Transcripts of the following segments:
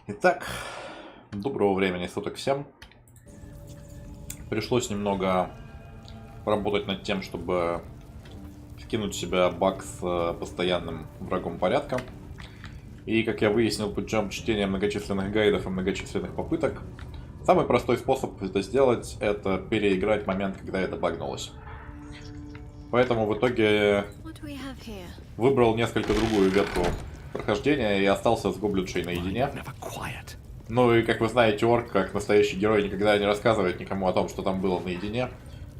Итак, доброго времени суток всем. Пришлось немного поработать над тем, чтобы скинуть в себя баг с постоянным врагом порядка. И, как я выяснил путем чтения многочисленных гайдов и многочисленных попыток, самый простой способ это сделать — это переиграть момент, когда это багнулось. Поэтому в итоге выбрал несколько другую ветку прохождения и остался с гоблиншей наедине. Ну и, как вы знаете, орк, как настоящий герой, никогда не рассказывает никому о том, что там было наедине.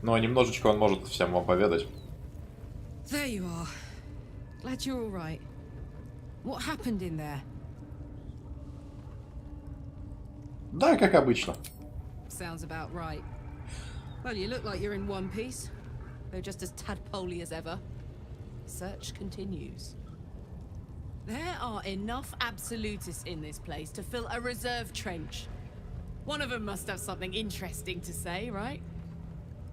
Но немножечко он может всем вам поведать. Да, как обычно. Sounds about right. Well, you look like you're in one piece, though just as tadpoley as ever. Search continues. There are enough absolutists in this place to fill a reserve trench. One of them must have something interesting to say, right?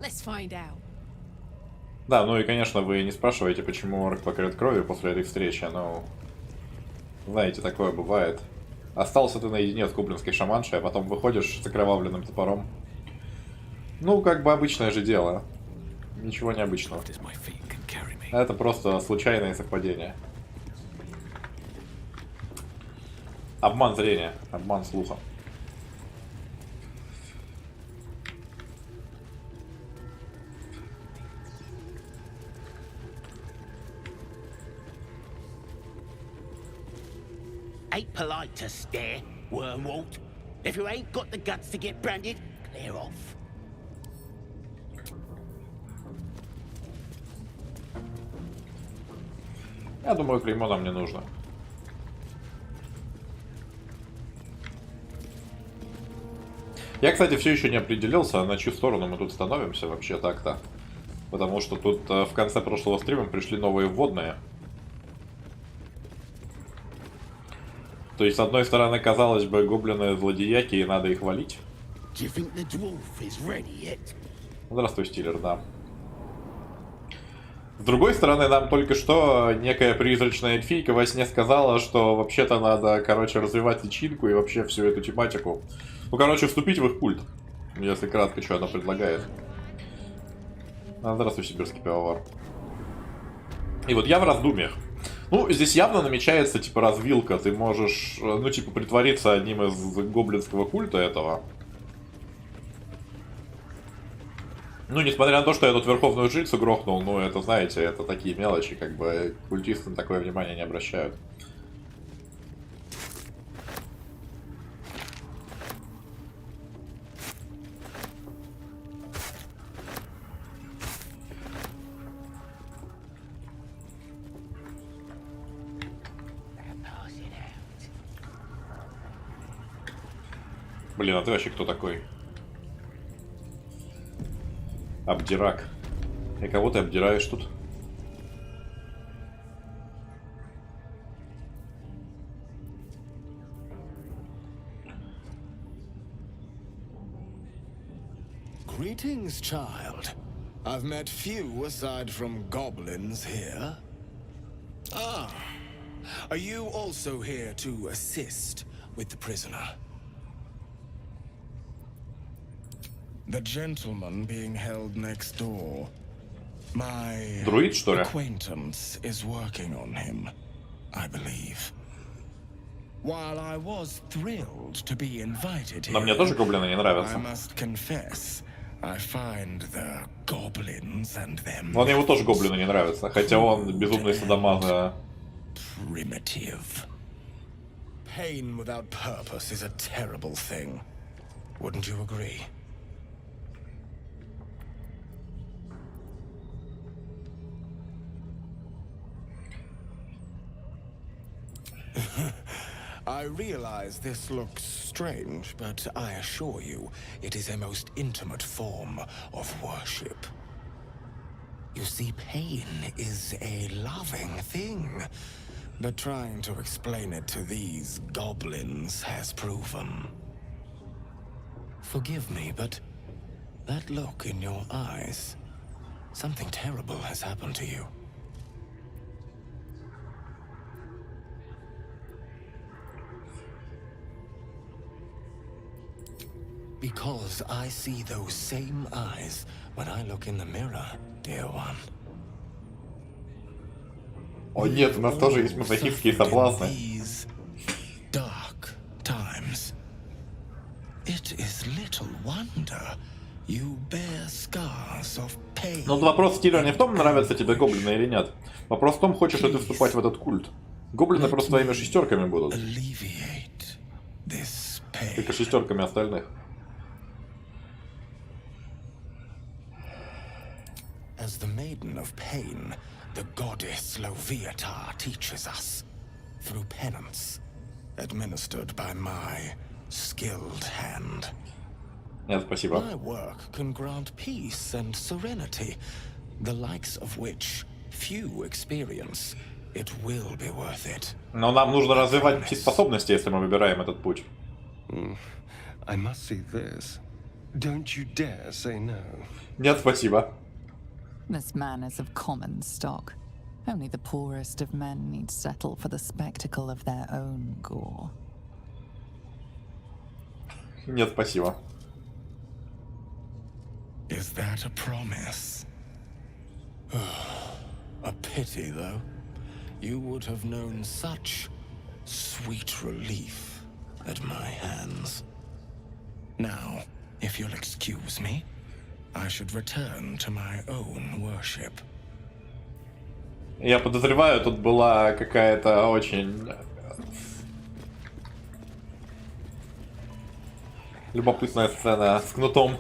Let's find out. Да, ну и, конечно, вы не спрашиваете, почему орк покрыт кровью после этой встречи, но... Знаете, такое бывает. Остался ты наедине с гоблинской шаманшей, а потом выходишь с окровавленным топором. Ну, как бы обычное же дело. Ничего необычного. Это просто случайное совпадение. Обман зрения, обман слуха. Ain't polite to stare, wormwort. If you ain't got the guts to get branded, clear off. Я думаю, клеймо нам не нужно. Я, кстати, все еще не определился, на чью сторону мы тут становимся вообще так-то. Потому что тут в конце прошлого стрима пришли новые вводные. То есть, с одной стороны, казалось бы, гоблины злодеяки, и надо их валить. Здравствуй, Стиллер, да. С другой стороны, нам только что некая призрачная эльфийка во сне сказала, что вообще-то надо, короче, развивать личинку и вообще всю эту тематику. Ну, короче, вступить в их культ. Если кратко, что она предлагает. Здравствуй, сибирский пивовар. И вот я в раздумьях. Ну, здесь явно намечается, типа, развилка. Ты можешь, ну, типа, притвориться одним из гоблинского культа этого. Ну, несмотря на то, что я тут верховную жрицу грохнул, ну, это, знаете, это такие мелочи, как бы, культисты на такое внимание не обращают. Блин, а ты вообще кто такой? Обдирак. И кого ты обдираешь тут? Greetings, child. I've met few aside from goblins here. Ah, are you also here to assist with the prisoner? The gentleman being held next door. My Друид, что ли? acquaintance is working on him, I believe. While I was thrilled to be invited here, Но мне тоже гоблины не I нравятся. must confess, I find the goblins and them Но мне его тоже гоблины не нравятся, хотя он безумный садомаза. primitive. Pain without purpose is a terrible thing. Wouldn't you agree? I realize this looks strange, but I assure you, it is a most intimate form of worship. You see, pain is a loving thing, but trying to explain it to these goblins has proven. Forgive me, but that look in your eyes, something terrible has happened to you. Because I see those same eyes when I look in the mirror, dear one. О нет, у нас тоже есть мазохистские соблазны. These dark times. It is little wonder you bear scars of pain. Но вопрос стиля не в том, нравятся тебе гоблины или нет. Вопрос в том, хочешь ли ты вступать в этот культ. Гоблины просто твоими шестерками будут. Как и шестерками остальных. As the maiden of pain, the goddess Loviatar teaches us through penance, administered by my skilled hand. Нет, спасибо. My work can grant peace and serenity, the likes of which few experience. It will be worth it. Но нам нужно развивать способности, если мы выбираем этот путь. I must see this. Don't you dare say no. Нет, спасибо. This man is of common stock. Only the poorest of men need settle for the spectacle of their own gore. Нет, спасибо. Is that a promise? A pity, though. You would have known such sweet relief at my hands. Now, if you'll excuse me, I should return to my own worship. Я подозреваю, тут была какая-то очень любопытная сцена с кнутом.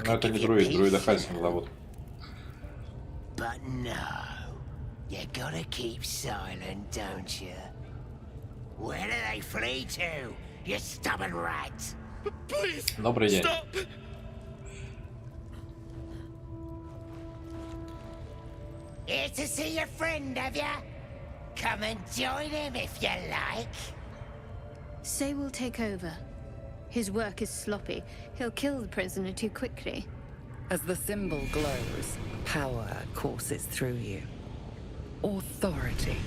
Но это не друид, друида Хальсинг зовут. But no, you gotta keep silent, don't you? Where do they flee to, you stubborn rat? Please. Добрый день. Stop. Here to see your friend, have ya? Come and join him if you like. Say will take over. His work is sloppy. He'll kill the prisoner too quickly. As the symbol glows, power courses through you. Authority.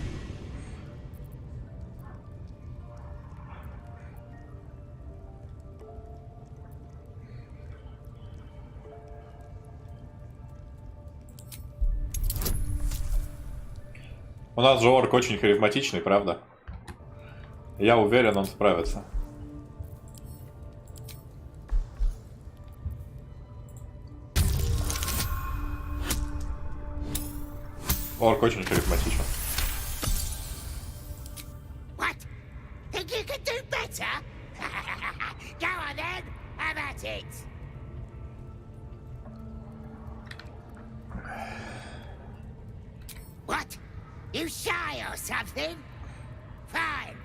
У нас же орк очень харизматичный, правда? Я уверен, он справится. Орк очень харизматичен. What? Think you could do better? Go on then, have at it. What? You shy or something? Fine.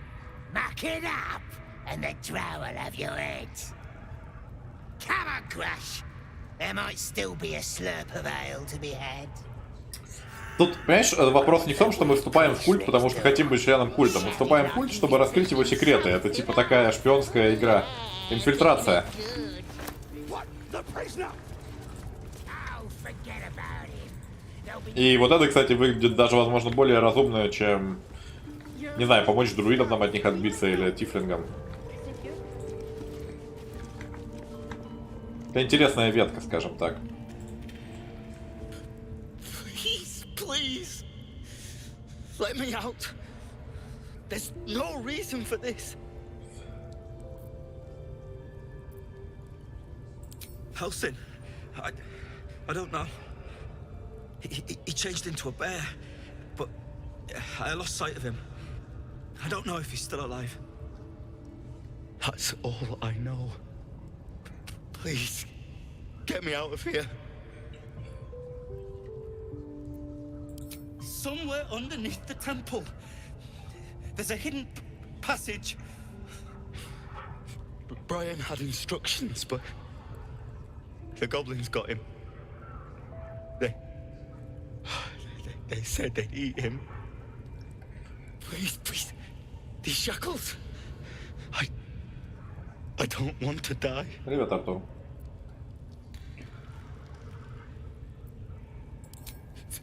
Muck it up, and the drow will have your head. Come on, Crush. There might still be a slurp of ale to be had. Тут, понимаешь, вопрос не в том, что мы вступаем в культ, потому что хотим быть членом культа. Мы вступаем в культ, чтобы раскрыть его секреты. Это типа такая шпионская игра. Инфильтрация. И вот это, кстати, выглядит даже, возможно, более разумно, чем, не знаю, помочь друидам нам от них отбиться или тифлингам. Это интересная ветка, скажем так. Please, let me out. There's no reason for this. Helsing, I don't know. He changed into a bear, but I lost sight of him. I don't know if he's still alive. That's all I know. Please, get me out of here. Somewhere underneath the temple, there's a hidden passage. Brian had instructions, but the goblins got him. They said they'd eat him. Please, please, these shackles. I don't want to die. Привет, Артур.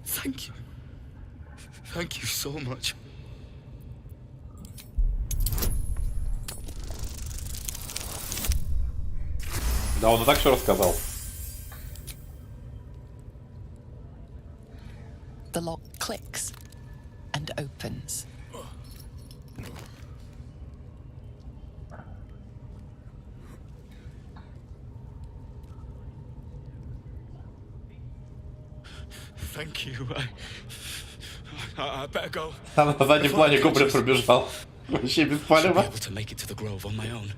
Thank you. Thank you so much. Да, он и так все рассказал. The lock clicks and opens. Thank you. I better go. А на заднем плане Гоблин пробежал. Вообще без Should be палева. able to make it to the grove on my own.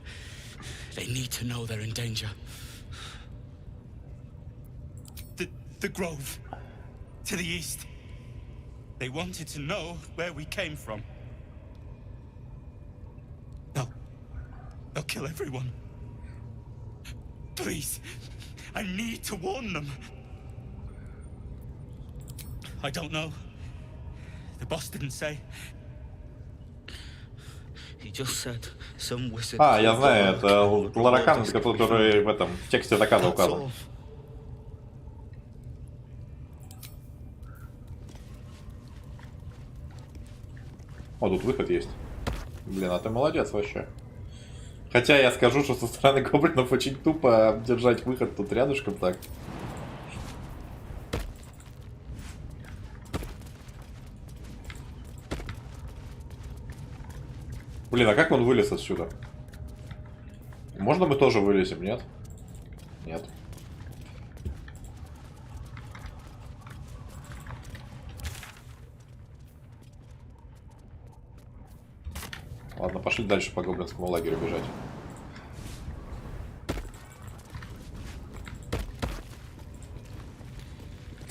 They need to know they're in danger. The grove. To the east. They wanted to know where we came from. They'll kill everyone. Please. I need to warn them. I don't know. The boss didn't say. He just said some wizard. А, я знаю, это Ларакан, который в этом в тексте заказа указан. О, тут выход есть. Блин, а ты молодец вообще. Хотя я скажу, что со стороны гоблинов очень тупо держать выход тут рядышком так. Блин, а как он вылез отсюда? Можно мы тоже вылезем, нет? Нет. Ладно, пошли дальше по гоблинскому лагерю бежать.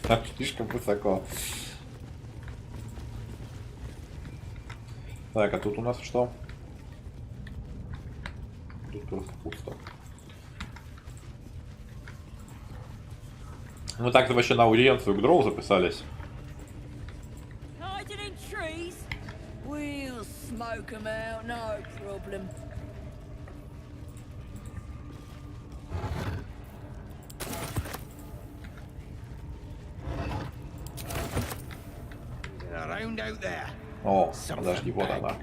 Так, слишком высоко. Так, а тут у нас что? Тут просто пусто. Ну так-то вообще на аудиенцию к дроу записались. О, подожди, вот она.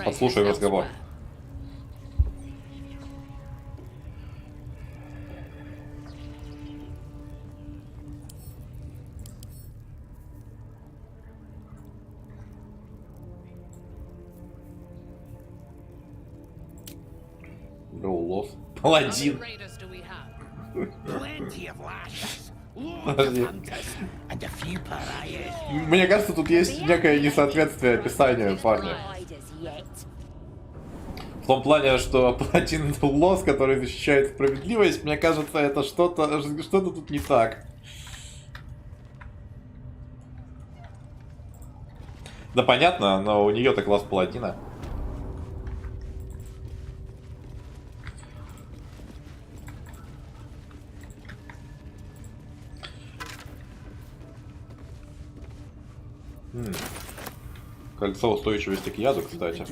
Подслушай разговор. Лос. Паладин. Подожди. Мне кажется, тут есть некое несоответствие описанию парня. В том плане, что паладин это лос, который защищает справедливость, мне кажется, это что-то тут не так. Да понятно, но у нее-то класс паладина. Кольцо устойчивости к яду, кстати.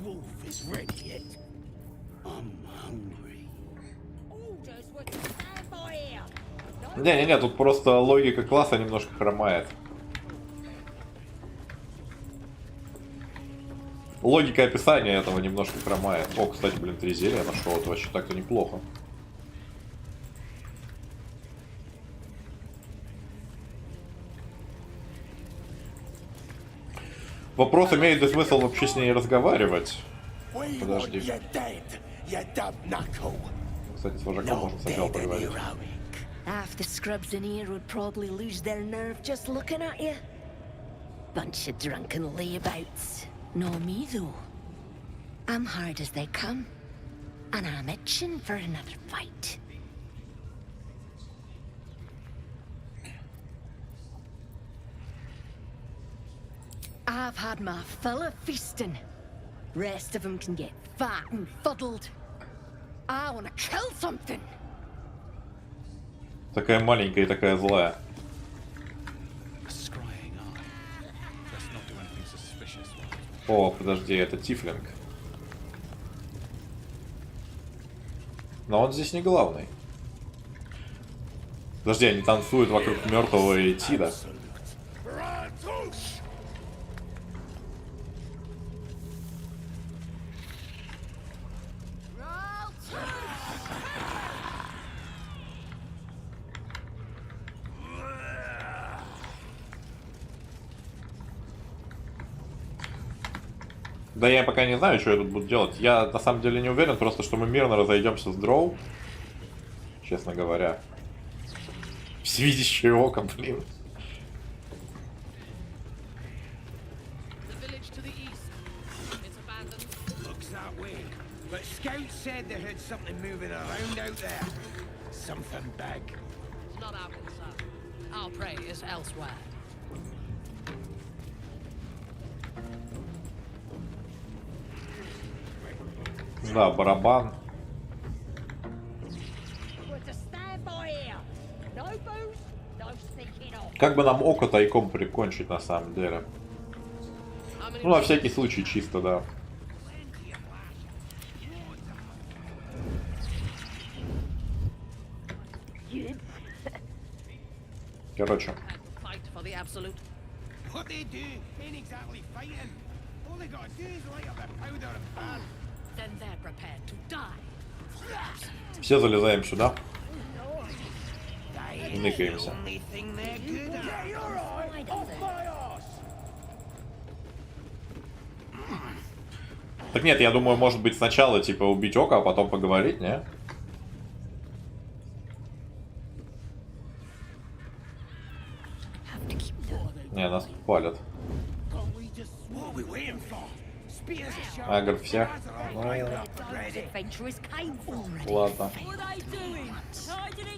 Не-не-не, тут просто логика класса немножко хромает. Логика описания этого немножко хромает. О, кстати, блин, 3 зелья нашел, это вообще так-то неплохо. Вопрос, имеет ли смысл вообще с ней разговаривать? Подожди. Кстати, с вожаком можно сначала поговорить. Half the scrubs in here would probably lose their nerve just looking at you. Bunch of drunken layabouts. No me though. I'm hard as they come, and I'm itching for another fight. I've had my fill of feasting. Rest of them can get fat and fuddled. I want to kill something. Такая маленькая и такая злая. О, подожди, это тифлинг. Но он здесь не главный. Подожди, они танцуют вокруг мертвого Этида. Да я пока не знаю, что я тут буду делать. Я на самом деле не уверен, просто что мы мирно разойдемся с дроу. Честно говоря. Всевидящее око, блин. But scouts said they heard something moving around out there. Something big. It's not our concern. Our prey is elsewhere. Да, барабан. Как бы нам око тайком прикончить на самом деле? Ну, на всякий случай, чисто, да. Короче. Все залезаем сюда. И ныкаемся. Так нет, я думаю, может быть сначала типа убить око, а потом поговорить, не? Не, нас тут палят. Агр всех. Ну, ладно.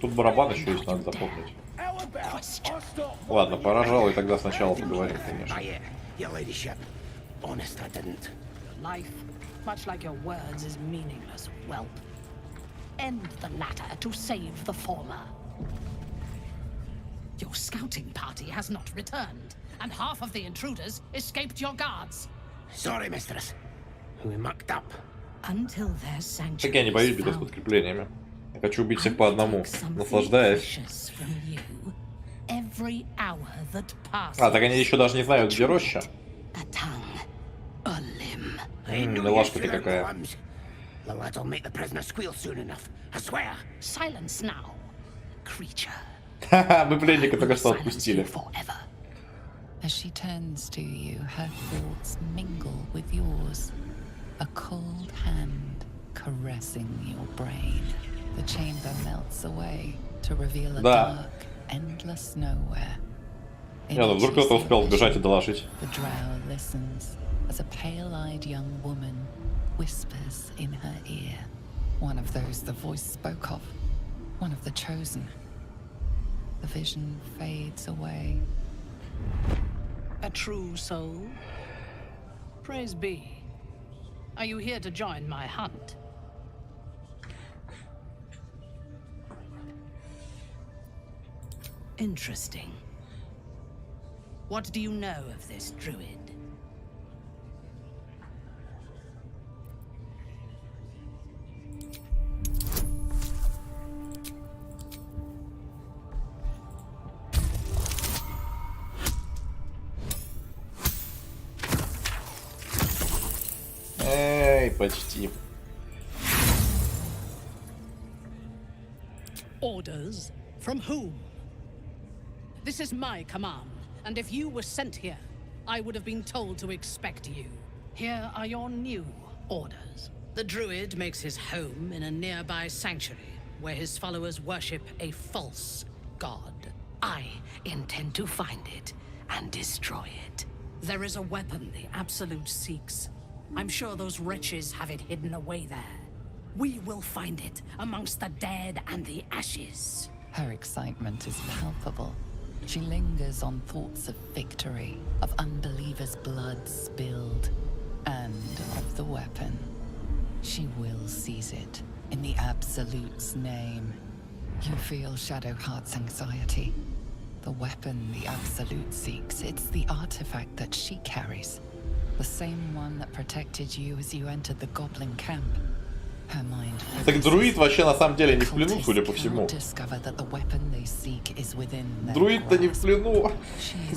Тут барабан еще есть, надо запомнить. Ладно, пожалуй, тогда сначала поговорим, конечно. Life, much like your words, is meaningless, whelp. End the latter to save the former. Your scouting party has not returned, and half of the intruders escaped your guards. Sorry, mistress. We mucked up. Until their sanctuary. Так я не боюсь беда с подкреплениями. Я хочу убить всех по одному, наслаждаясь. А, так они еще даже не знают, где роща. Милашка ты какая. Ха-ха, мы пленника только что отпустили. As she turns to you, her thoughts mingle with yours. A cold hand caressing your brain. The chamber melts away to reveal a dark, endless nowhere. Не, ну вдруг кто-то успел сбежать и доложить. The drow listens as a pale-eyed young woman whispers in her ear. One of those the voice spoke of. One of the chosen. The vision fades away. A true soul? Praise be. Are you here to join my hunt? Interesting. What do you know of this druid? Эй, почти. Orders? From whom? This is my command, and if you were sent here, I would have been told to expect you. Here are your new orders. The druid makes his home in a nearby sanctuary, where his followers worship a false god. I intend to find it and destroy it. There is a weapon the Absolute seeks. I'm sure those wretches have it hidden away there. We will find it amongst the dead and the ashes. Her excitement is palpable. She lingers on thoughts of victory, of unbelievers' blood spilled, and of the weapon. She will seize it, in the Absolute's name. You feel Shadowheart's anxiety. The weapon the Absolute seeks, it's the artifact that she carries. The same one that protected you as you entered the goblin camp. Так друид вообще на самом деле не в плену, судя по всему. Друид-то не в плену.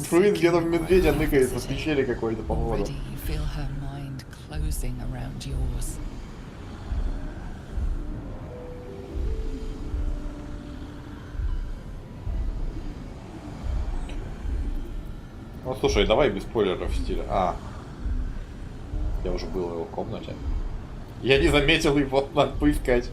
Друид где-то в медведя ныкается в пещере какой-то, по-моему. Ну слушай, давай без спойлеров в стиле. Я уже был в его комнате. Я не заметил его, надо поискать.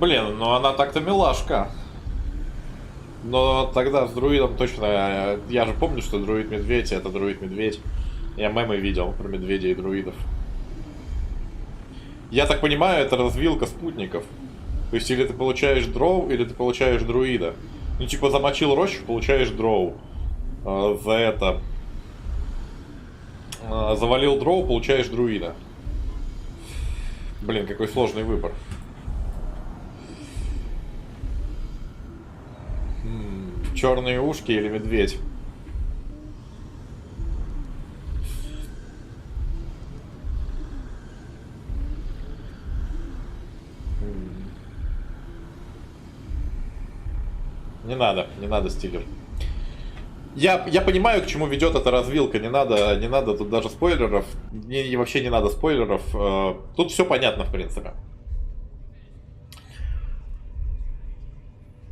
Блин, ну она так-то милашка. Но тогда с друидом точно... Я же помню, что друид-медведь — это друид-медведь. Я мемы видел про медведей и друидов. Я так понимаю, это развилка спутников. То есть или ты получаешь дроу, или ты получаешь друида. Ну типа замочил рощу, получаешь дроу. За это... Завалил дроу, получаешь друида. Блин, какой сложный выбор. Черные ушки или медведь? Не надо стилер. Я понимаю, к чему ведет эта развилка. Не надо тут даже спойлеров. Вообще не надо спойлеров. Тут все понятно, в принципе.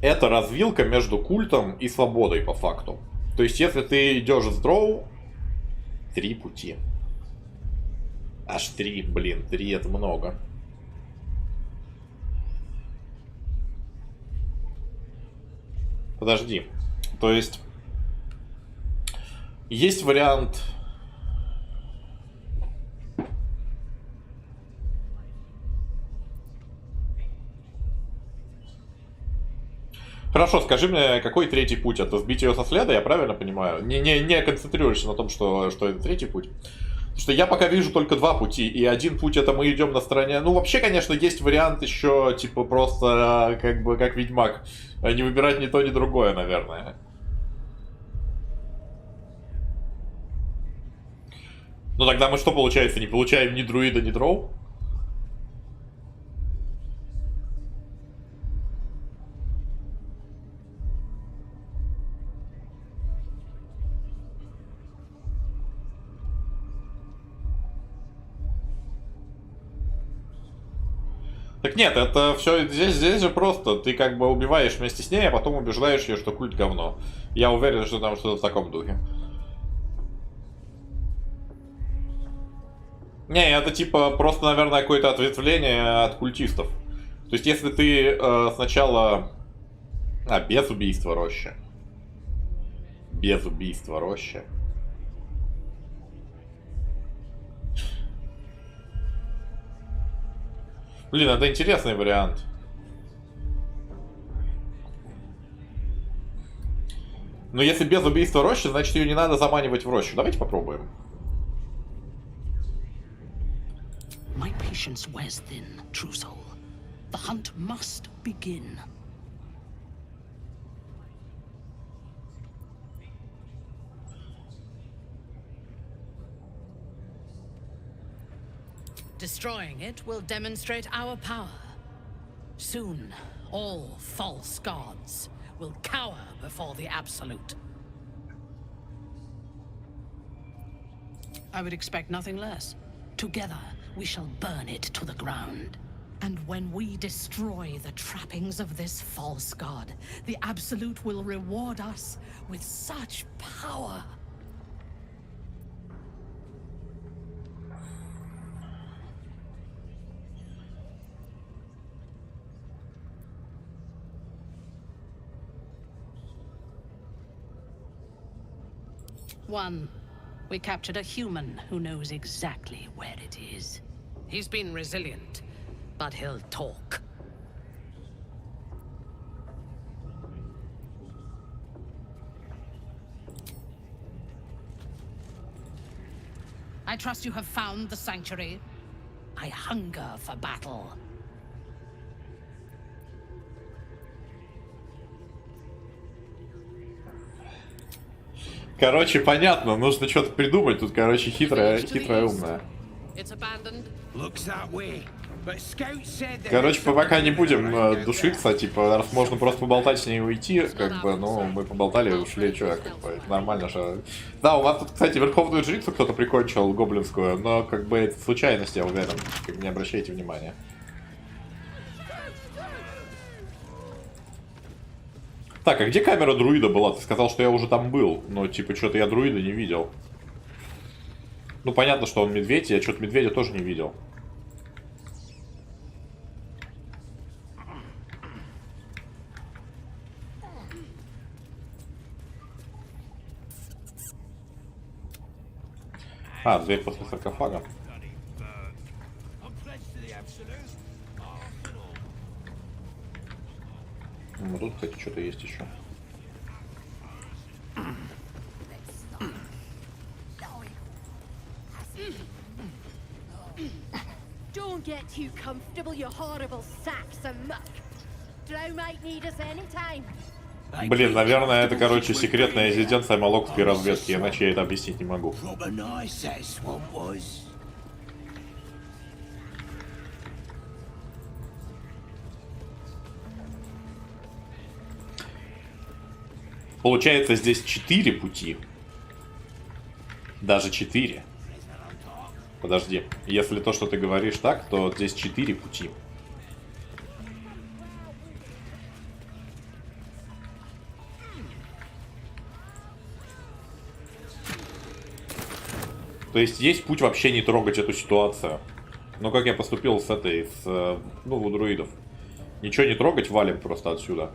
Это развилка между культом и свободой, по факту. То есть, если ты идешь с дроу... 3 пути. Аж 3, блин, 3 это много. Подожди. То есть... Есть вариант... Хорошо, скажи мне, какой третий путь? Это сбить ее со следа, я правильно понимаю? Не концентрируешься на том, что это третий путь. Потому что я пока вижу только 2 пути. И один путь — это мы идем на стороне... Ну, вообще, конечно, есть вариант еще, типа, просто, как бы, как Ведьмак. Не выбирать ни то, ни другое, наверное. Ну, тогда мы что, получается, не получаем ни друида, ни дроу? Так нет, это все здесь же просто. Ты как бы убиваешь вместе с ней, а потом убеждаешь ее, что культ говно. Я уверен, что там что-то в таком духе. Не, это типа просто, наверное, какое-то ответвление от культистов. То есть, если ты сначала... без убийства рощи. Без убийства рощи. Блин, это интересный вариант. Но если без убийства рощи, значит ее не надо заманивать в рощу. Давайте попробуем. My patience wears thin, true soul. The hunt must begin. Destroying it will demonstrate our power. Soon, all false gods will cower before the absolute. I would expect nothing less. Together, we shall burn it to the ground. And when we destroy the trappings of this false god, the absolute will reward us with such power. One, we captured a human who knows exactly where it is. He's been resilient, but he'll talk. I trust you have found the sanctuary. I hunger for battle. Короче, понятно, нужно что-то придумать. Тут, короче, хитрая умная. Короче, пока не будем душиться, типа, раз можно просто поболтать с ней и уйти, как бы, ну, мы поболтали и ушли, что, как бы, нормально же. Да, у вас тут, кстати, верховную жрицу кто-то прикончил, гоблинскую, но, как бы, это случайность, я уверен, как, не обращайте внимания. Так, а где камера друида была? Ты сказал, что я уже там был, но, типа, что-то я друида не видел. Ну, понятно, что он медведь, я что-то медведя тоже не видел. А, дверь после саркофага. Ну, тут, кстати, что-то есть еще. Don't get too comfortable, you horrible sacks of muck. Drow might need us anytime. Блин, наверное, это, короче, секретная резиденция молокской разведки, иначе я это объяснить не могу. Получается, здесь 4 пути. Даже 4. Подожди. Если то, что ты говоришь так, то здесь 4 пути. То есть путь вообще не трогать эту ситуацию. Но как я поступил с этой, ну, у друидов. Ничего не трогать, валим просто отсюда.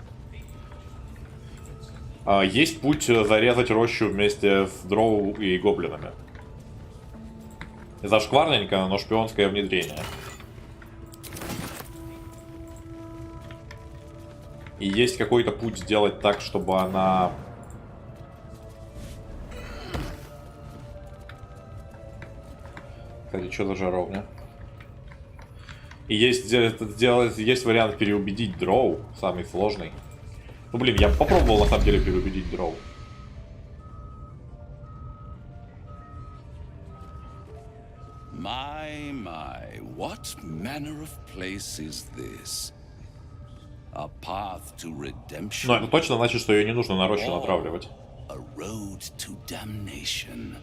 Есть путь зарезать рощу вместе с дроу и гоблинами. Зашкварненько, но шпионское внедрение. И есть какой-то путь сделать так, чтобы она... Кстати, что за жаровня? И есть вариант переубедить дроу, самый сложный. Ну блин, я попробовал на самом деле переубедить дроу. My, what manner of place is this? A path to redemption. Но это точно значит, что ее не нужно на рощу натравливать. A road to damnation.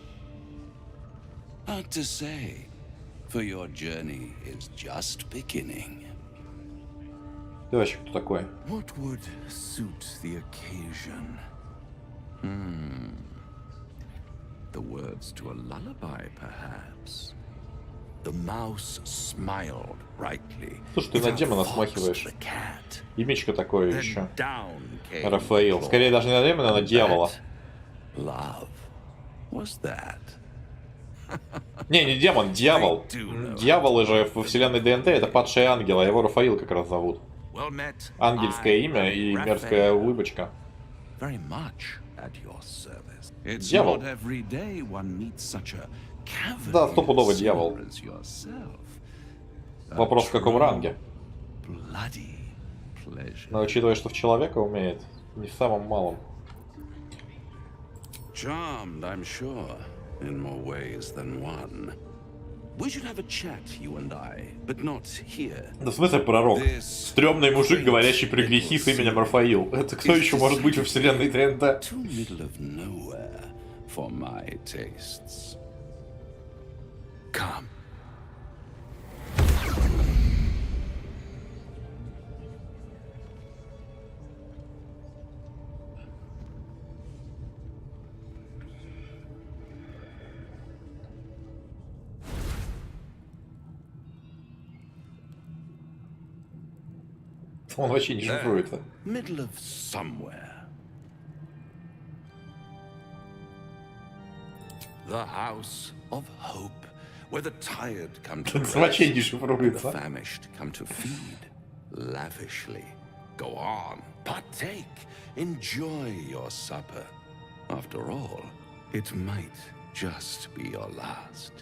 Hard to say, for your journey is just beginning. Ты вообще кто такой? What would suit the occasion? The words to a lullaby, perhaps. The mouse smiled brightly. Слушай, ты на демона смахиваешь. Имечко такое еще. Рафаил. Скорее даже не на демона, а на дьявола. Не демон, дьявол. Дьяволы же во вселенной ДНТ это падшие ангелы, а его Рафаил как раз зовут. Ангельское имя и мерзкая улыбочка. Дьявол. Да, стопудовый дьявол. Вопрос в каком ранге? Но учитывая, что в человека умеет, не в самом малом. Charmed, I'm sure, in more ways than one. We should have a chat, you and I, but not here. Да в смысле пророк? Стрёмный мужик, говорящий про грехи с именем Рафаил. Это кто еще может быть во вселенной ТНТ? Come. Он вообще не шифруется. Middle of somewhere. The house of hope, where the tired come to rest, вообще не the шифруется. famished come to feed lavishly. Go on, partake, enjoy your supper. After all, it might just be your last.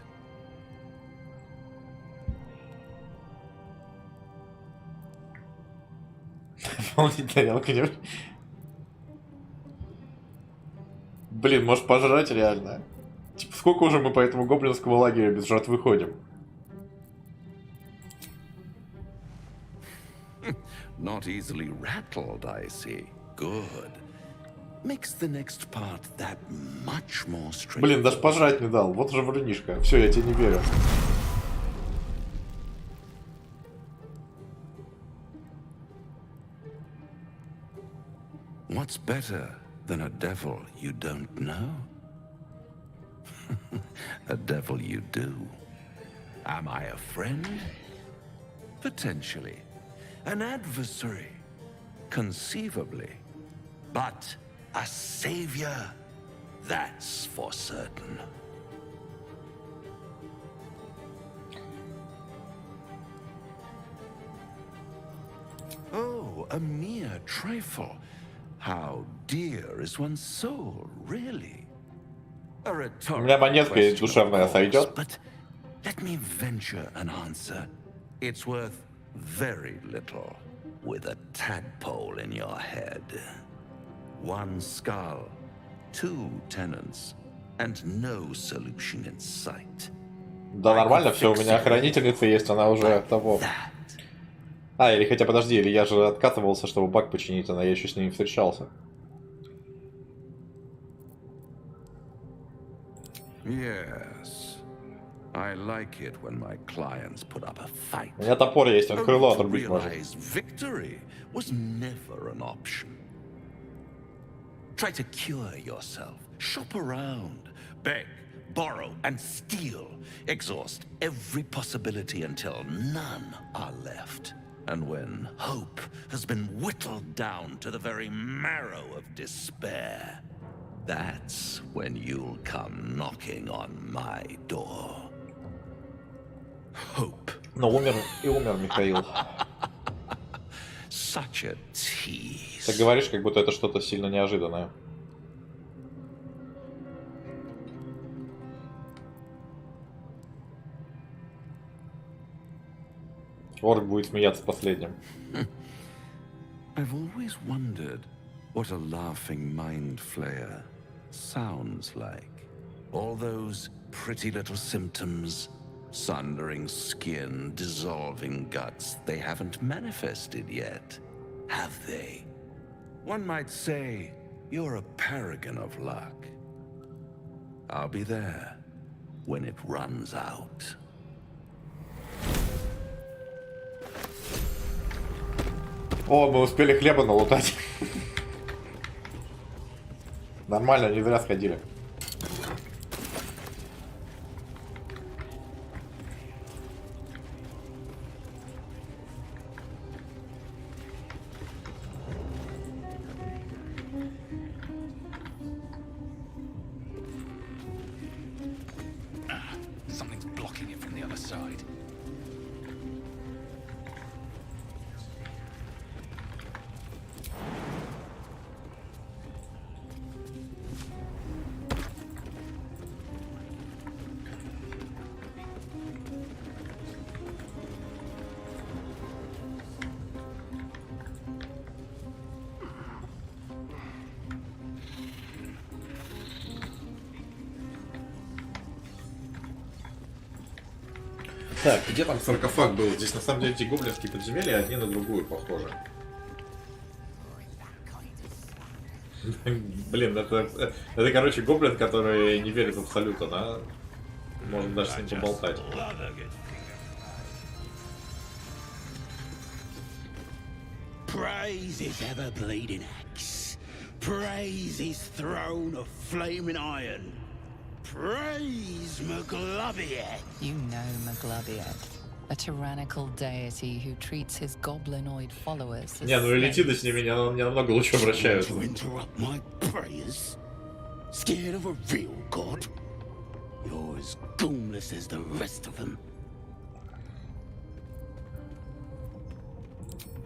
Блин, может пожрать реально? Типа, сколько уже мы по этому гоблинскому лагерю без жертвы ходим? Not easily rattled, I see. Good. Makes the next part that much more straightforward. Блин, даже пожрать не дал. Вот же врунишка. Все, я тебе не верю. What's better than a devil you don't know? A devil you do. Am I a friend? Potentially. An adversary? Conceivably. But a savior? That's for certain. Oh, a mere trifle. How dear is one's soul, really? A У меня монетка rhetorical душевная question, сойдет. but let me venture an answer. It's worth very little with a tadpole in your head. One skull, two tenants, and no solution in sight. Да нормально, все, у меня хранительница есть, она уже того. А, или хотя подожди, или я же откатывался, чтобы баг починить, она я еще с ней не встречался. Yes. I like it when my clients put up a fight. У меня топор есть, он крыло отрубить может. Victory was never an option. Try to cure yourself. Shop around. Beg, borrow, and steal. Exhaust every possibility until none are left. And when hope has been whittled down to the very marrow of despair, that's when you'll come knocking on my door. Hope. Но умер и умер Михаил. Such a tease. Ты говоришь, как будто это что-то сильно неожиданное. Орк будет смеяться последним. I've always wondered what a laughing mind flayer sounds like. All those pretty little symptoms, sundering skin, dissolving guts, they haven't manifested yet, have they? One might say you're a paragon of luck. I'll be there when it runs out. О, мы успели хлеба налутать. Нормально, не зря сходили. Something's blocking it from the other side. Так, где там саркофаг был? Здесь на самом деле эти гоблинские подземелья одни на другую похожи. Блин, это короче гоблин, который не верит в абсолютно, да? Можно даже с ним поболтать. Praise his ever-bleeding axe. Praise his throne of flaming iron. Praise Maglubiet. You know Maglubiet, a tyrannical deity who treats his goblinoid followers as Не, ну Элитиды с ними намного лучше обращаются. To interrupt my prayers? Scared of a real god? You're as goonless as the rest of them.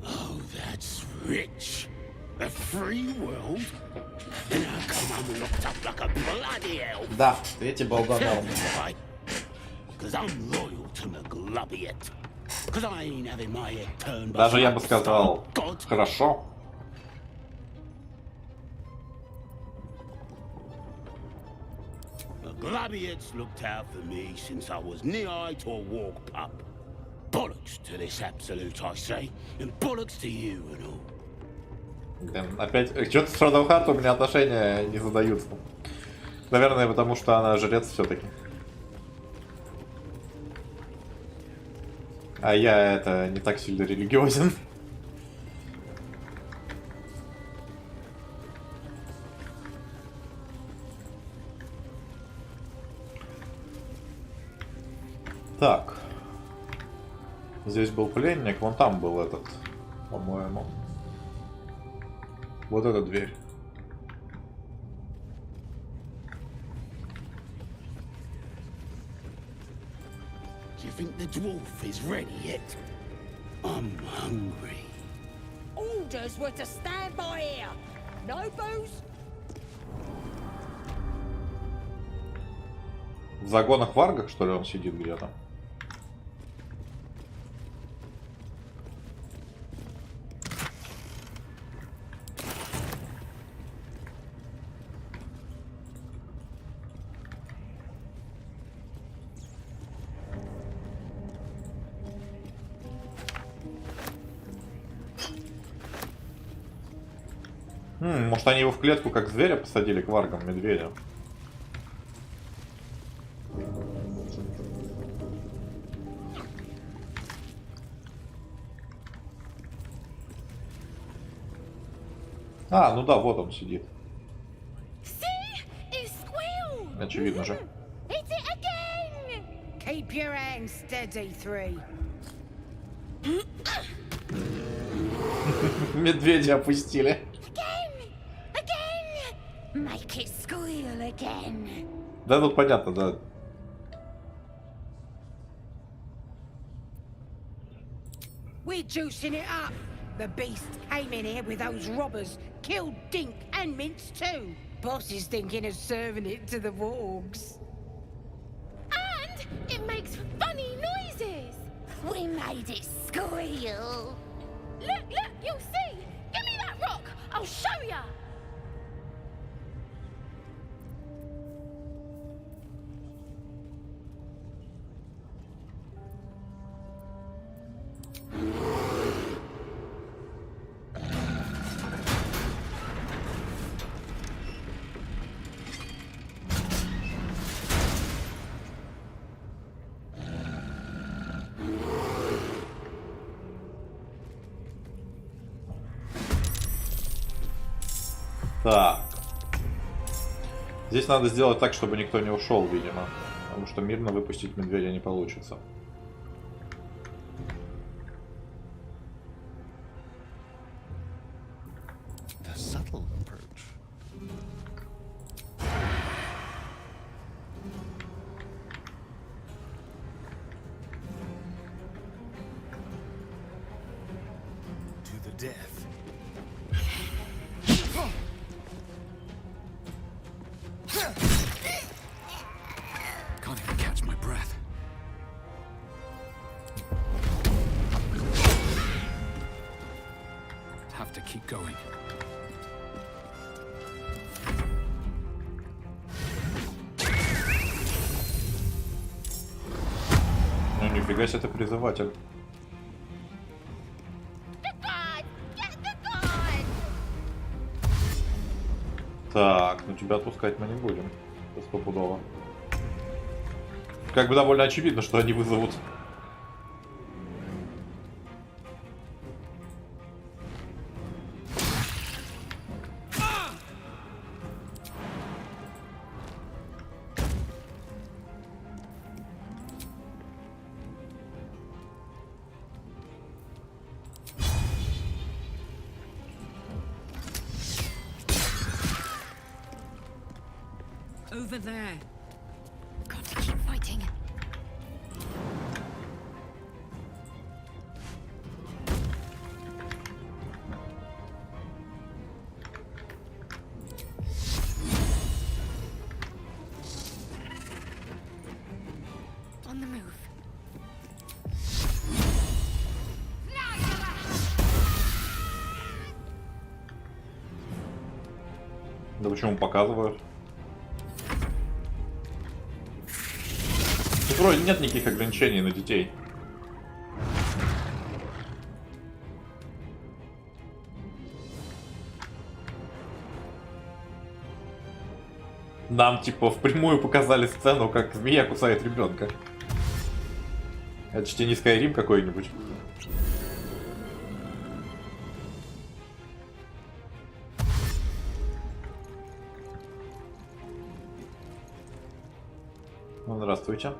Oh, that's rich. A free world? And how come I'm locked up like a bloody elf? Да, третий Балdur. Because I'm loyal to Maglubiet. Because I ain't having my head turned by Даже я бы сказал, хорошо. Blubbyheads looked out for me since I was knee-high to a walk pup. Bollocks to this absolute, I say, and bollocks to you and all. Блин, опять... Что-то с Shadow Heart у меня отношения не задаются. Наверное, потому что она жрец все-таки. А я это не так сильно религиозен. Так. Здесь был пленник, вон там был этот, по-моему. Вот эта дверь. Do you think the dwarf is ready yet? I'm hungry. Orders were to stand by here. No booze? В загонах варгах, что ли, он сидит где-то? Может, они его в клетку как зверя посадили к варгам, медведя? А, ну да, вот он сидит. Очевидно же. Keep your hands steady, three. Медведя опустили. Make it squeal again. Да, тут понятно, да. We're juicing it up. The beast came in here with those robbers, killed Dink and Mince too. Boss is thinking of serving it to the wargs. And it makes funny noises. We made it squeal. Look, you'll see. Give me that rock. I'll show ya. Так. Здесь надо сделать так, чтобы никто не ушел, видимо. Потому что мирно выпустить медведя не получится. The subtle approach. To the death. Can't even catch my breath. Have to keep going. Ну нифига себе, это призыватель. Так, ну тебя отпускать мы не будем. Это стопудово. Как бы довольно очевидно, что они вызовут. Over there. Got to keep fighting. On the move. Да почему показывают? вроде нет никаких ограничений на детей. Нам, типа, впрямую показали сцену, как змея кусает ребенка. Это же не Skyrim какой-нибудь. Ну, здравствуйте.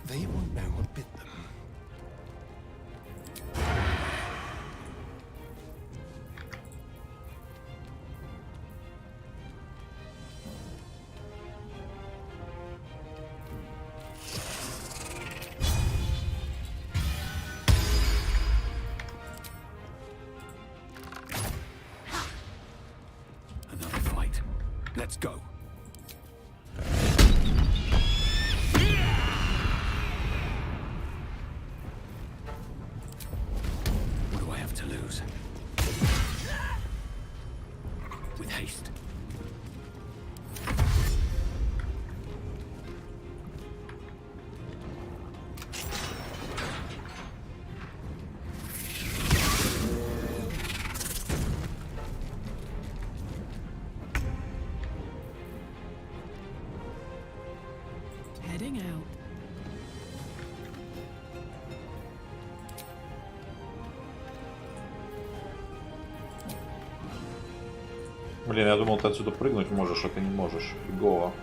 They won't know what bit them. Another fight. Let's go. What do I have to lose? With haste. Heading out. Блин, я думал, ты отсюда прыгнуть можешь, а ты не можешь. Фигово.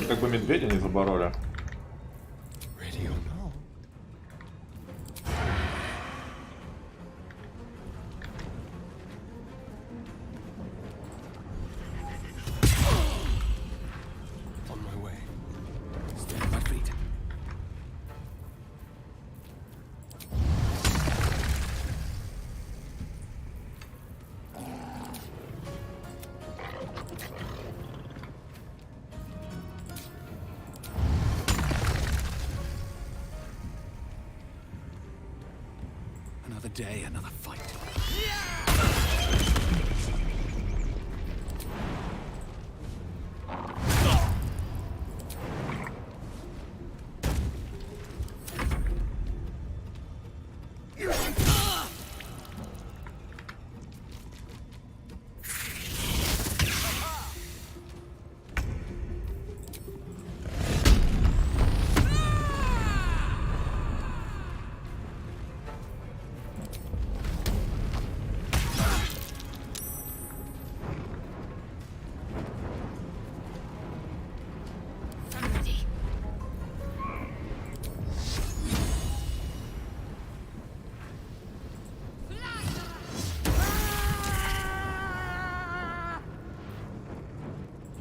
Как бы медведя не забороли. Ready or not? On my way. Stay on my feet. Another day, another fight.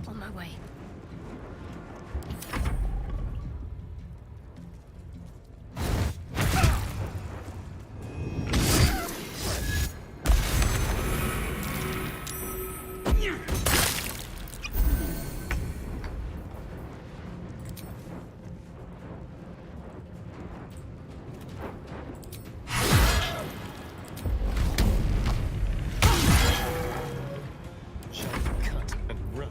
On my way. Cut and run.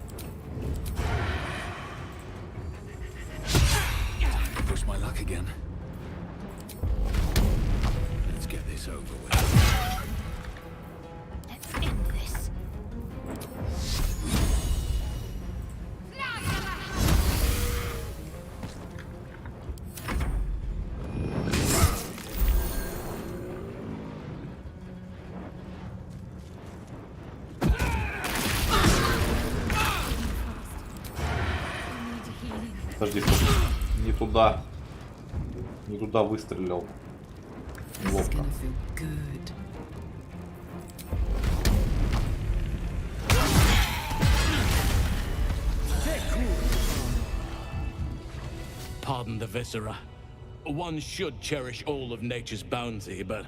Push my luck again. Let's get this over with. Let's end this. Подожди, не туда. Не туда выстрелил. Ловко. Pardon the viscera. One should cherish all of nature's bounty, but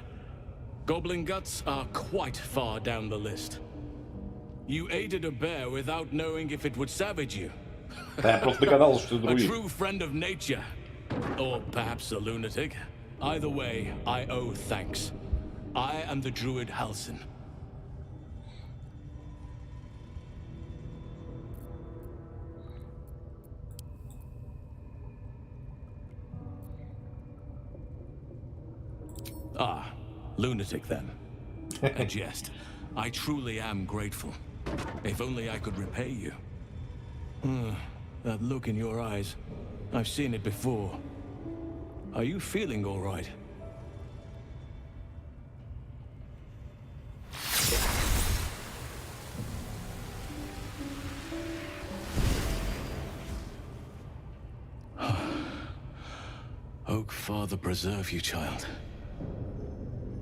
goblin guts are quite far down the list. You aided a bear without knowing if it would savage you. A true friend of nature. Or perhaps a lunatic. Either way, I owe thanks. I am the druid Halsin. Ah, lunatic then. A jest. I truly am grateful. If only I could repay you. That look in your eyes. I've seen it before. Are you feeling all right? Oak Father preserve you, child.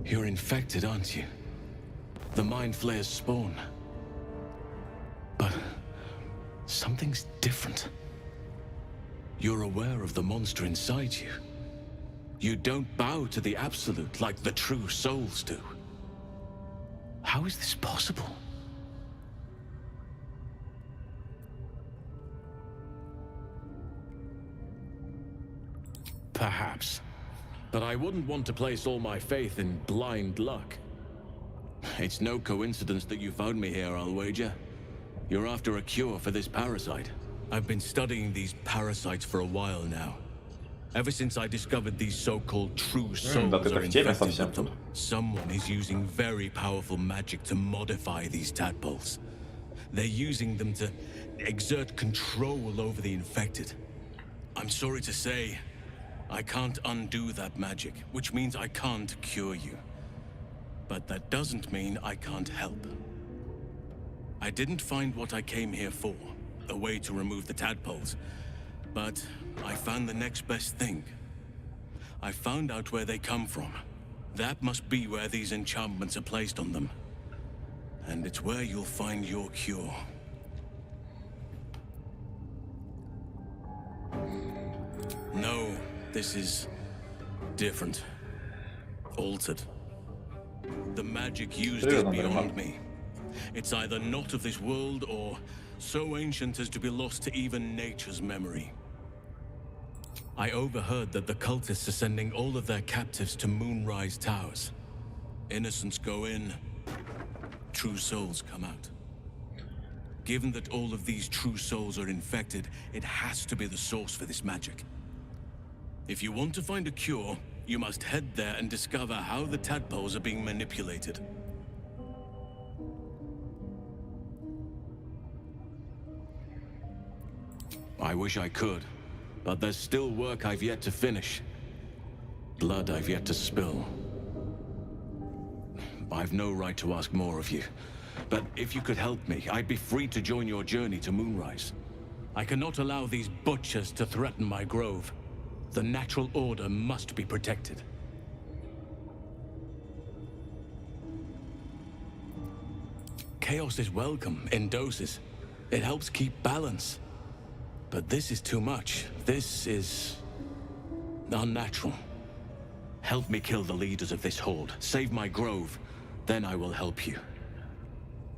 You're infected, aren't you? The Mind Flayer's spawn. But something's different. You're aware of the monster inside you. You don't bow to the Absolute like the true souls do. How is this possible? Perhaps. But I wouldn't want to place all my faith in blind luck. It's no coincidence that you found me here, I'll wager. You're after a cure for this parasite. I've been studying these parasites for a while now. Ever since I discovered these so-called true souls are infected with them, someone is using very powerful magic to modify these tadpoles. They're using them to exert control over the infected. I'm sorry to say, I can't undo that magic, which means I can't cure you. But that doesn't mean I can't help. I didn't find what I came here for, a way to remove the tadpoles, but I found the next best thing. I found out where they come from. That must be where these enchantments are placed on them. And it's where you'll find your cure. No, this is different. Altered. The magic used is beyond me. It's either not of this world or so ancient as to be lost to even nature's memory. I overheard that the cultists are sending all of their captives to Moonrise Towers. Innocents go in, true souls come out. Given that all of these true souls are infected, it has to be the source for this magic. If you want to find a cure, you must head there and discover how the tadpoles are being manipulated. I wish I could, but there's still work I've yet to finish. Blood I've yet to spill. I've no right to ask more of you, but if you could help me, I'd be free to join your journey to Moonrise. I cannot allow these butchers to threaten my grove. The natural order must be protected. Chaos is welcome in doses. It helps keep balance. But this is too much. This is unnatural. Help me kill the leaders of this horde. Save my grove. Then I will help you.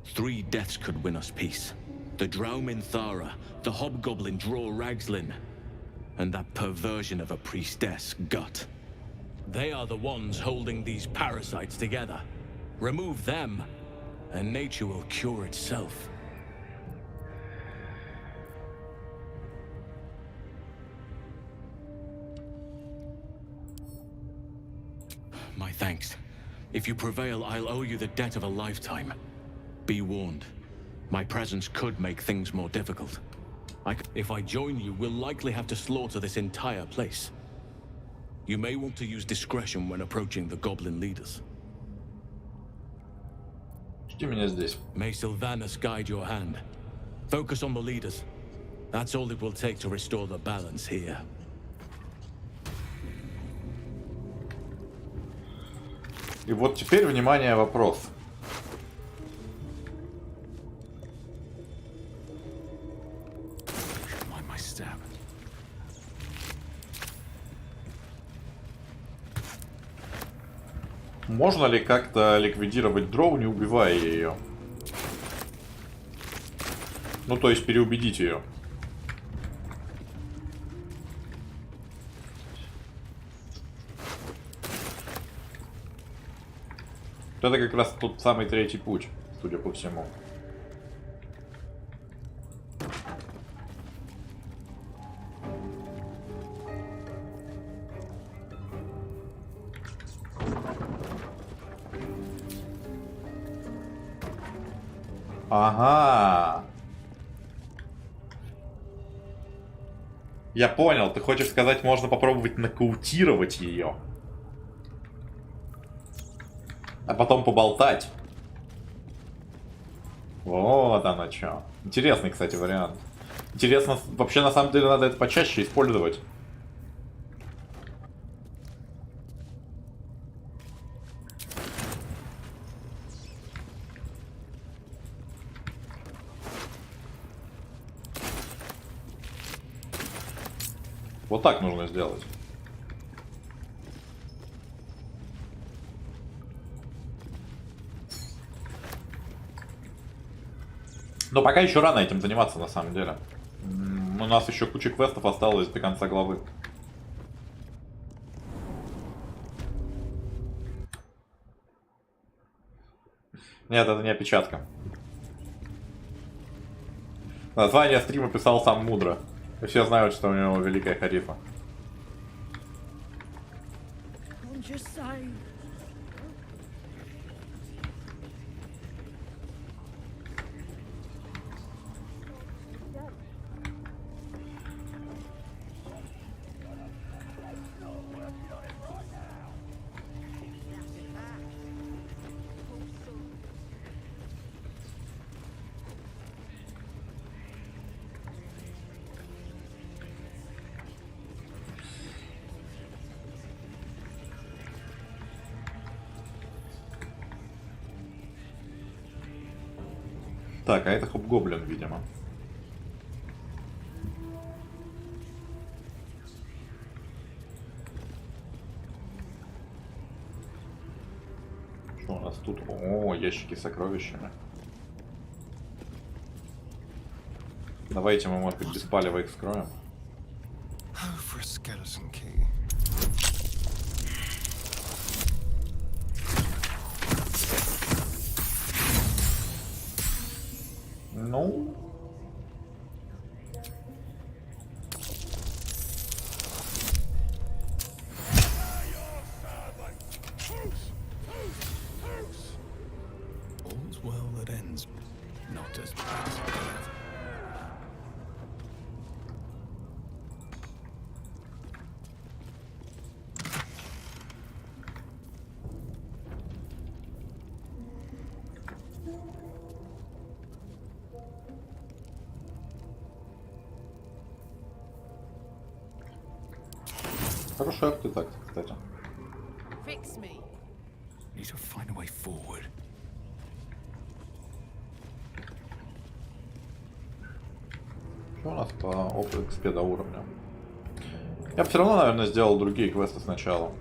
3 deaths could win us peace. The Draumin Thara, the Hobgoblin Draw Ragslin, and that perversion of a priestess, Gut. They are the ones holding these parasites together. Remove them, and nature will cure itself. My thanks. If you prevail, I'll owe you the debt of a lifetime. Be warned. My presence could make things more difficult. If I join you, we'll likely have to slaughter this entire place. You may want to use discretion when approaching the goblin leaders. May Sylvanus guide your hand. Focus on the leaders. That's all it will take to restore the balance here. И вот теперь, внимание, вопрос. Можно ли как-то ликвидировать дроу, не убивая ее? Ну, то есть переубедить ее. Это как раз тот самый третий путь, судя по всему. Ага. Я понял, ты хочешь сказать, можно попробовать нокаутировать ее. А потом поболтать. Вот оно что. Интересный, кстати, вариант. Интересно, вообще на самом деле надо это почаще использовать. Вот так нужно сделать. Но пока еще рано этим заниматься, на самом деле. У нас еще куча квестов осталось до конца главы. Нет, это не опечатка. Название стрима писал сам Мудро. И все знают, что у него великая харизма. Так, а это хоб-гоблин, видимо. Что у нас тут? О, ящики с сокровищами. Давайте мы, может быть, без палева их вскроем. Ну. All's well that ends not as bad as it could have. Хороший артефакт, кстати. Need to find a way forward. Что у нас по опыту XP до уровня? Я бы все равно, наверное, сделал другие квесты сначала.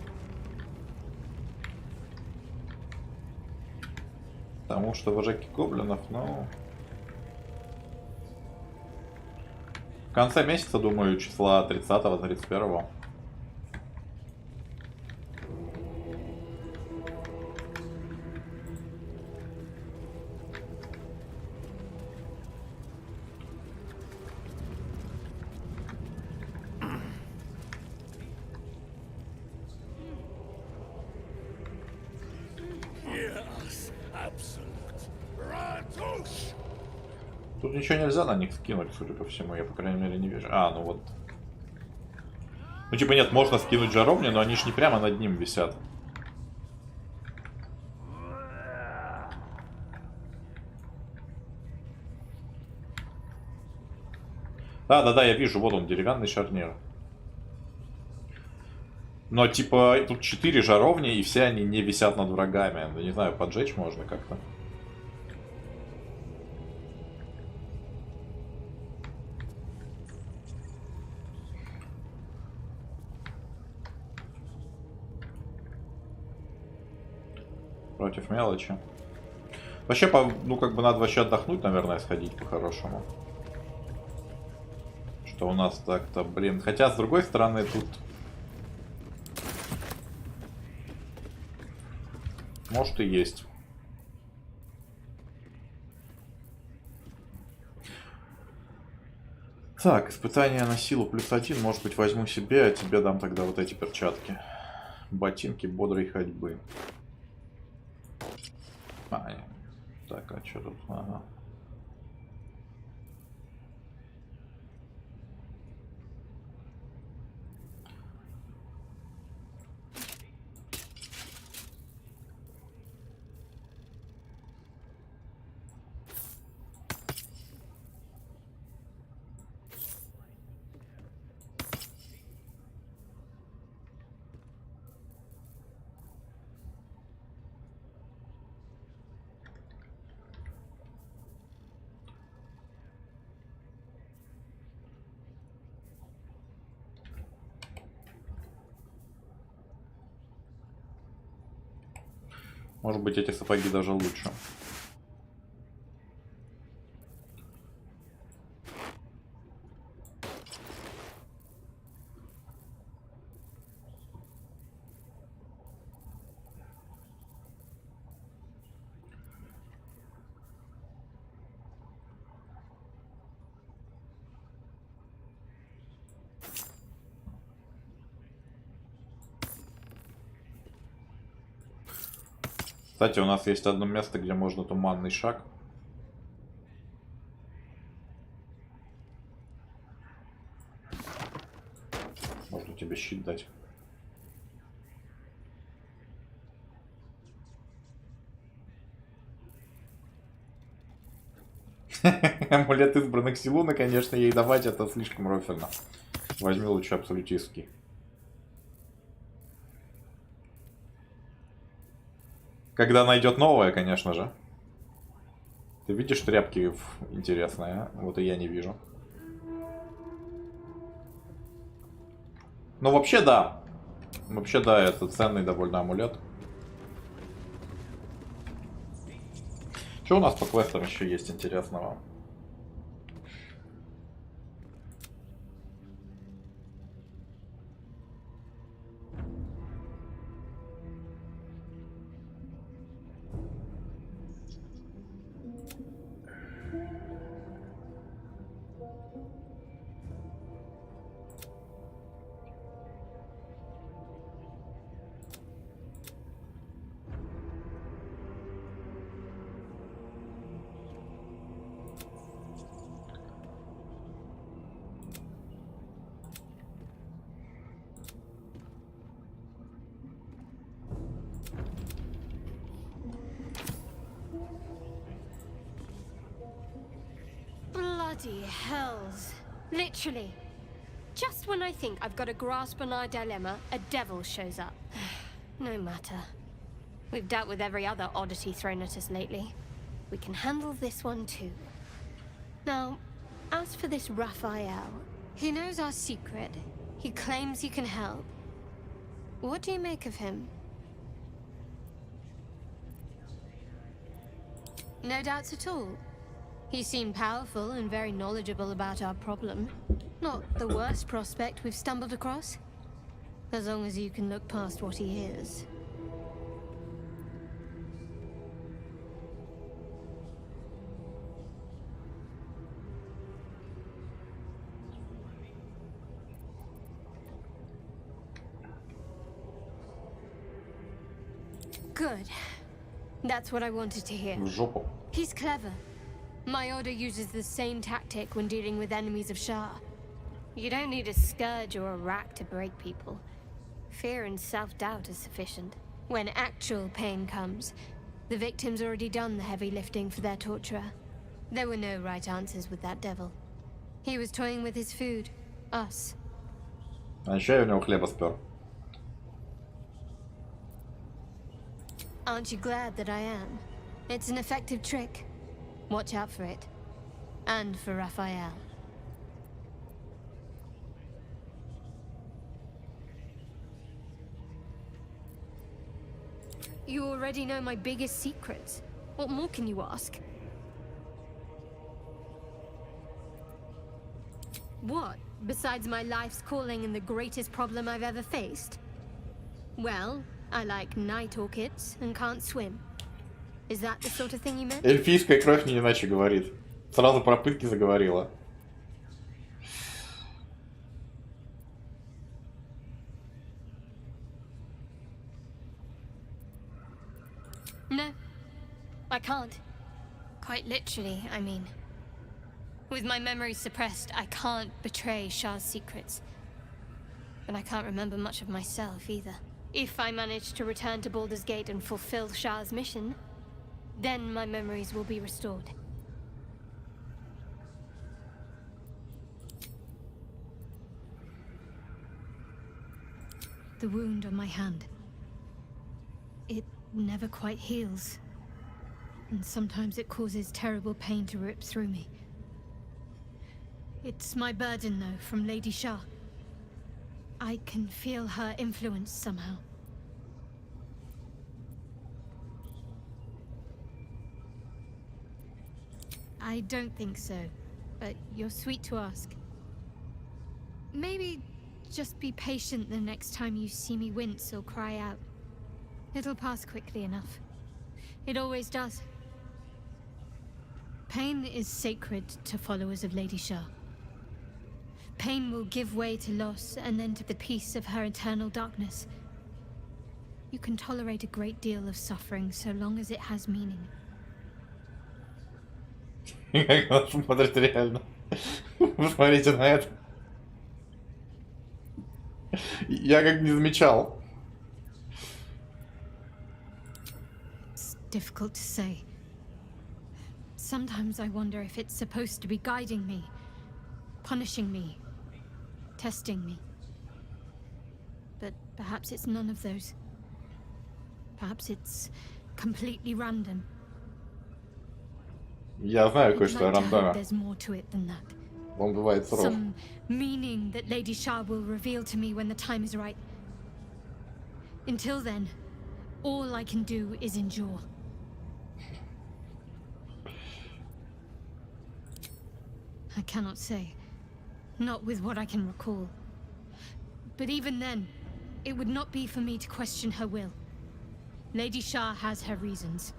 Потому что вожаки гоблинов, ну... В конце месяца, думаю, числа 30-31. Тут ничего нельзя на них скинуть, судя по всему, я, по крайней мере, не вижу. А, ну вот. Ну, типа, нет, можно скинуть жаровни, но они ж не прямо над ним висят. Да, я вижу, вот он, деревянный шарнир. Но типа тут 4 жаровни, и все они не висят над врагами. Ну, не знаю, поджечь можно как-то. Против мелочи. Вообще, ну как бы надо вообще отдохнуть, наверное, сходить по-хорошему. Что у нас так-то, блин. Хотя, с другой стороны, тут... Может и есть. Так, испытание на силу +1. Может быть, возьму себе, а тебе дам тогда вот эти перчатки. Ботинки бодрой ходьбы. Так, а что тут? Ага. Может быть, эти сапоги даже лучше. Кстати, у нас есть одно место, где можно туманный шаг. Можно тебе щит дать. Амулет избранных Силуна, конечно, ей давать это слишком рофельно. Возьми лучше абсолютистский. Когда найдет новое, конечно же. Ты видишь тряпки интересные, а? Вот и я не вижу. Ну, вообще, да. Вообще, да, это ценный довольно амулет. Что у нас по квестам еще есть интересного? Bloody hells. Literally. Just when I think I've got a grasp on our dilemma, a devil shows up. No matter. We've dealt with every other oddity thrown at us lately. We can handle this one too. Now, as for this Raphael, he knows our secret. He claims he can help. What do you make of him? No doubts at all. He seemed powerful and very knowledgeable about our problem. Not the worst prospect we've stumbled across. As long as you can look past what he is. Good. That's what I wanted to hear. He's clever. My order uses the same tactic when dealing with enemies of Shah. You don't need a scourge or a rack to break people. Fear and self-doubt is sufficient. When actual pain comes, the victim's already done the heavy lifting for their torturer. There were no right answers with that devil. He was toying with his food. Us. А еще я у него хлеба спер. Aren't you glad that I am? It's an effective trick. Watch out for it. And for Raphael. You already know my biggest secrets. What more can you ask? What? Besides my life's calling and the greatest problem I've ever faced? Well, I like night orchids and can't swim. Is that the sort of thing you meant? Эльфийская кровь не иначе говорит. Сразу про пытки заговорила. No, I can't. Quite literally, I mean. With my memory suppressed, I can't betray Shah's secrets. But I can't remember much of myself either. If I manage to return to Baldur's Gate and fulfill Shah's mission, then my memories will be restored. The wound on my hand. It never quite heals. And sometimes it causes terrible pain to rip through me. It's my burden, though, from Lady Shah. I can feel her influence somehow. I don't think so, but you're sweet to ask. Maybe just be patient the next time you see me wince or cry out. It'll pass quickly enough. It always does. Pain is sacred to followers of Lady Shah. Pain will give way to loss and then to the peace of her eternal darkness. You can tolerate a great deal of suffering so long as it has meaning. Как она смотрит реально. Посмотрите на это. Я как не замечал. It's difficult to say. Sometimes I wonder if it's supposed to be guiding me, punishing me, testing me. But perhaps it's none of those. Perhaps it's completely random. Я знаю кое-что о рандоме. There's more to it than that. Он бывает суров. Some meaning that Lady Shah will reveal to me when the time is right. Until then, all I can do is endure. I cannot say. Not with what I can recall. But even then, it would not be for me to question her will. Lady Shah has her reasons.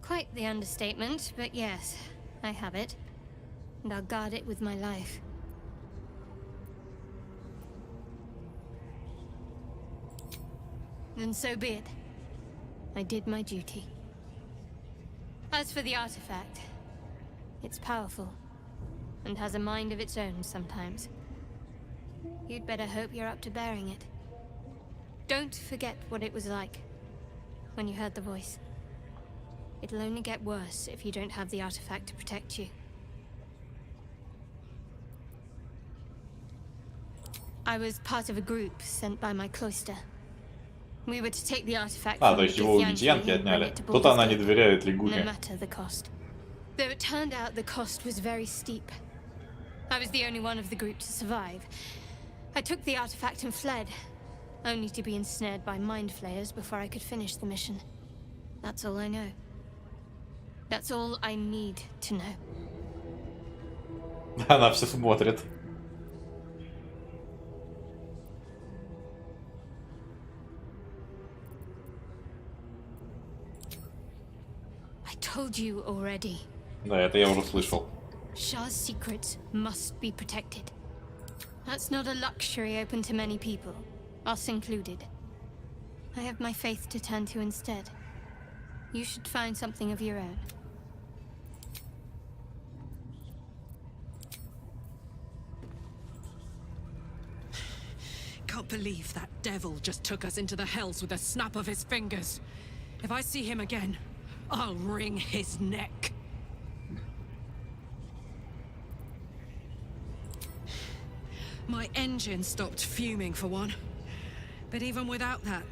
Quite the understatement, but yes, I have it. And I'll guard it with my life. Then so be it. I did my duty. As for the artifact, it's powerful, and has a mind of its own sometimes. You'd better hope you're up to bearing it. Don't forget what it was like when you heard the voice. It'll only get worse if you don't have the artifact to protect you. I was part of a group sent by my cloister. We were to take the artifact то есть его у Янки отняли. Тут она не доверяет Лигуне. No matter the cost. Though it turned out the cost was very steep. I was the only one of the group to survive. I took the artifact and fled, only to be ensnared by mind flayers before I could finish the mission. That's all I know. That's all I need to know. Она все смотрит. I told you already. Да, это я уже слышал. Shah's secrets must be protected. That's not a luxury open to many people, us included. I have my faith to turn to instead. You should find something of your own. Can't believe that devil just took us into the hells with a snap of his fingers. If I see him again, I'll wring his neck. My engine stopped fuming for one. But even without that,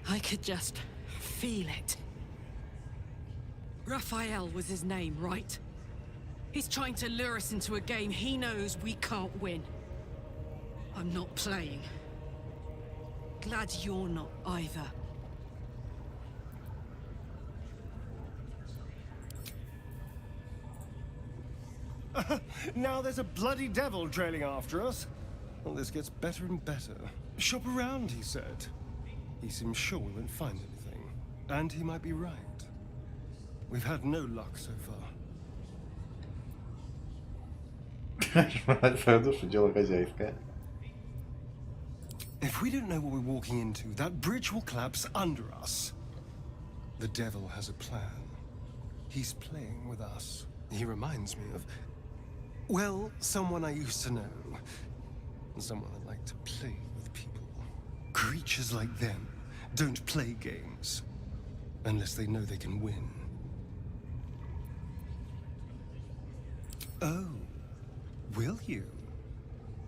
I could just feel it. Raphael was his name, right? He's trying to lure us into a game he knows we can't win. I'm not playing. Glad you're not either. Now there's a bloody devil trailing after us. Well, this gets better and better. Shop around, he said. He seems sure we won't find anything. And he might be right. We've had no luck so far. If we don't know what we're walking into, that bridge will collapse under us. The devil has a plan. He's playing with us. He reminds me of, well, someone I used to know. Someone that liked to play with people. Creatures like them don't play games unless they know they can win. Oh, will you?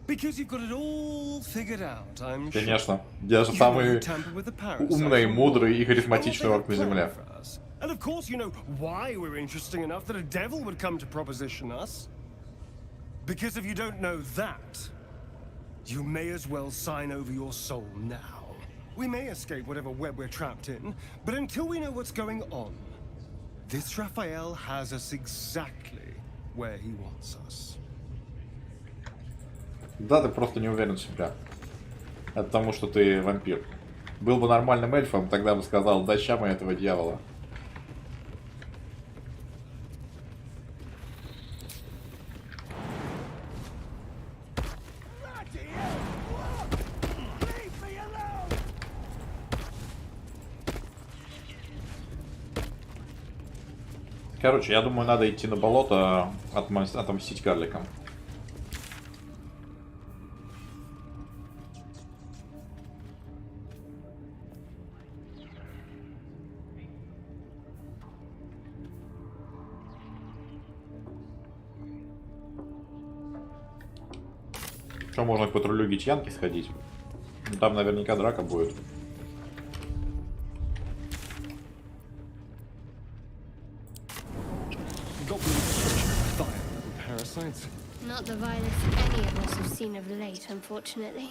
Because you've got it all figured out, I'm sure. Конечно. Я же самый умный, мудрый и харизматичный орк на земле. And of course you know why we're interesting enough that a devil would come to proposition us. Because if you don't know that, you may as well sign over your soul now. We may escape whatever web we're trapped in, but until we know what's going on, this Raphael has us exactly where he wants us. Да, ты просто не уверен в себе. Это потому, что ты вампир. Был бы нормальным эльфом, тогда бы сказал, да ща мы этого дьявола. Короче, я думаю, надо идти на болото, отомстить карликам. Что, можно к патрулю Гитьянки сходить? Ну, там наверняка драка будет. Not the violence any of us have seen of late, unfortunately.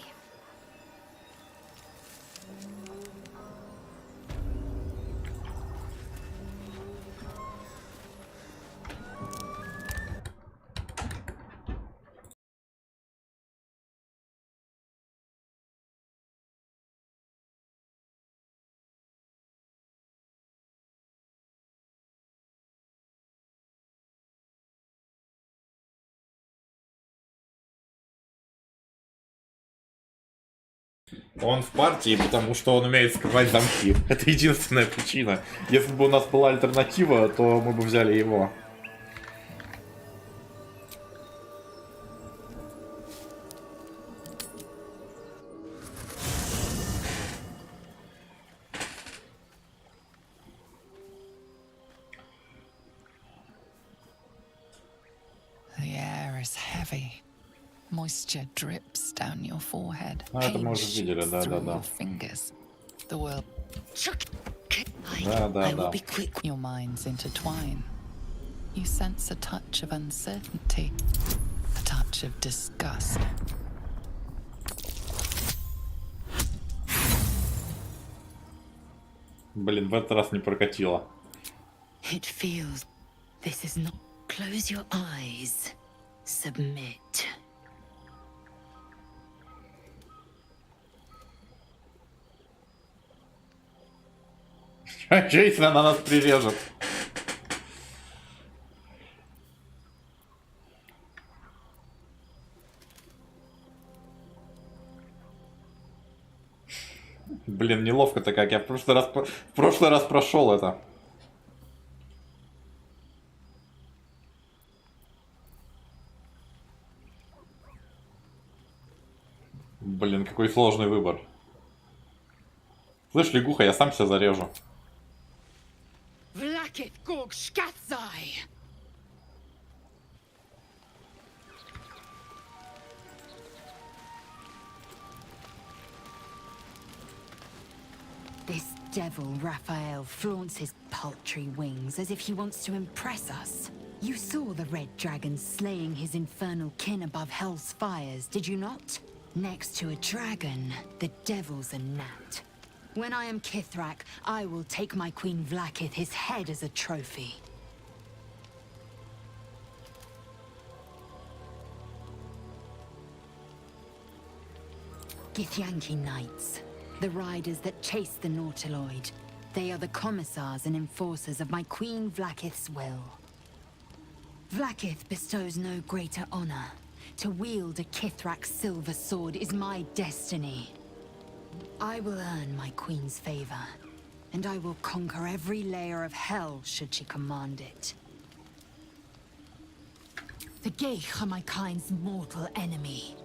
Он в партии, потому что он умеет скрывать замки. Это единственная причина. Если бы у нас была альтернатива, то мы бы взяли его. The air is heavy. Moisture drips down your forehead. Это мы уже видели, да. Fingers. The world. Да. Your minds intertwine. You sense a touch of uncertainty, a touch of disgust. Блин, в этот раз не прокатило. It feels. This is not. Close your eyes. Submit. А что, если она нас прирежет? Блин, неловко-то как. Я в прошлый раз прошел это. Блин, какой сложный выбор. Слышь, лягуха, я сам себя зарежу. devil, Raphael, flaunts his paltry wings as if he wants to impress us. You saw the red dragon slaying his infernal kin above hell's fires, did you not? Next to a dragon, the devil's a gnat. When I am Kithrak, I will take my queen Vlaakith his head as a trophy. Githyanki Knights, the riders that chase the Nautiloid. They are the commissars and enforcers of my queen Vlaakith's will. Vlaakith bestows no greater honor. To wield a Kithrak's silver sword is my destiny. I will earn my queen's favor, and I will conquer every layer of hell should she command it. The Geich are my kind's mortal enemy.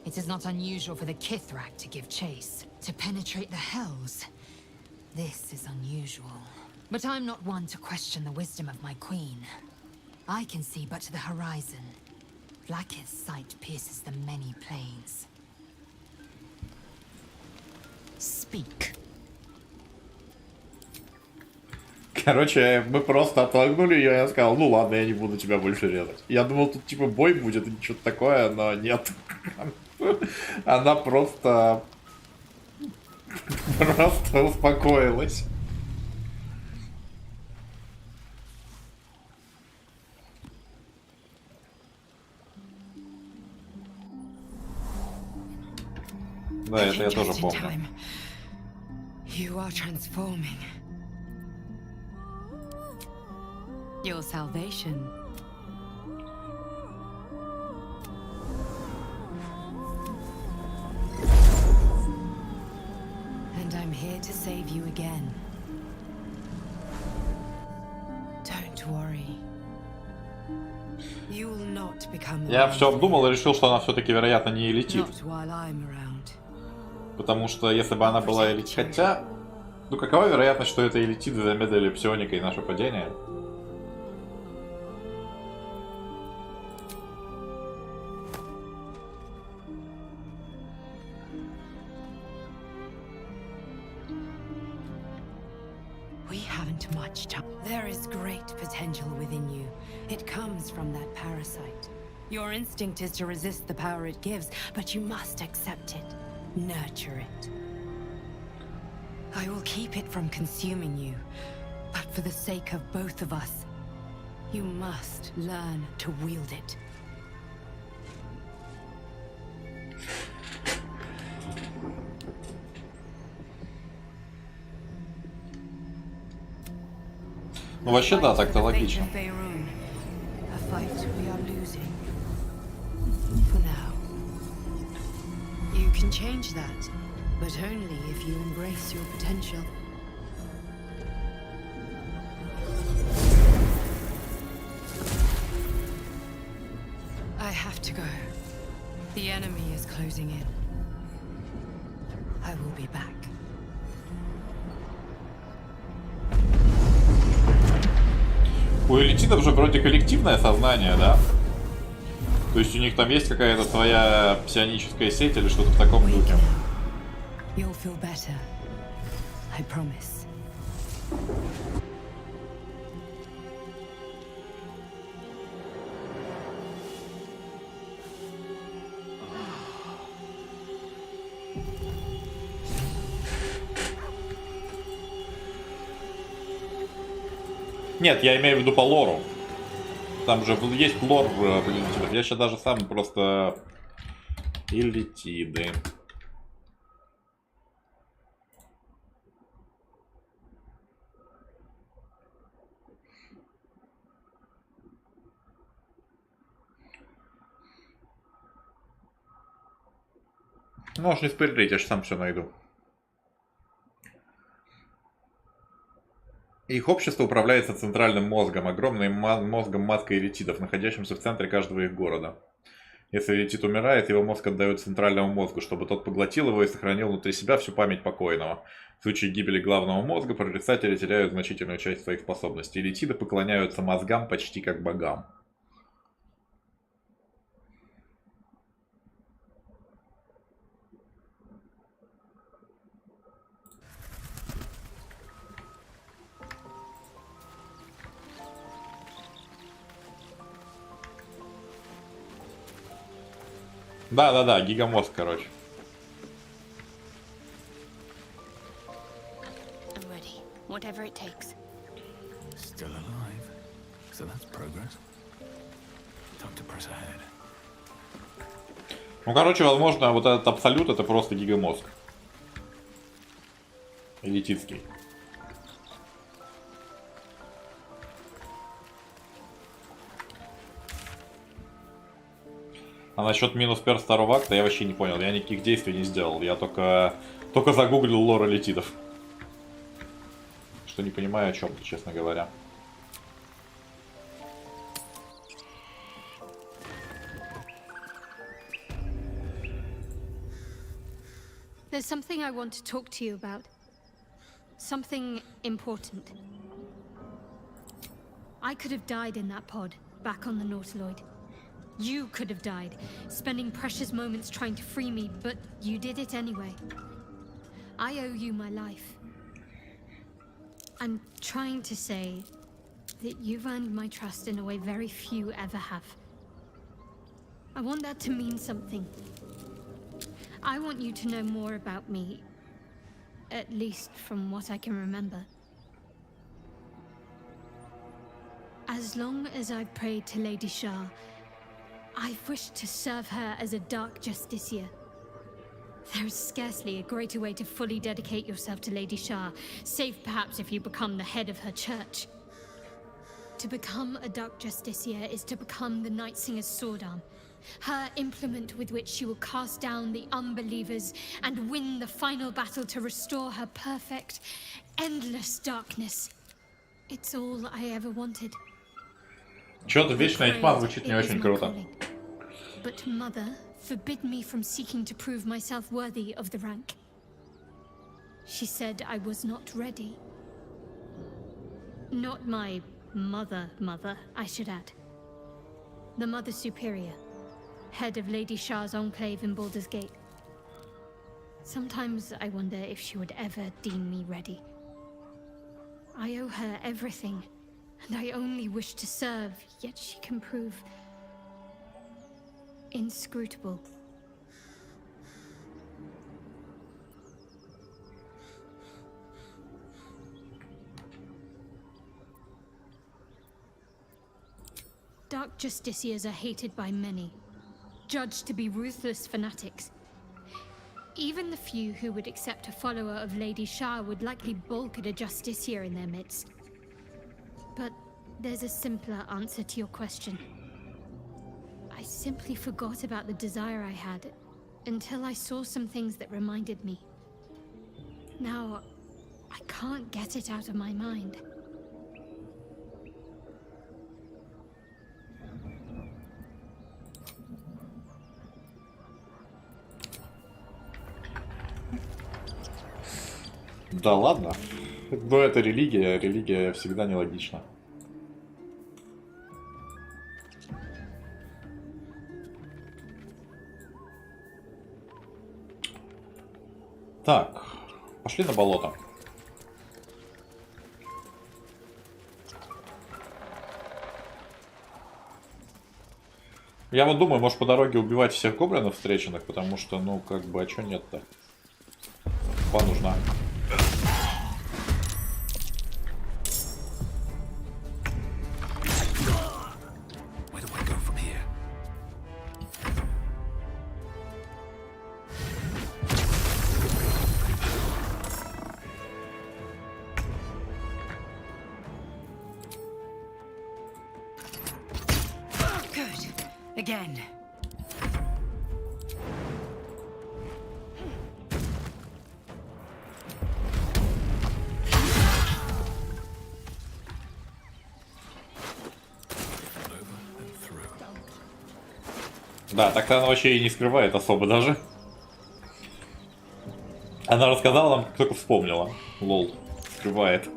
It is not unusual for the Kithrak to give chase, to penetrate the hells. This is unusual. But I'm not one to question the wisdom of my queen. I can see but to the horizon. Vlaakith's sight pierces the many planes. Speak. Короче, мы просто оттолкнули ее, и я сказал, ну ладно, я не буду тебя больше резать. Я думал, тут типа бой будет или что-то такое, но нет. Она просто успокоилась. Да, это я тоже помню. You are transforming. Your salvation. And I'm here to save you again. Don't worry. You will not become. Я все обдумал и решил, что она все-таки, вероятно, не летит. Потому что если бы она была элитит... Хотя... Ну какова вероятность, что это элитиды замедлили псионика и наше падение? We haven't much time. There is great potential within you. It comes from that parasite. Your instinct is to resist the power it gives, but you must accept it. Nurture it. I will keep it from consuming you, but for the sake of both of us, you must learn to wield it. Ну вообще да, так-то логично. A fight we are losing. For now. You can change that, but only if you embrace your potential. I have to go. The enemy is closing in. I will be back. У элитидов же вроде коллективное сознание, да? То есть у них там есть какая-то своя псионическая сеть или что-то в таком духе. You'll feel better. I promise. Нет, я имею в виду по лору. Там же есть лор в элитидах. Я сейчас даже сам просто... Элитиды. Можешь не спойлерить, я же сам все найду. Их общество управляется центральным мозгом, огромным мозгом маской элитидов, находящимся в центре каждого их города. Если элитид умирает, его мозг отдает центральному мозгу, чтобы тот поглотил его и сохранил внутри себя всю память покойного. В случае гибели главного мозга, прорицатели теряют значительную часть своих способностей. Элитиды поклоняются мозгам почти как богам. Да-да-да, гигамозг, короче. I'm ready. Whatever it takes. Still alive. So that's progress. Time to press ahead. Ну, короче, возможно, вот этот абсолют это просто гигамозг. Элитистский. А насчет минус перс второго акта я вообще не понял. Я никаких действий не сделал. Я только загуглил лор элитидов. Что не понимаю о чем-то, честно говоря. There's something I want to talk to you about. Something important. I could have died in that pod, back on the Nautiloid. You could have died, spending precious moments trying to free me, but you did it anyway. I owe you my life. I'm trying to say that you've earned my trust in a way very few ever have. I want that to mean something. I want you to know more about me, at least from what I can remember. As long as I've prayed to Lady Shah, I've wished to serve her as a dark justiciar. There is scarcely a greater way to fully dedicate yourself to Lady Shah, save perhaps if you become the head of her church. To become a dark justiciar is to become the Night Singer's sword arm, her implement with which she will cast down the unbelievers and win the final battle to restore her perfect, endless darkness. It's all I ever wanted. Чё-то вечная тьма звучит не очень круто. But Mother forbid me from seeking to prove myself worthy of the rank. She said I was not ready. Not my mother, I should add. The Mother Superior, head of Lady Shah's enclave in Baldur's Gate. Sometimes I wonder if she would ever deem me ready. I owe her everything, and I only wish to serve, yet she can prove inscrutable. Dark justiciars are hated by many, judged to be ruthless fanatics. Even the few who would accept a follower of Lady Shah would likely balk at a justiciar in their midst. But there's a simpler answer to your question. I simply forgot about the desire I had until I saw some things that reminded me. Now, I can't get it out of my mind. Да ладно. Но это религия, религия всегда нелогична. Так, пошли на болото. Я вот думаю, может по дороге убивать всех гоблинов встреченных, потому что, ну, как бы, а чё нет-то? По нужна. Again. Да, так-то она вообще и не скрывает особо даже. Она рассказала нам, как только вспомнила. Лол, скрывает.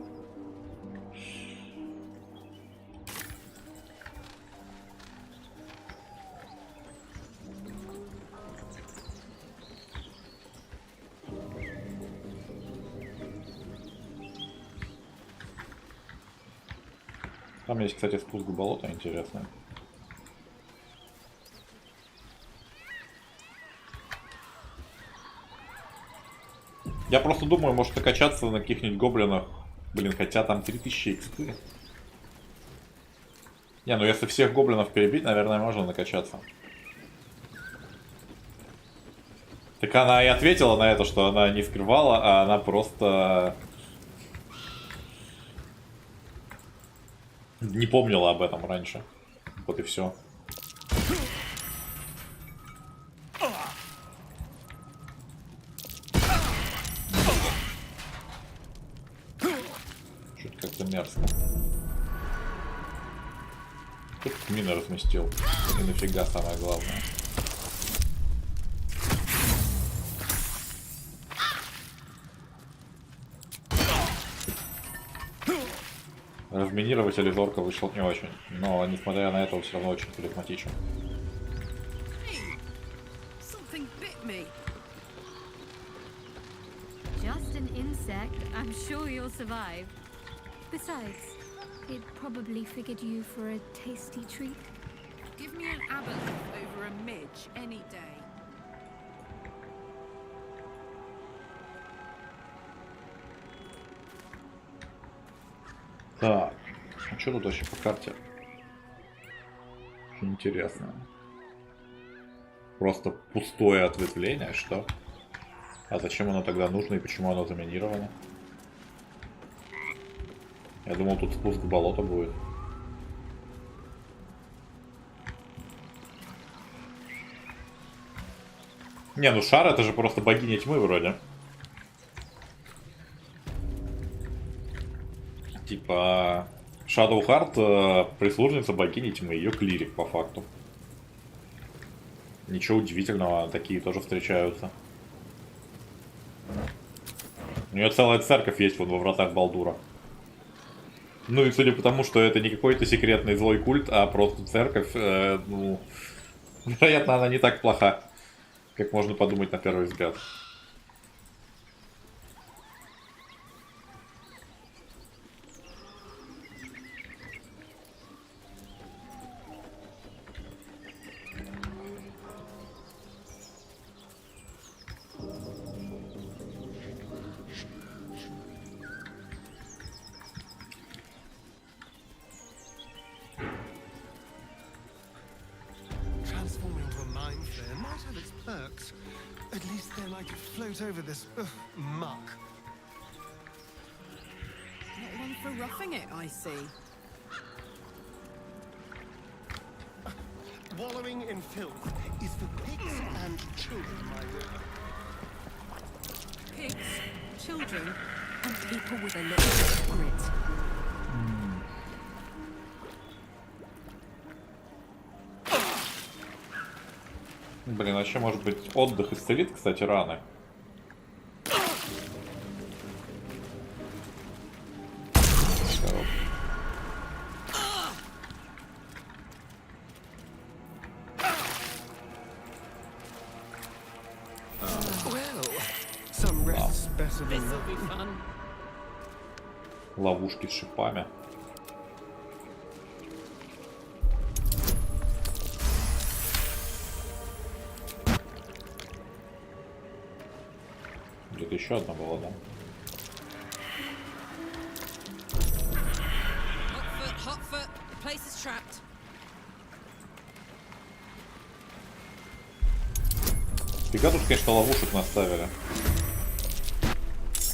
Там есть, кстати, спуск в болото, интересно. Я просто думаю, может накачаться на каких-нибудь гоблинах. Блин, хотя там 3000 экспы. Не, ну если всех гоблинов перебить, наверное, можно накачаться. Так она и ответила на это, что она не скрывала, а она просто не помнила об этом раньше. Вот и все. Что-то как-то мерзко. Тут мины разместил. И нафига самое главное. Разминирователь из орка вышел не очень, но несмотря на это он все равно очень харизматичен. Just an insect. I'm sure you'll survive. Besides, it probably figured you for a tasty treat. Give me an aboleth over a midge any day. Так, а что тут вообще по карте? Очень интересно. Просто пустое ответвление, что? А зачем оно тогда нужно и почему оно заминировано? Я думал, тут спуск в болото будет. Не, ну шар это же просто богиня тьмы вроде. Типа Shadowheart прислужница богини тьмы, ее клирик по факту. Ничего удивительного, такие тоже встречаются. У нее целая церковь есть вон во вратах Балдура. Ну и судя по тому, что это не какой-то секретный злой культ, а просто церковь, ну, вероятно, она не так плоха, как можно подумать на первый взгляд. At least then I could float over this muck. Not one for roughing it, I see. Wallowing in filth is for pigs and children, my dear. Pigs, children, and people with a little bit of grit. Блин, а еще может быть отдых исцелит, кстати, раны. Ловушки с шипами. Где-то еще одна была, да? Hot foot, the place is trapped. Фига тут, конечно, ловушек наставили.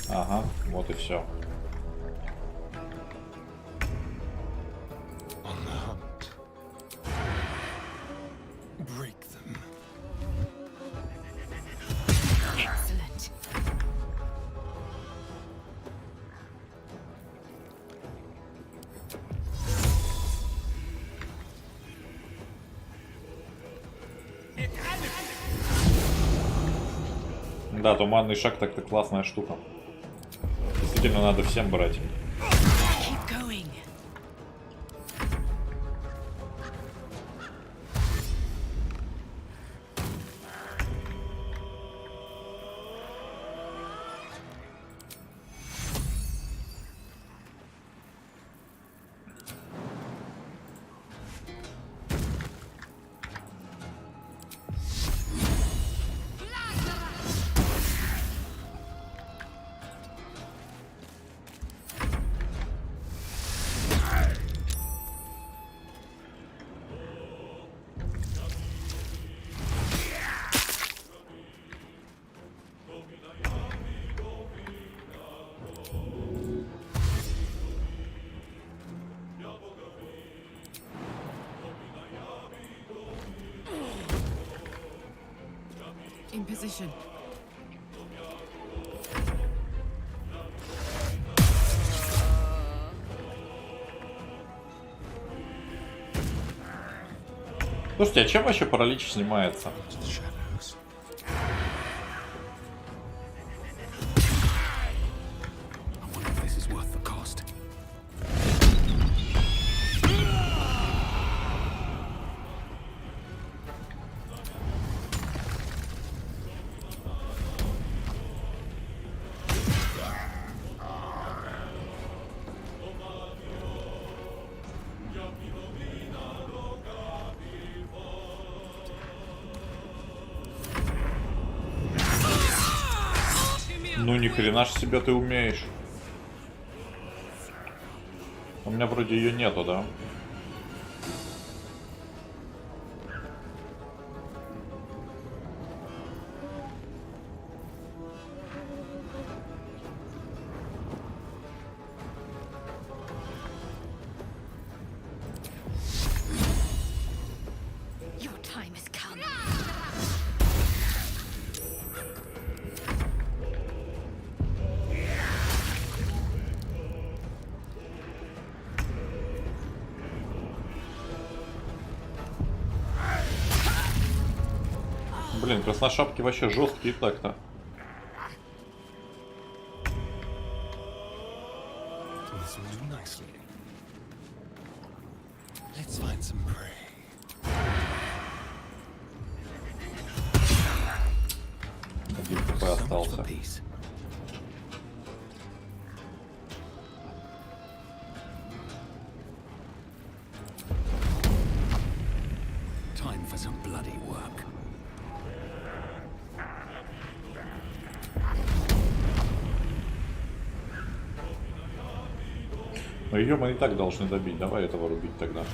Ага, вот и все. Да, туманный шаг так-то классная штука. Действительно, надо всем брать. In position. Слушайте, а чем вообще паралич снимается? Ну ни хрена ж себя ты умеешь. У меня вроде ее нету, да? Your time has come. Блин, красношапки вообще жесткие так-то. This will do nicely. Let's find some prey. Один КП остался. Time for some bloody work. Но ее мы и так должны добить. Давай этого рубить тогда.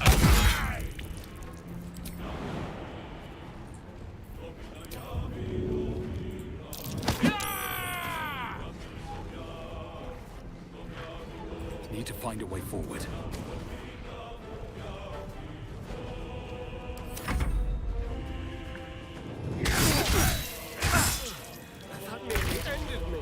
Need to find a way forward. That nearly ended me.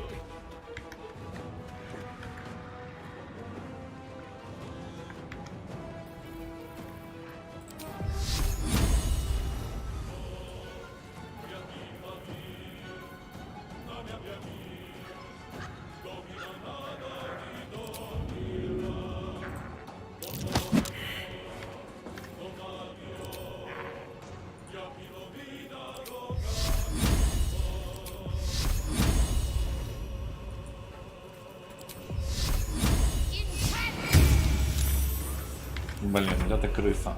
Блин, где-то крыса.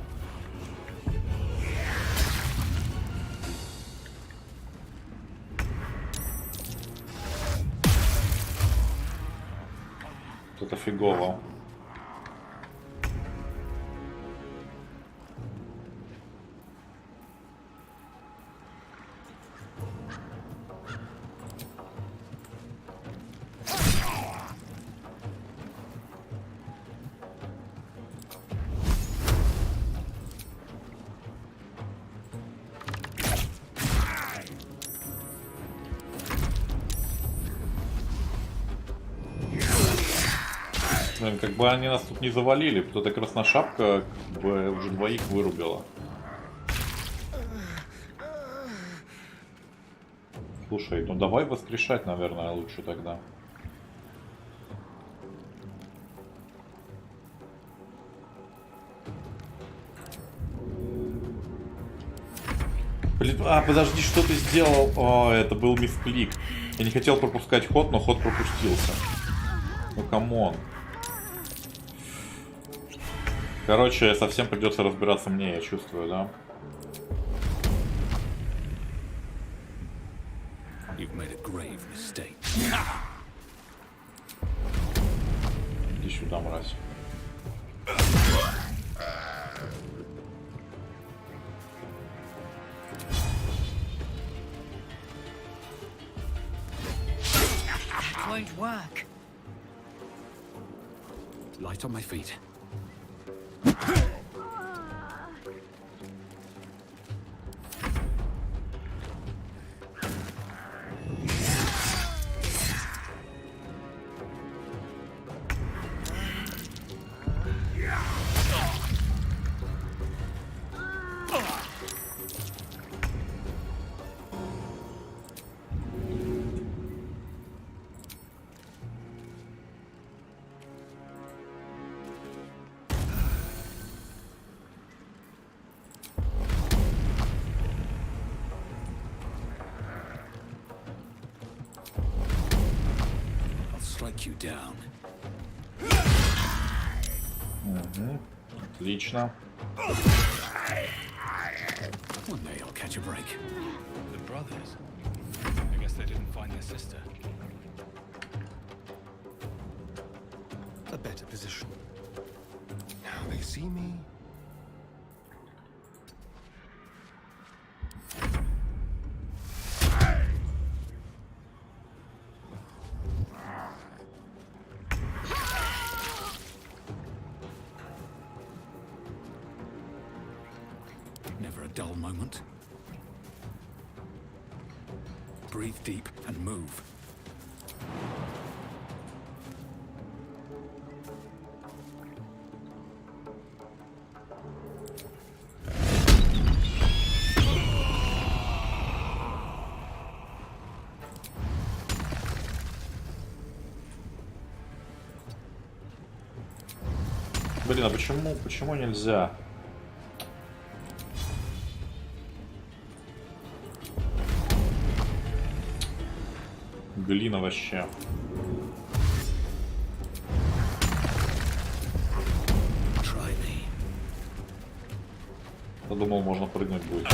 Это фигово. Блин, как бы они нас тут не завалили, потому что красношапка как бы уже двоих вырубила. Слушай, ну давай воскрешать, наверное, лучше тогда. Блин, подожди, что ты сделал? О, это был мисклик. Я не хотел пропускать ход, но ход пропустился. Ну камон. Короче, совсем придется разбираться мне, я чувствую, да? Иди сюда, мразь. Won't work. Light on my feet. take you down. Отлично. One day I'll catch a break. The brothers. I guess they didn't find their sister. A better position. Now they see me. Never a dull moment. Breathe deep and move. Блин, а почему нельзя? Глина вообще. Подумал, можно прыгнуть будет.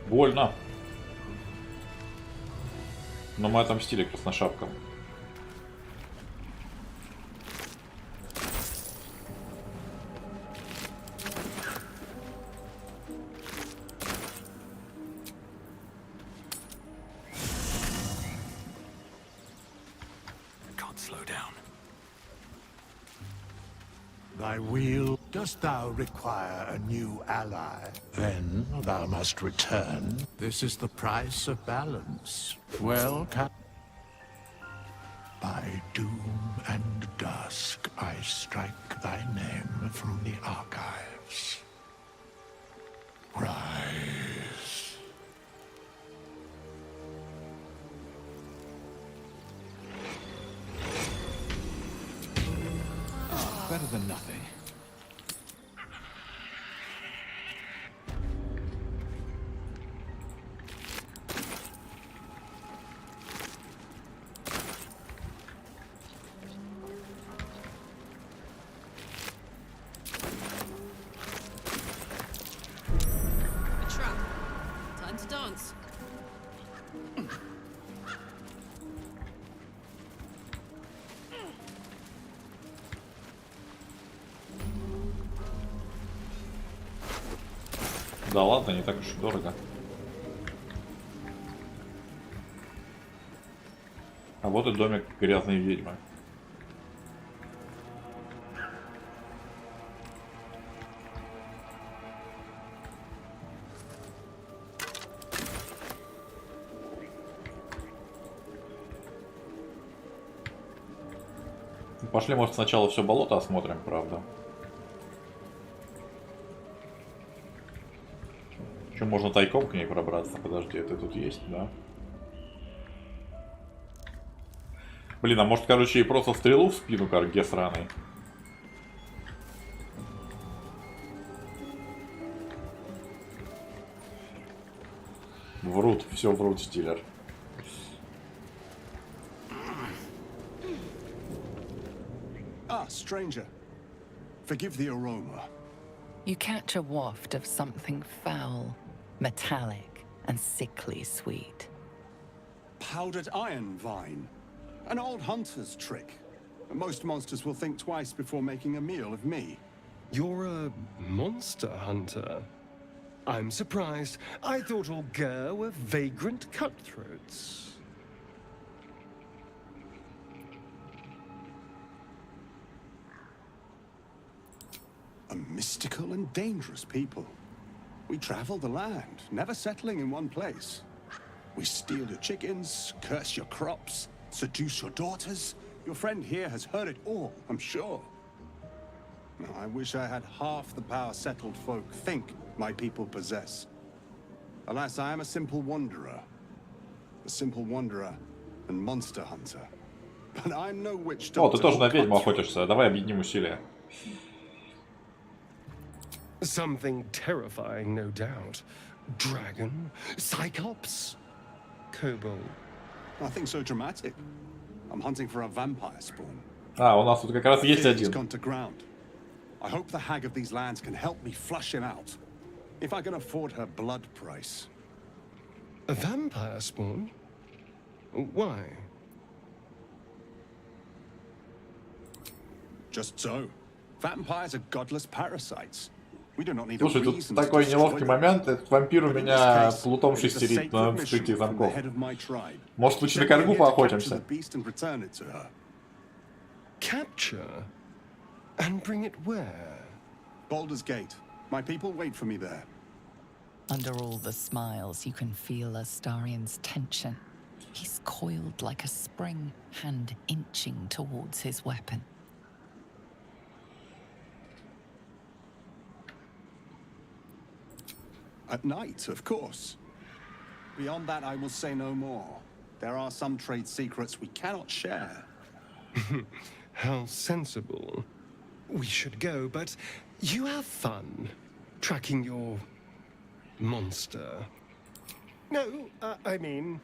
Больно. Но мы отомстили красношапкам. Can't slow down. Thy wheel, dost thou require a new ally? Then thou must return. This is the price of balance. Well, by doom and dusk, I strike thy name from the archives. Rise. Better than nothing. A trap. Time to dance. Да ладно, не так уж и дорого. А вот и домик грязной ведьмы. Пошли, может, сначала все болото осмотрим, правда. Еще можно тайком к ней пробраться. Подожди, это тут есть, да? Блин, а может, короче, и просто стрелу в спину, как Ге сраный. Врут, все врут, Стиллер. Ah, stranger. Forgive the aroma. You catch a waft of something foul, metallic, and sickly sweet. Powdered iron vine. An old hunter's trick. Most monsters will think twice before making a meal of me. You're a monster hunter. I'm surprised. I thought all Ger were vagrant cutthroats. A mystical and dangerous people. We travel the land, never settling in one place. We steal your chickens, curse your crops, seduce your daughters. Your friend here has heard it all, I'm sure. Now, I wish I had half the power settled folk think my people possess. Alas, I am a simple wanderer, a simple wanderer and monster hunter. But I'm no witch О, ты doctor тоже or на ведьму conjurer. охотишься. Давай объединим усилия. Something terrifying, no doubt. Dragon, cyclops, kobold. Nothing so dramatic. I'm hunting for a vampire spawn. А, у нас тут как раз есть He's один. gone to ground. I hope the hag of these lands can help me flush him out. If I can afford her blood price. A vampire spawn? Why? Just so. Vampires are godless parasites. We do not need a Слушай, тут reason такой to неловкий destroy them. момент. Этот вампир у But in меня this case, плутом it is a шестерит на sacred вскрытии mission from the замков. head of my tribe. Может, лучше на Send me коргу here to capture поохотимся? the beast and return it to her. Capture? And bring it where? Baldur's Gate. My people wait for me there. Under all the smiles, you can feel Astarian's tension. He's coiled like a spring, hand inching towards his weapon. At night, of course. Beyond that, I will say no more. There are some trade secrets we cannot share. How sensible. We should go, but you have fun tracking your monster. No, I mean,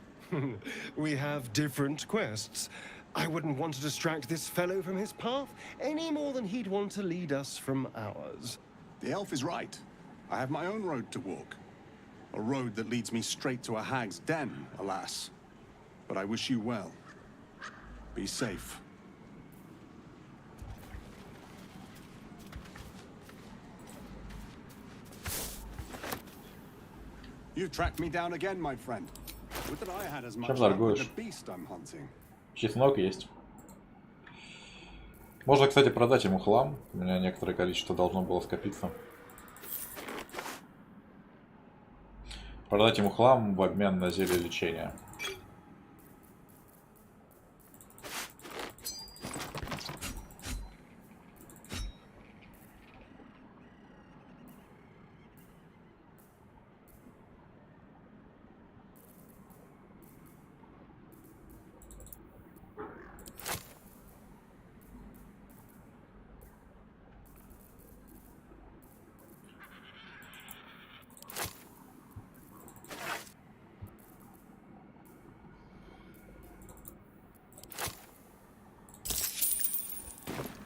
we have different quests. I wouldn't want to distract this fellow from his path any more than he'd want to lead us from ours. The elf is right. I have my own road to walk. A road that leads me straight to a hag's den, alas. But I wish you well. Be safe. You've tracked me down again, my friend. Would that I had as much luck with the beast I'm hunting. Чеснок есть. Можно, кстати, продать ему хлам. У меня некоторое количество должно было скопиться. Продать ему хлам в обмен на зелье лечения.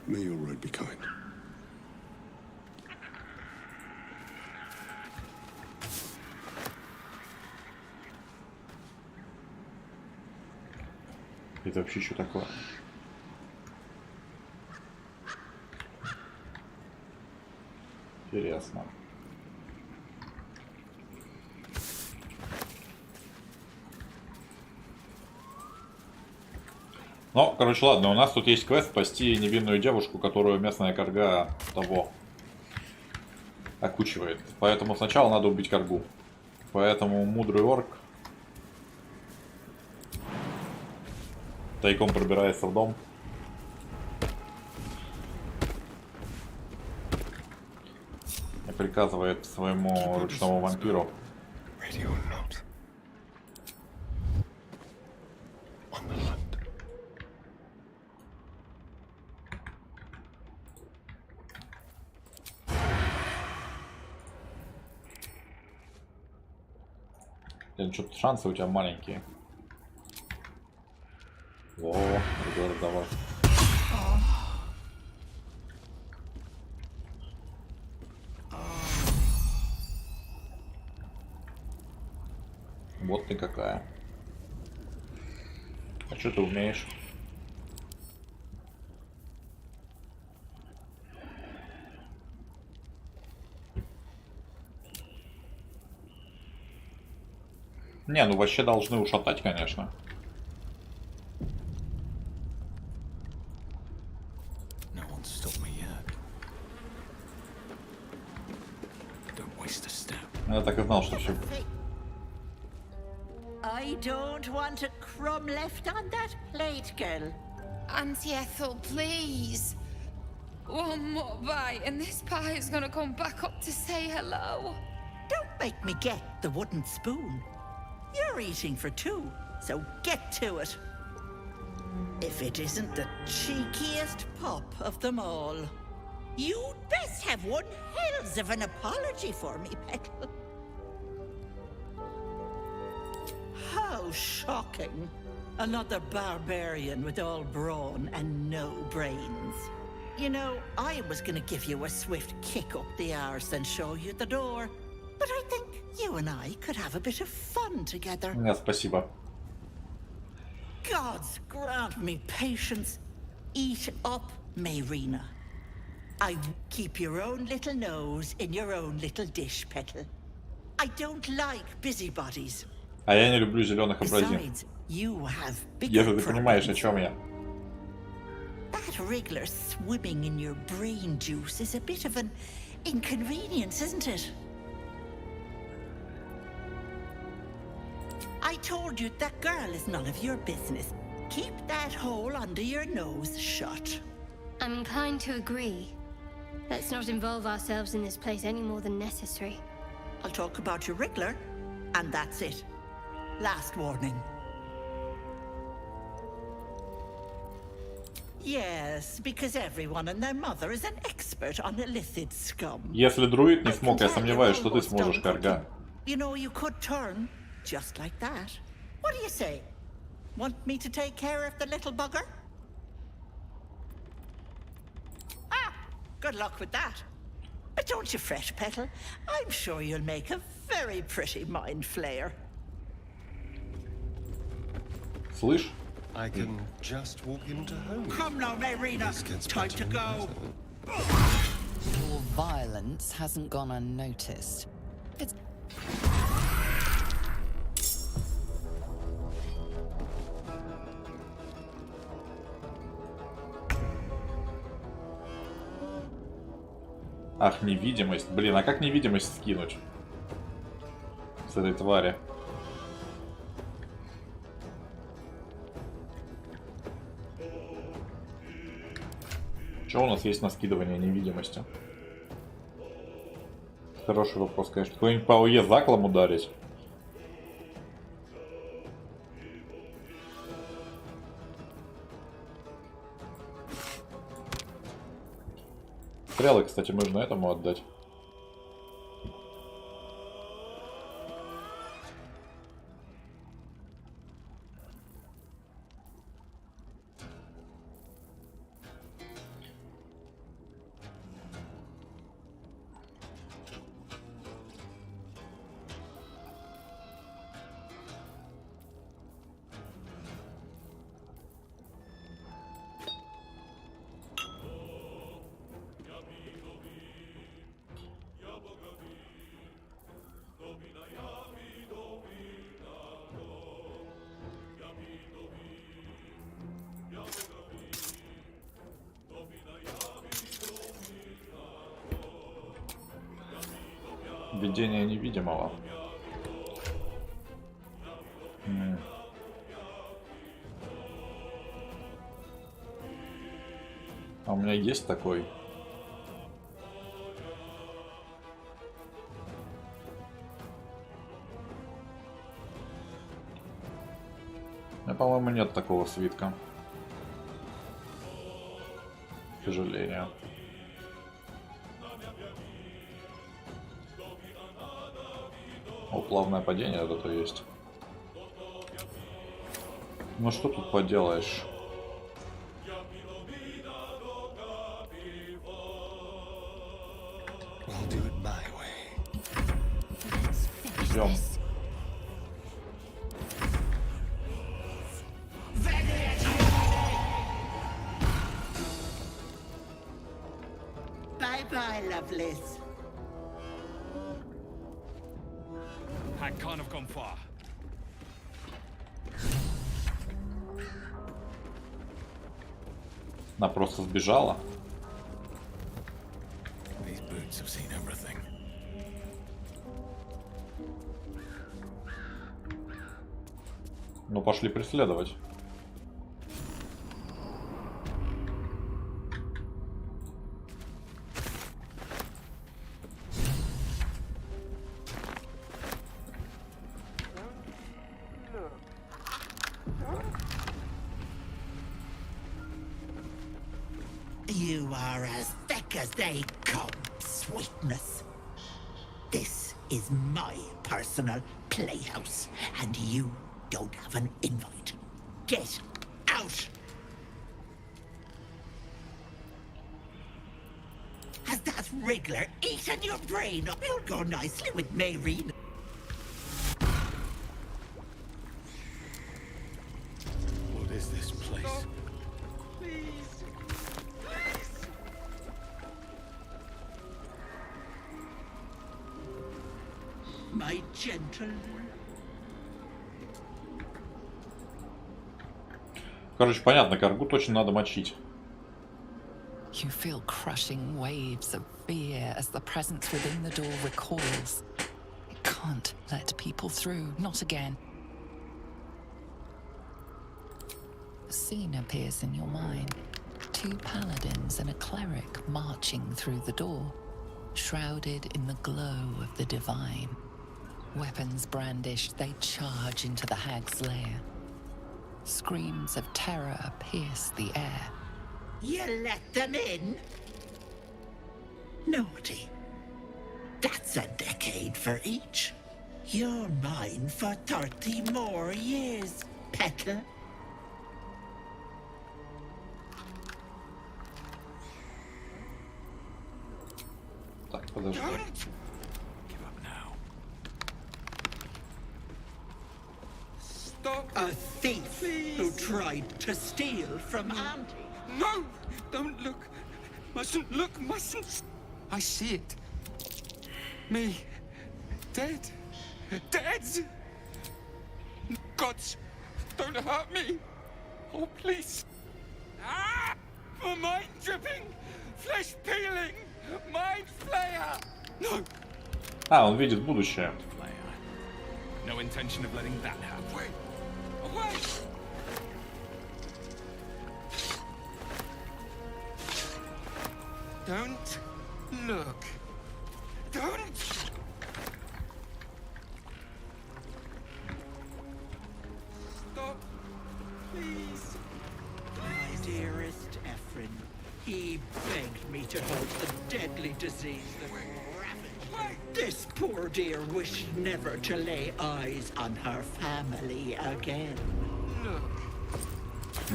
May your road be kind. Это вообще что такое? Интересно. Ну, короче, ладно, у нас тут есть квест спасти невинную девушку, которую местная карга того окучивает. Поэтому сначала надо убить каргу. Поэтому мудрый орк тайком пробирается в дом. И приказывает своему ручному вампиру что-то шансы у тебя маленькие. О, другой разговор. Вот ты какая. А что ты умеешь? Не, ну вообще должны ушатать, конечно. Я так и знал, что все. I don't want a crumb left on that plate, girl. Auntie Ethel, please. One more bite and this pie is gonna come back up to say hello. Don't make me get the wooden spoon. You're eating for two, so get to it. If it isn't the cheekiest pup of them all. You'd best have one hells of an apology for me, Petal. How shocking. Another barbarian with all brawn and no brains. You know, I was gonna give you a swift kick up the arse and show you the door. But I think you and I could have a bit of fun together. Нет, спасибо. Gods grant me patience. Eat up, Mayrina. I keep your own little nose in your own little dish, Petal. I don't like busybodies. А я не люблю зеленых абразин. Besides, you have Если bigger ты понимаешь, о problems. чем я. That wriggler swimming in your brain juice is a bit of an inconvenience, isn't it? I told you that girl is none of your business. Keep that hole under your nose shut. I'm inclined to agree. Let's not involve ourselves in this place any more than necessary. I'll talk about your wriggler, and that's it. Last warning. Yes, because everyone and their mother is an expert on illithid scum. Если друид не смог, я сомневаюсь, что ты сможешь, Карга. You know, you could turn just like that. What do you say? Want me to take care of the little bugger? Ah, good luck with that. But don't you fret, Petal. I'm sure you'll make a very pretty mind flayer. Слышь? I can just walk into home. Come now, Mayrina. Time to go. Your violence hasn't gone unnoticed. It's... Ах, невидимость. Блин, а как невидимость скинуть? С этой твари. Что у нас есть на скидывание невидимости? Хороший вопрос, конечно. Какой-нибудь по ОЕ заклом ударить? Стрелы, кстати, можно этому отдать. Видение невидимого. А у меня есть такой. У меня, по-моему, нет такого свитка. К сожалению. О, плавное падение, это есть. Ну что тут поделаешь? Идем. Bye-bye, lovelies. I can't have gone far. Она просто сбежала. These boots have seen everything. Ну, пошли преследовать. You are as thick as they come, sweetness. This is my personal playhouse, and you don't have an invite. Get out! Has that wriggler eaten your brain up? You'll go nicely with Mayreen. What is this place? Stop. Please. Please. My gentle. Короче, понятно, каргу точно надо мочить. You feel crushing waves of fear as the presence within the door recoils. It can't let people through, not again. A scene appears in your mind. 2 paladins and a cleric marching through the door, shrouded in the glow of the divine. Weapons brandished, they charge into the hag's lair. Screams of terror pierce the air. You let them in? Naughty. That's a decade for each. You're mine for 30 more years, peddler. Так, подожди. Give up now. Stop. A thief who tried to steal from Auntie. No! Don't look! Mustn't look, mustn't! I see it. Me. Dead. Dead! Gods, don't hurt me! Oh, please! Ah! My mind dripping! Flesh peeling! Mind flayer! No! А, он видит будущее. No intention of letting that happen. Wait! Away! Don't look. Don't. Stop, please. My dearest Ephraim, he begged me to help the deadly disease that ravaged. This poor dear wished never to lay eyes on her family again.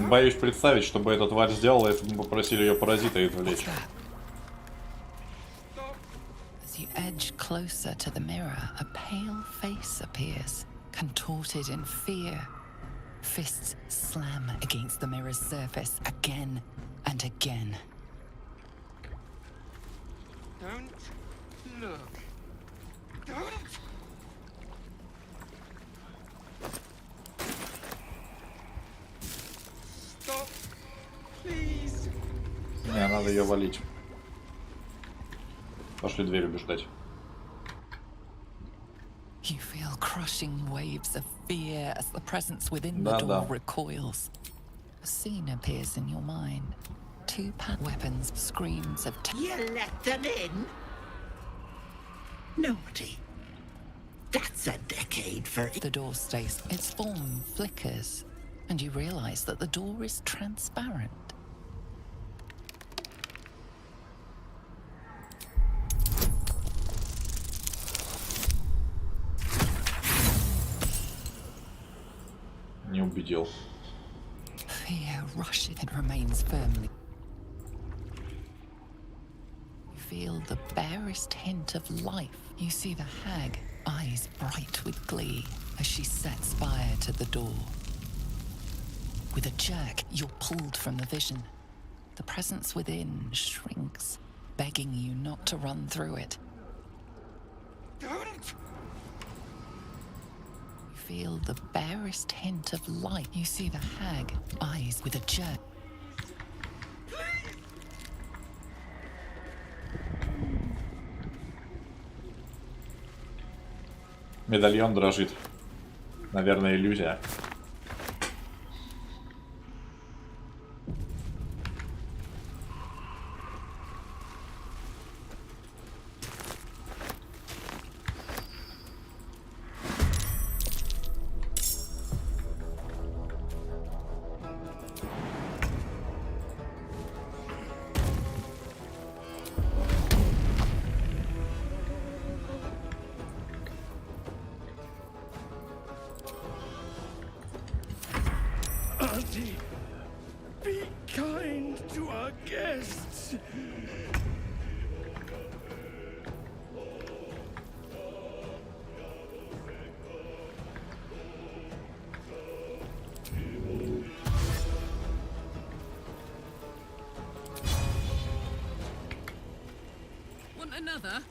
Боюсь представить, что бы эта тварь сделала, если бы мы попросили ее паразита извлечь. As you edge closer to the mirror, a pale face appears, contorted in fear. Fists slam against the mirror's surface again and again. Don't look. Don't. Stop, please. Не, надо ее валить. Пошли дверь убеждать. You feel crushing waves of fear as the presence within the door recoils. A scene appears in your mind. 2 weapons, screams of You let them in? Naughty. That's a decade for the door stays. Its form flickers, and you realize that the door is transparent. Не убедил. Fear rushes and remains firmly. You feel the barest hint of life. You see the hag, eyes bright with glee, as she sets fire to the door. With a jerk, you're pulled from the vision. The presence within shrinks, begging you not to run through it. Don't. Feel the barest hint of light. You see the hag, eyes with a jerk. Медальон дрожит. Наверное, иллюзия. our guests. Want another?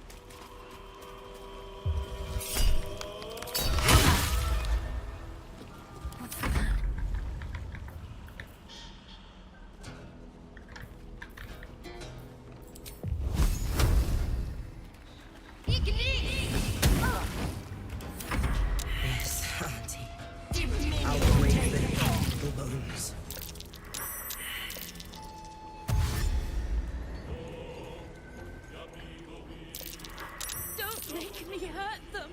Don't make me hurt them.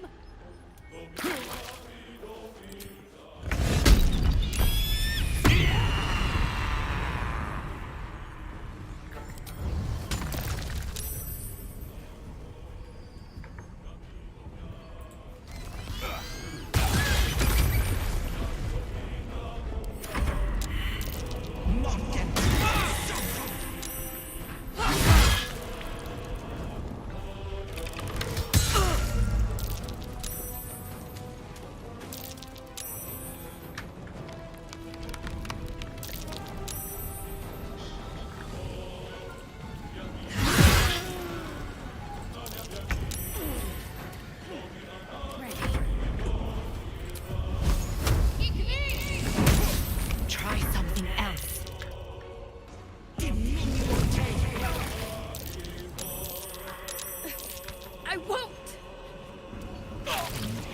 Try something else. I won't.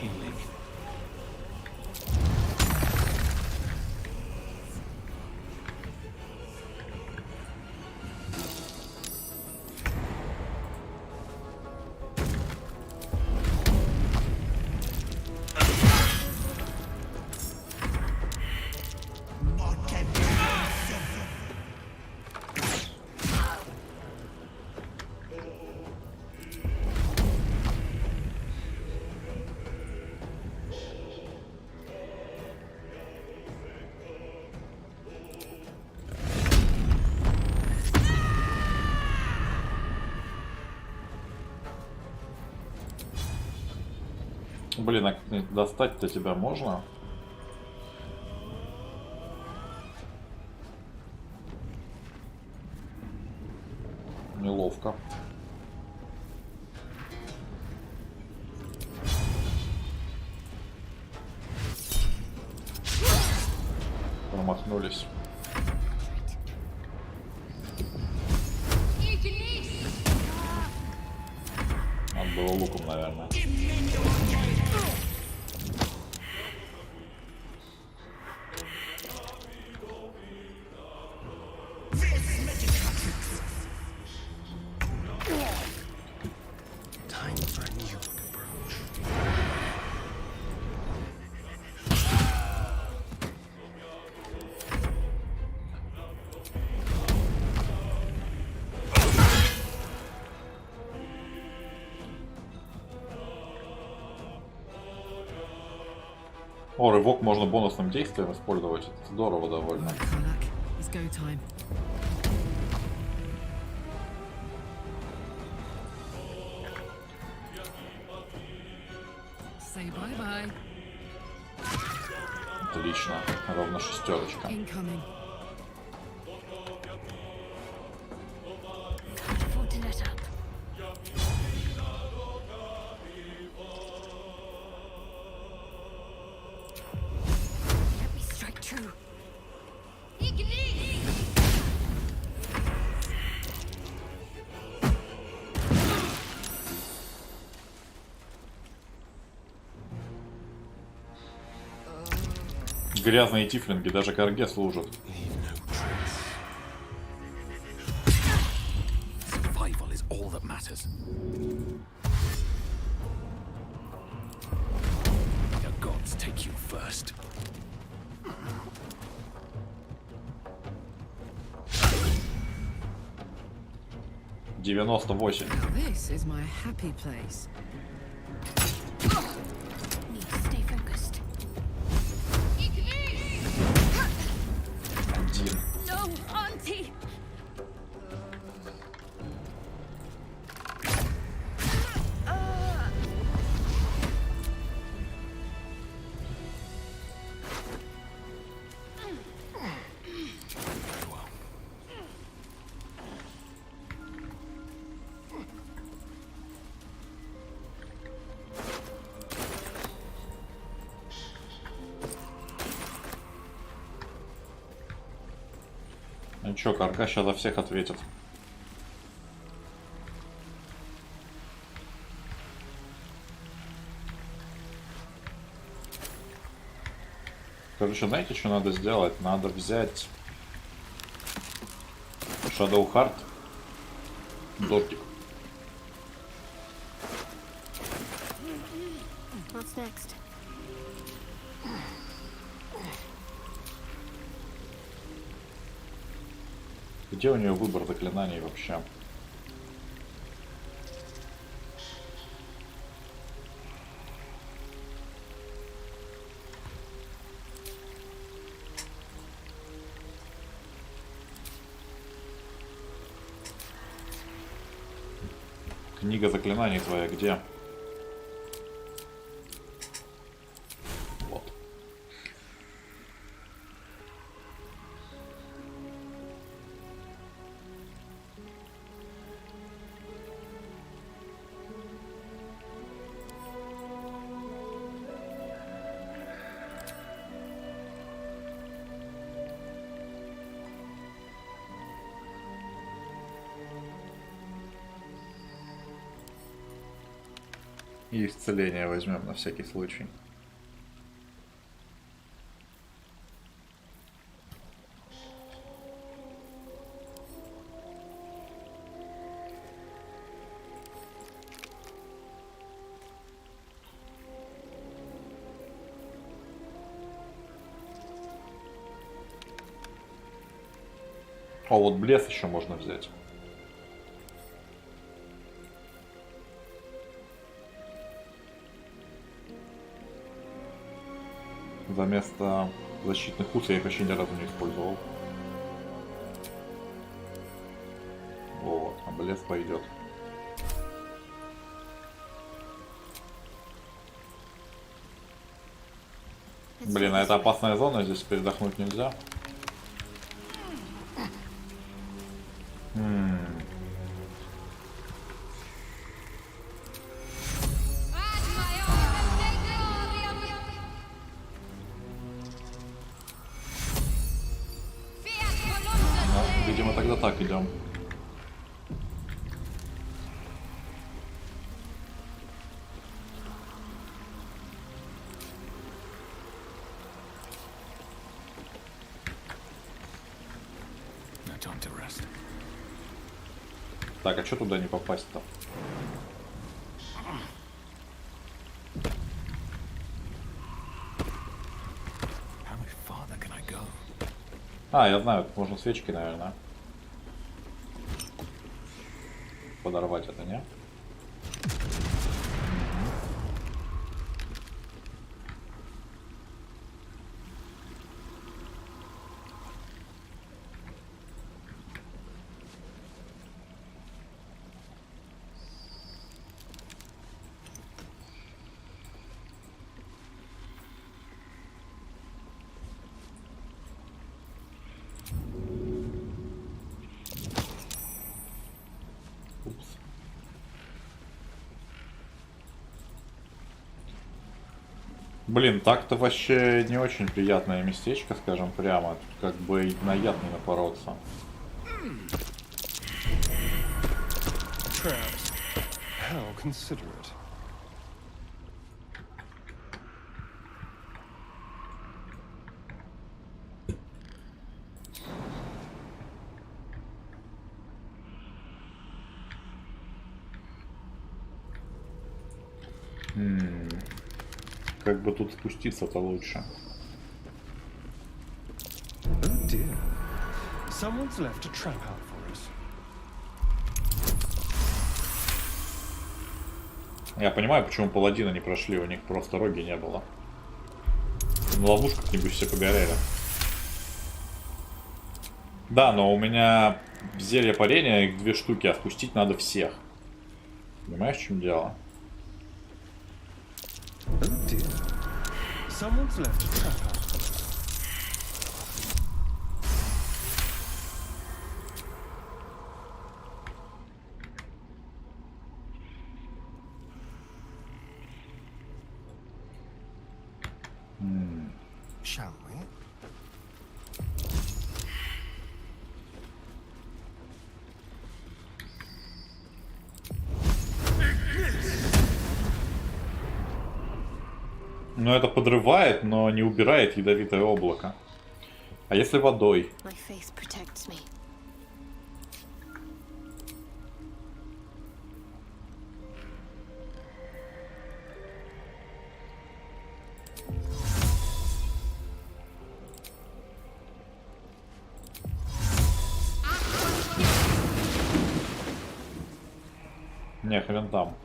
Healing. Блин, а достать-то тебя можно? Неловко. Промахнулись. Надо было луком, наверное. Time for a new approach. О, рывок можно бонусным действием использовать. Это здорово довольно. It's go time. Say bye-bye. Отлично. Ровно шестерочка. Incoming. Can't afford to let up. Let me strike true. Грязные тифлинги даже карге служат. Survival is all that matters. The gods take you first. 98. This is my happy place. Need to stay focused. Один. No, Auntie! Ну чё, Карга сейчас за всех ответит. Короче, знаете, что надо сделать? Надо взять Shadow Heart, дождик. What's next? Где у нее выбор заклинаний вообще? Книга заклинаний твоя где? Вот. И исцеление возьмем на всякий случай. А вот блеф еще можно взять. Вместо защитных ус я их вообще ни разу не использовал. Вот, а блеф пойдет. Блин, а это опасная зона, здесь передохнуть нельзя. Видимо, тогда так идем. Так, а что туда не попасть-то? А, я знаю, можно свечки, наверное. Подорвать это, не? Блин, так-то вообще не очень приятное местечко, скажем прямо. Как бы на яд не напороться. How considerate. Как бы тут спуститься-то лучше. Oh dear. Someone's left a trap out for us. Я понимаю, почему паладины не прошли, у них просто роги не было. На ловушках как-нибудь все погорели. Да, но у меня зелье парения, их 2 штуки, а спустить надо всех. Понимаешь, в чем дело? Oh dear. Someone's left a trap out. Shall we? Но это подрывает, но не убирает ядовитое облако. А если водой? My faith protects me. Не, хрен там.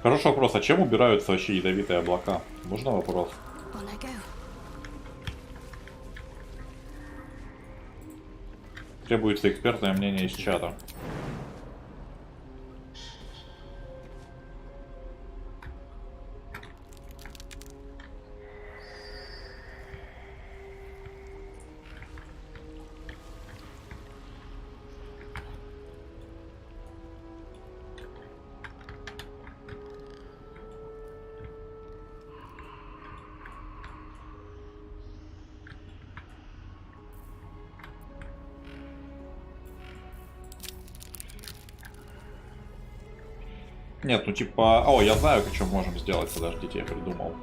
Хороший вопрос, а чем убираются вообще ядовитые облака? Можно вопрос? On I go. Требуется экспертное мнение из чата. Нет, ну типа... О, я знаю, что можем сделать. Подождите, я придумал.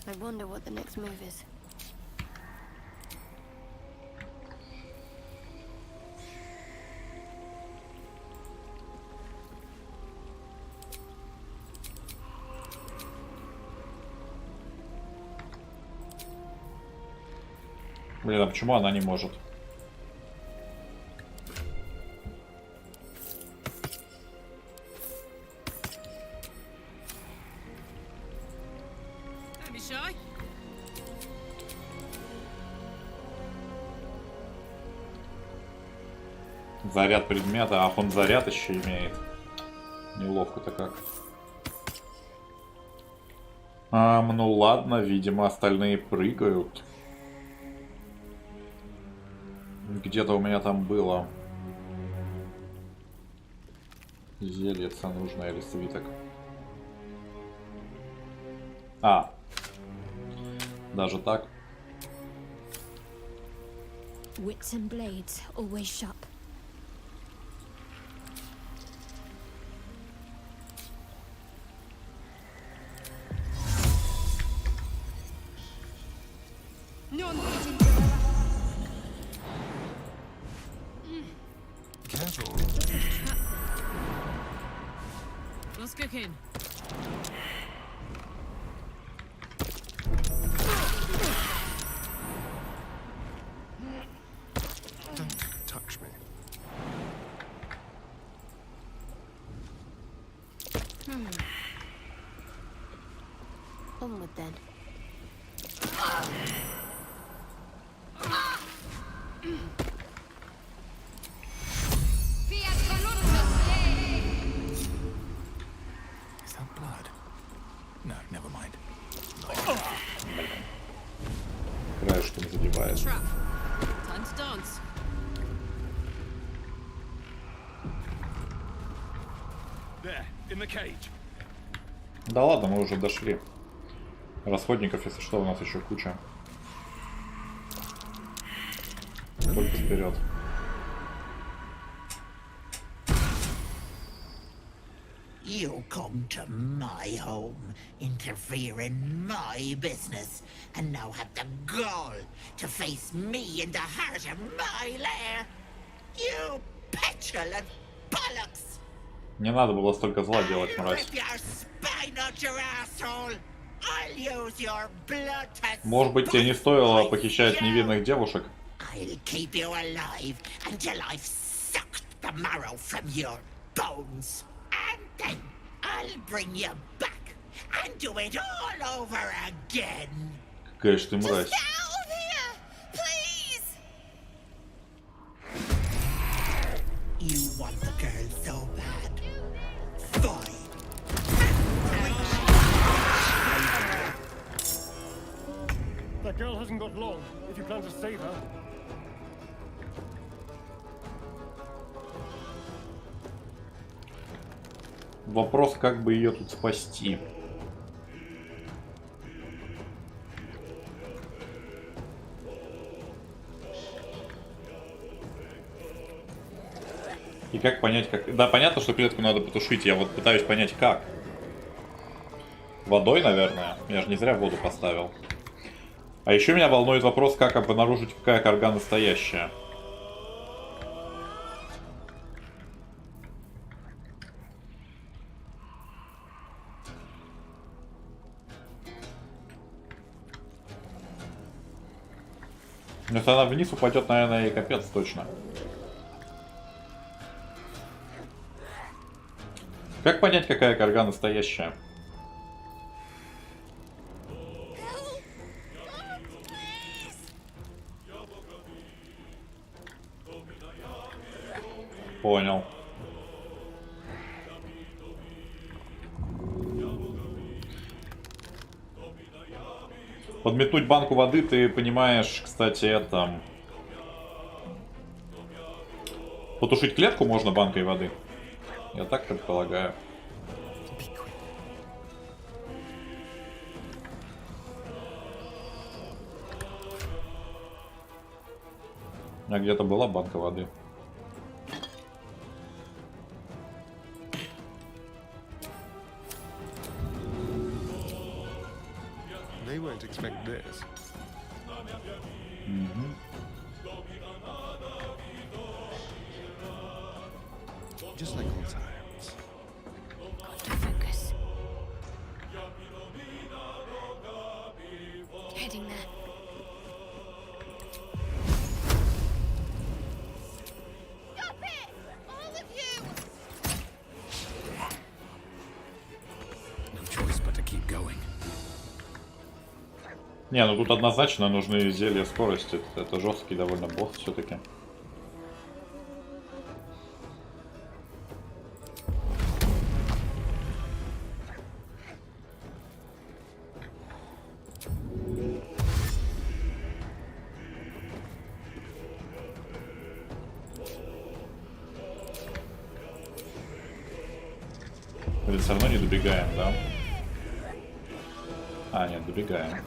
I wonder what the next move is. Блин, а почему она не может? Don't be shy. Заряд предмета, ах, он заряд еще имеет. Неловко-то как. Ну ладно, видимо, остальные прыгают. Где-то у меня там было зельица нужное или свиток. А, даже так. Wits and blades always sharp. What's cooking? Don't touch me. Onward then. Is that blood? No, never mind. Краешком задевает. Trap. Time to dance. There, in the cage. Да ладно, мы уже дошли. Расходников, если что, у нас еще куча. Только вперед. You come to my home, interfere in my business, and now have the gall to face me in the heart of my lair. You petulant bollocks! Не надо было столько зла делать, мразь. Rip your spine out your asshole. I'll use your blood to Может быть, тебе не стоило похищать невинных девушек? I'll keep you alive until I've sucked the marrow from your bones. And then I'll bring you back and do it all over again. Какая ж ты мразь. Get out of here! Please! You want the girl so bad. Fine. girl hasn't got long if you plan to save her. Вопрос, как бы ее тут спасти. И как понять, как... Да, понятно, что клетку надо потушить. Я вот пытаюсь понять, как. Водой, наверное. Я же не зря воду поставил. А еще меня волнует вопрос, как обнаружить, какая карга настоящая. Если она вниз упадет, наверное, и капец точно. Как понять, какая карга настоящая? Понял. Подметнуть банку воды, ты понимаешь, кстати, это... Потушить клетку можно банкой воды? Я так предполагаю. У меня где-то была банка воды. They won't expect this. Just like old times. Got to focus. Heading there. Stop it! All of you! No choice but to keep going. Не, ну тут однозначно нужны зелья скорости. Это жесткий довольно босс все-таки. Или все равно не добегаем, да? А, нет, добегаем.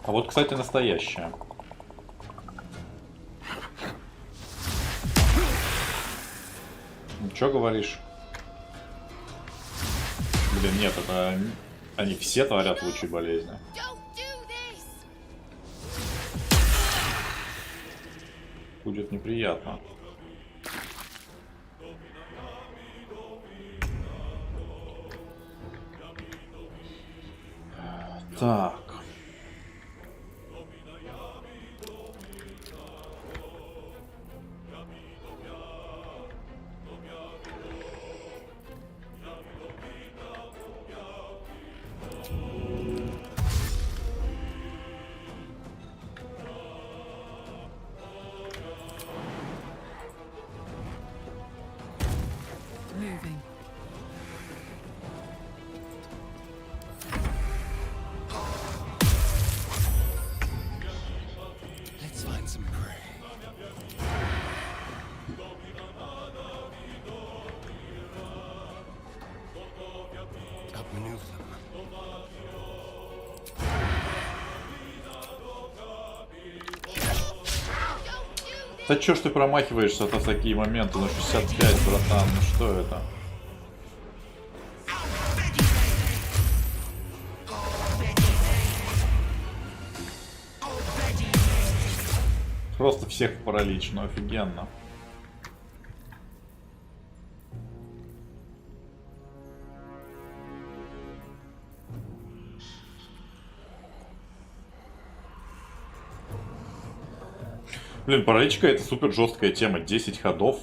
А вот, кстати, настоящая. Ну, чё говоришь? Блин, нет, это... Они все творят лучи болезни. Будет неприятно. Так. Moving. Let's find some prey. Outmaneuver them. Да чё ж ты промахиваешься-то в такие моменты? Ну 65, братан, ну что это? Просто всех в паралич, ну офигенно. Блин, параличка это супер жесткая тема. 10 ходов.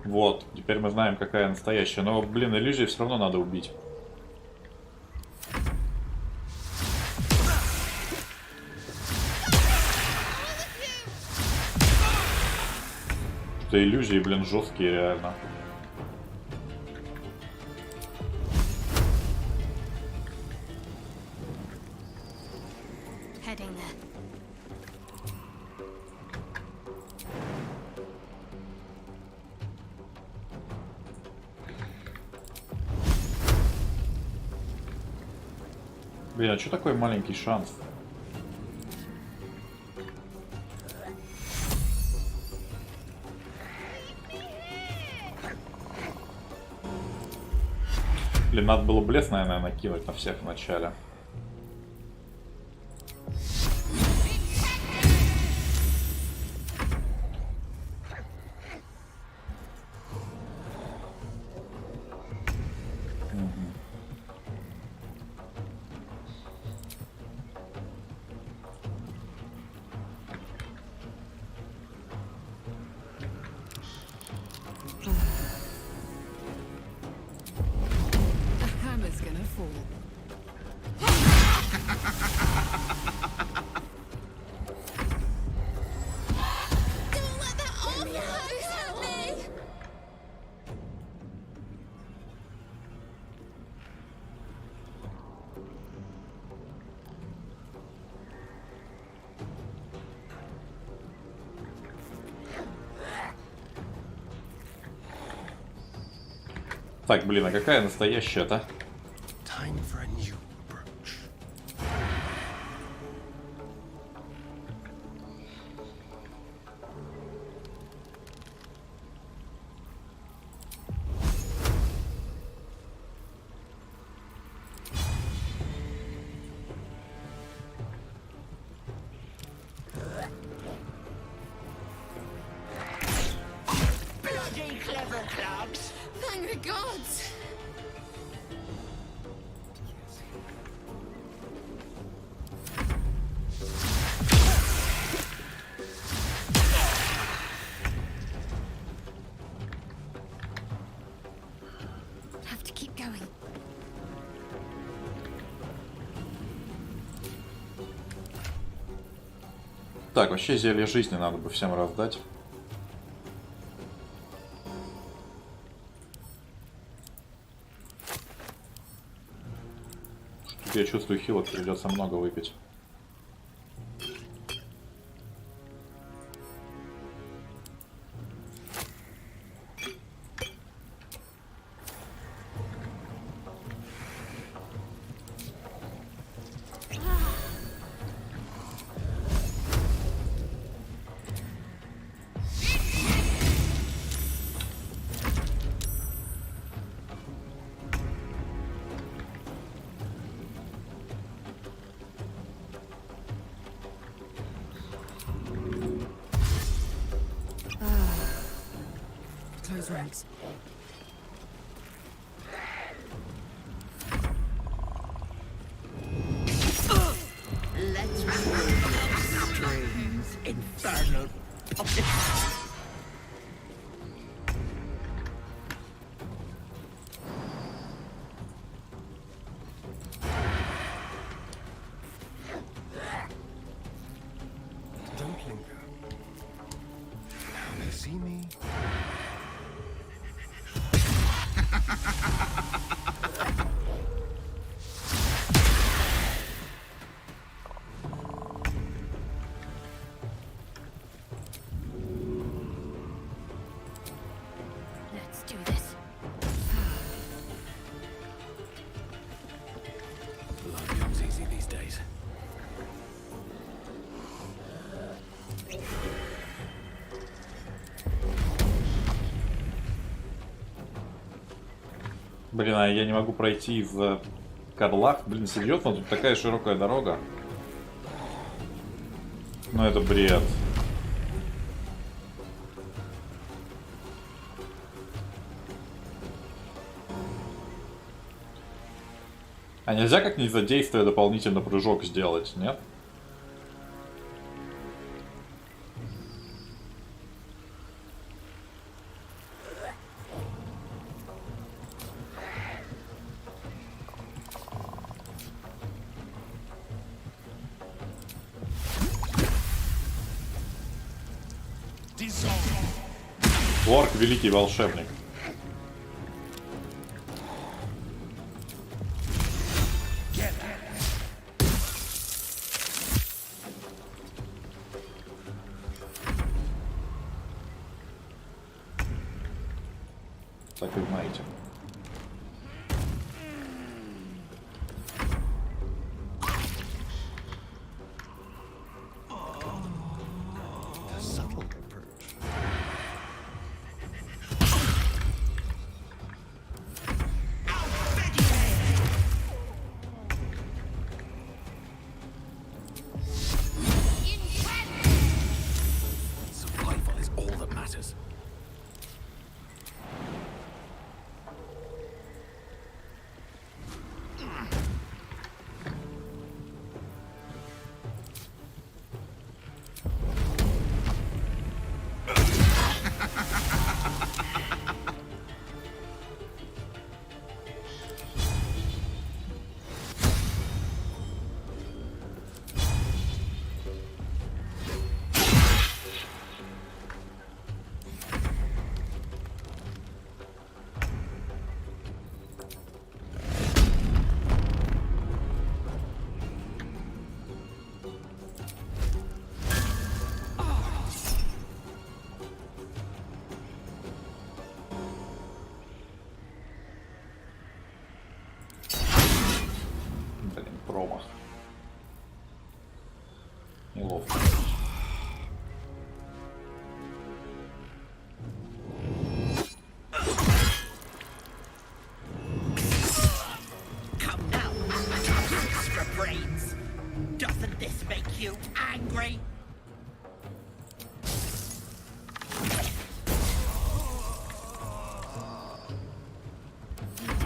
Вот, теперь мы знаем, какая настоящая. Но, блин, иллюзии все равно надо убить. Это иллюзии, блин, жесткие реально. Блин, а что такой маленький шанс? Блин, надо было блеск, наверное, накинуть на всех в начале. Так, блин, а какая настоящая-то? Так, вообще зелье жизни надо бы всем раздать. Я чувствую, хилок придется много выпить. Ranks. Let's remove strings, infernal puppet. Don't linger. Now they see me. Let's do this. Life comes easy these days. Блин, а я не могу пройти в Карлах. Блин, серьезно? Тут такая широкая дорога. Ну это бред. А нельзя как-нибудь за действие дополнительно прыжок сделать, нет? Орк — великий волшебник. Так и знаете. Survival is all that matters. Блин, промах. Неловко. Come now, extra brains. Doesn't this make you angry?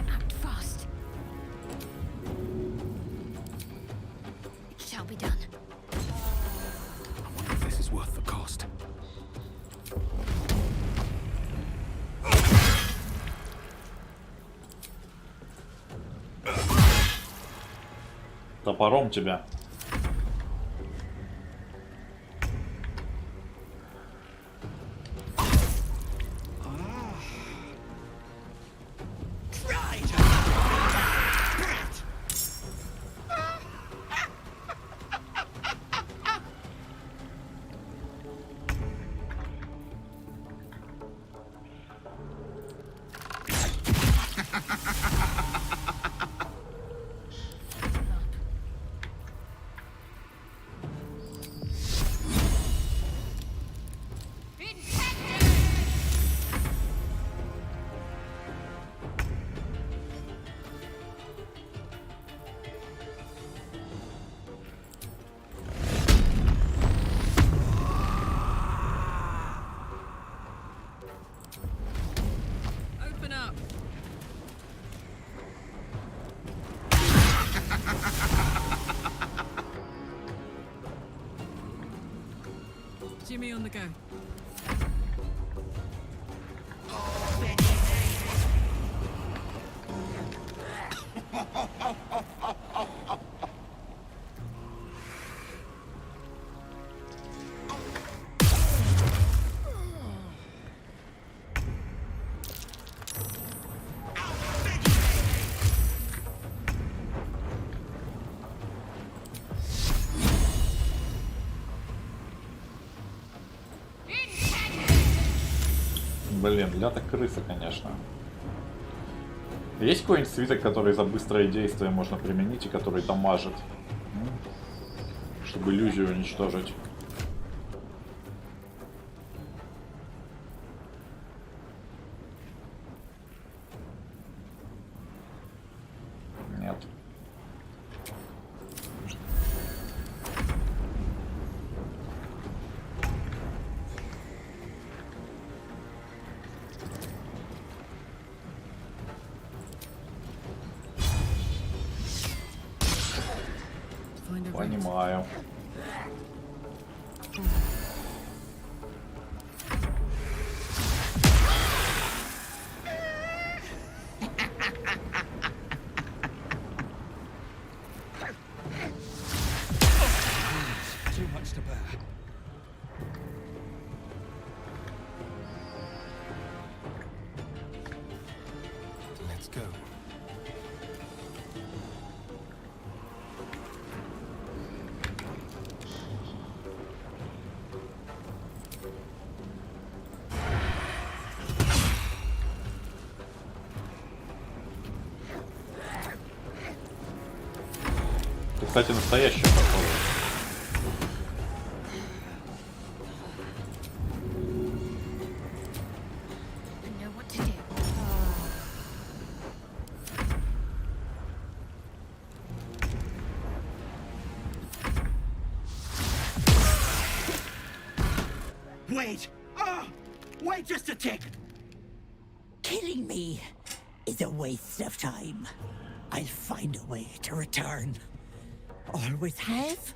Act fast. It shall be done. I wonder if this is worth the cost. Топором тебя. Open up. Jimmy on the go. Блин, ля-то крыса, конечно. Есть какой-нибудь свиток, который за быстрое действие можно применить и который дамажит? Чтобы иллюзию уничтожить. Нет. Понимаю. Too much to bear. go. Ты, кстати, настоящий похоже. Wait! Ah! Wait just a tick! Killing me is a waste of time. I'll find a way to return. Always have,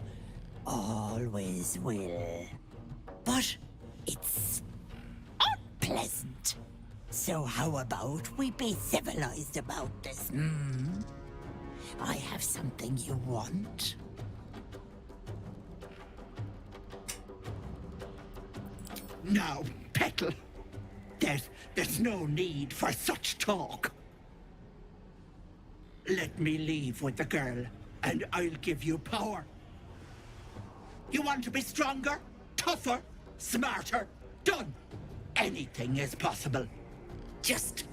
always will. But it's unpleasant. So how about we be civilized about this, hmm? I have something you want. Now, Petal, there's no need for such talk. Let me leave with the girl, and I'll give you power. You want to be stronger, tougher, smarter? Done. Anything is possible. Just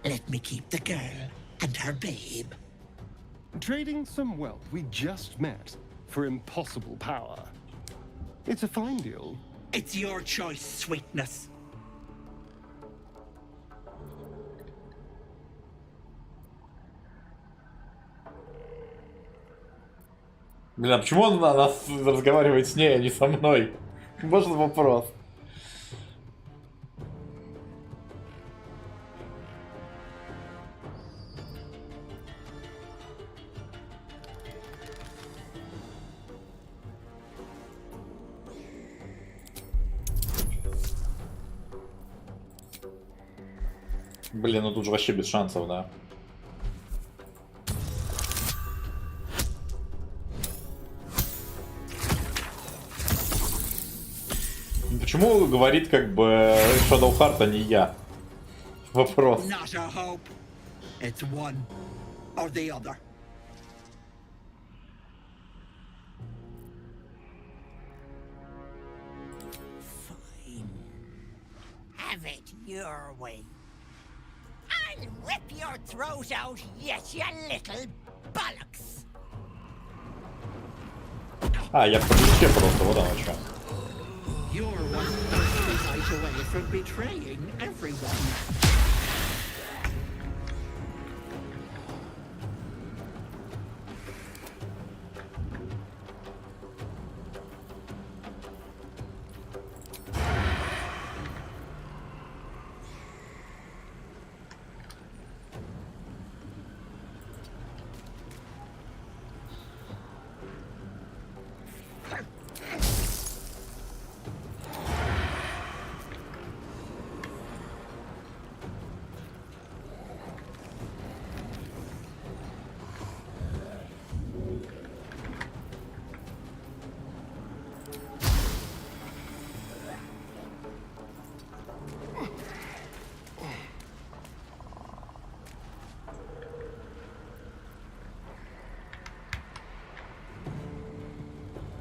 let me keep the girl and her babe. Trading some wealth we just met for impossible power. It's a fine deal. It's your choice, sweetness. Бля, почему он на нас разговаривает с ней, а не со мной? Можно вопрос? Блин, ну тут же вообще без шансов, да? Почему говорит как бы Shadow Heart, а не я? Вопрос. Not a hope. It's one or the other. Fine. Have it your way. I'll whip your throat out, yes, you little bollocks. А, я в поддержке просто, вот оно что. You're one earthly sight away from betraying everyone.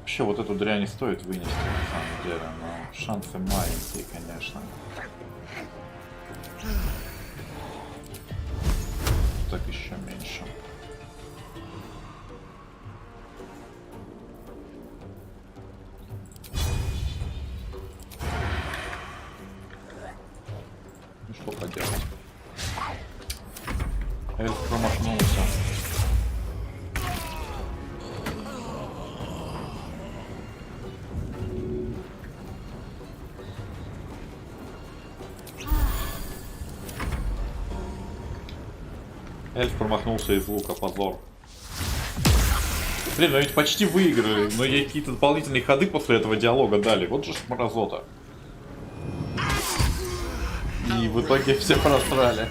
Вообще вот эту дрянь не стоит вынести на самом деле, но шансы маленькие, конечно. Так еще меньше. Ну что поделать? Эльф промахнулся. Эльф промахнулся из лука, позор. Блин, мы ведь почти выиграли, но ей какие-то дополнительные ходы после этого диалога дали. Вот же мразота. И в итоге все просрали.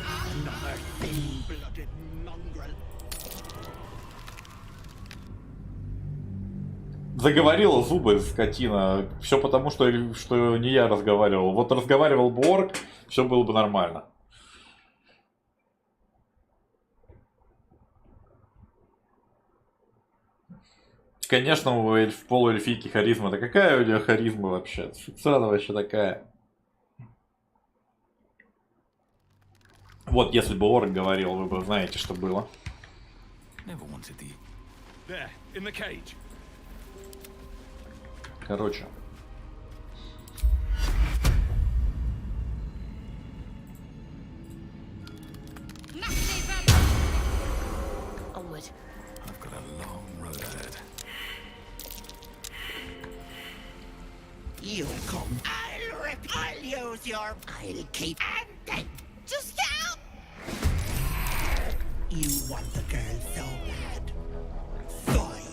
Заговорила зубы, скотина. Все потому, что не я разговаривал. Вот разговаривал бы орк, все было бы нормально. конечно, у полуэльфийки харизма. Да какая у нее харизма вообще? Что она вообще такая? Вот если бы орк говорил, вы бы знаете, что было. Короче. Onward. I've got a long road ahead. You'll come. I'll rip. I'll use your. I'll keep. And then just get out. You want the girl so bad. Fine.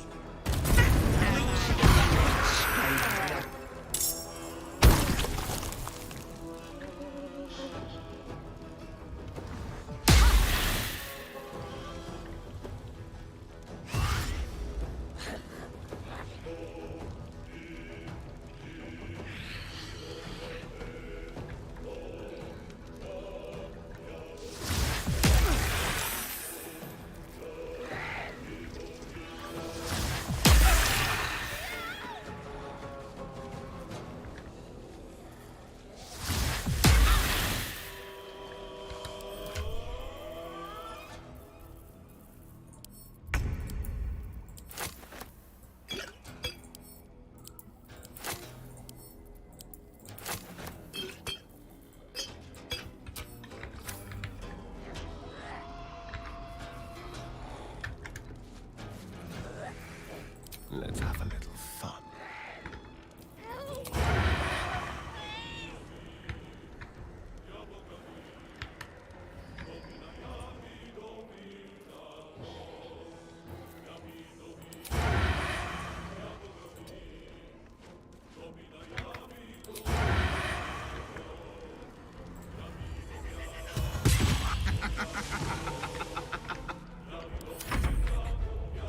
Let's have a little fun.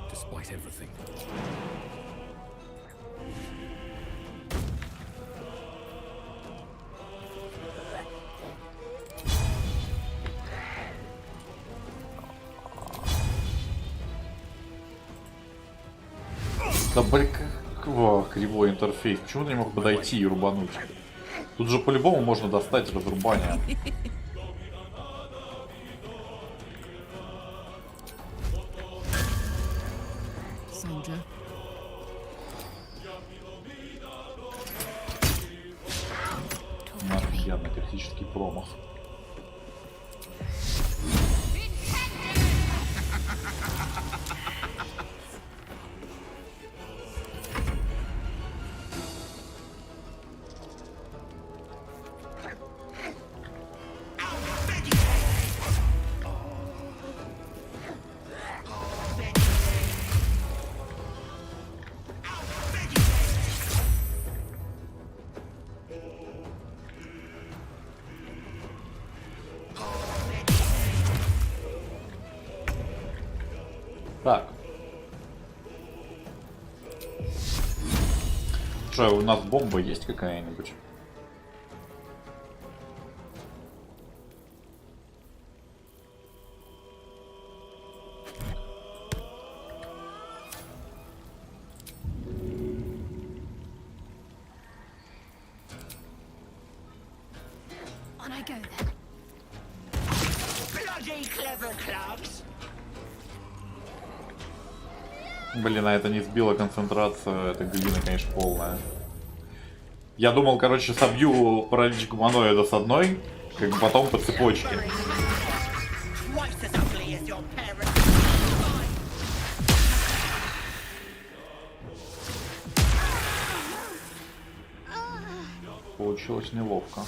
Despite everything. Да блин, кривой интерфейс. Почему ты не мог подойти и рубануть? Тут же по-любому можно достать разрубание. Явно критический промах. Так. Что, у нас бомба есть какая-нибудь? On I go then. Bloody clever clubs. Блин, а это не сбила концентрацию, это глина, конечно, полная. Я думал, короче, собью паралич гуманоида с одной, как бы потом по цепочке. Получилось неловко.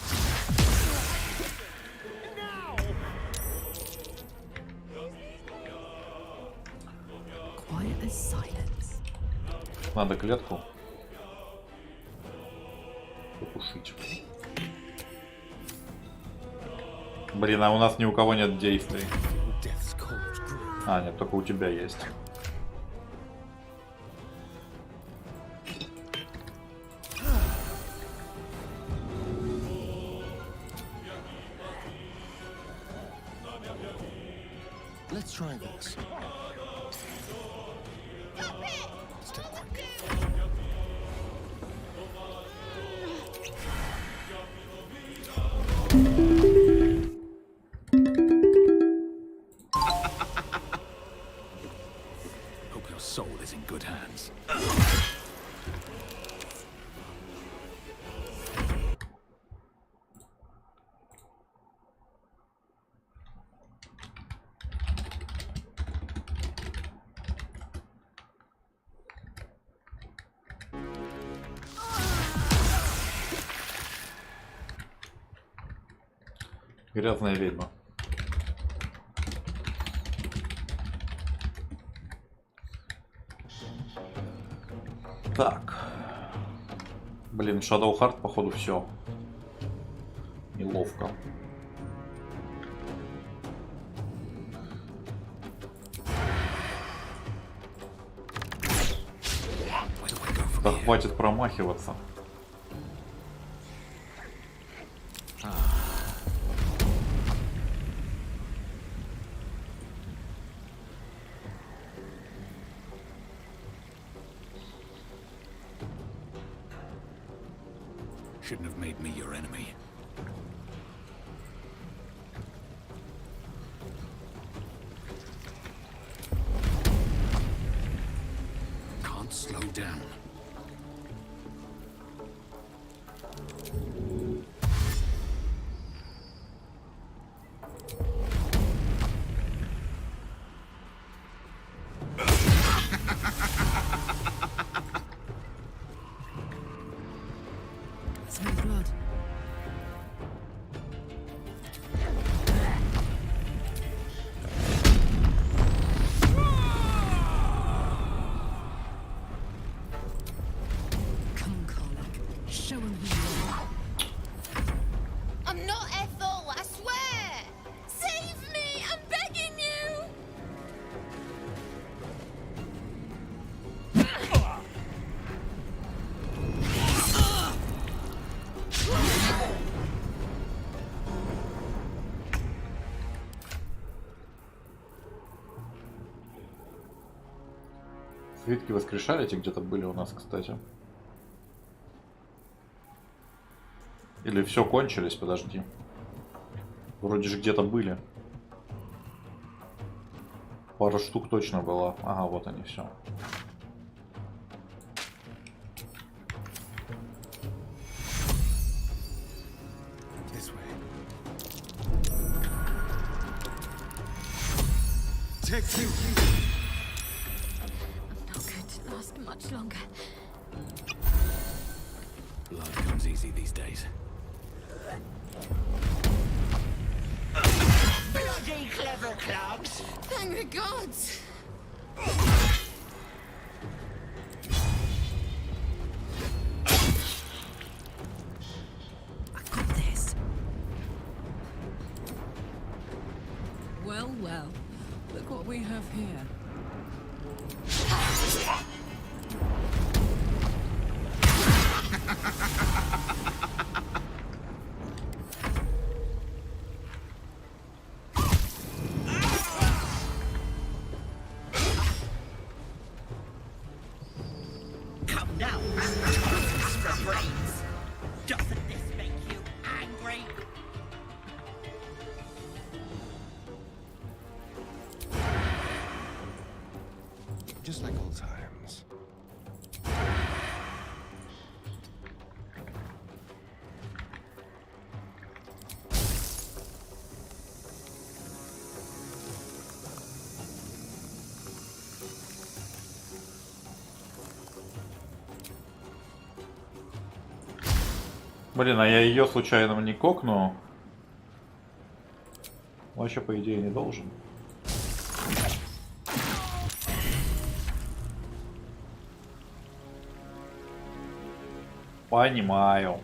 Надо клетку потушить. Блин, а у нас ни у кого нет действий. А, нет, только у тебя есть. Let's try this. Step quick. Hope your soul is in good hands. Грязная ведьма. Так. Блин, Shadow Heart, походу, все. Неловко. Да хватит промахиваться. Shouldn't have made me your enemy. Can't slow down. I'm not Ethel, I swear! Save me! I'm begging you! Свитки воскрешали, эти где-то были у нас, кстати. Или все кончились, подожди. Вроде же где-то были. Пара штук точно было. Ага, вот они, все. Blood comes easy these days. Bloody clever clubs! Thank the gods! I got this. Well, well. Look what we have here. Come now, Mr. Brains. Doesn't this make you angry? Just like old times. Блин, а я ее случайно не кокну? Вообще, по идее, не должен. Понимаю.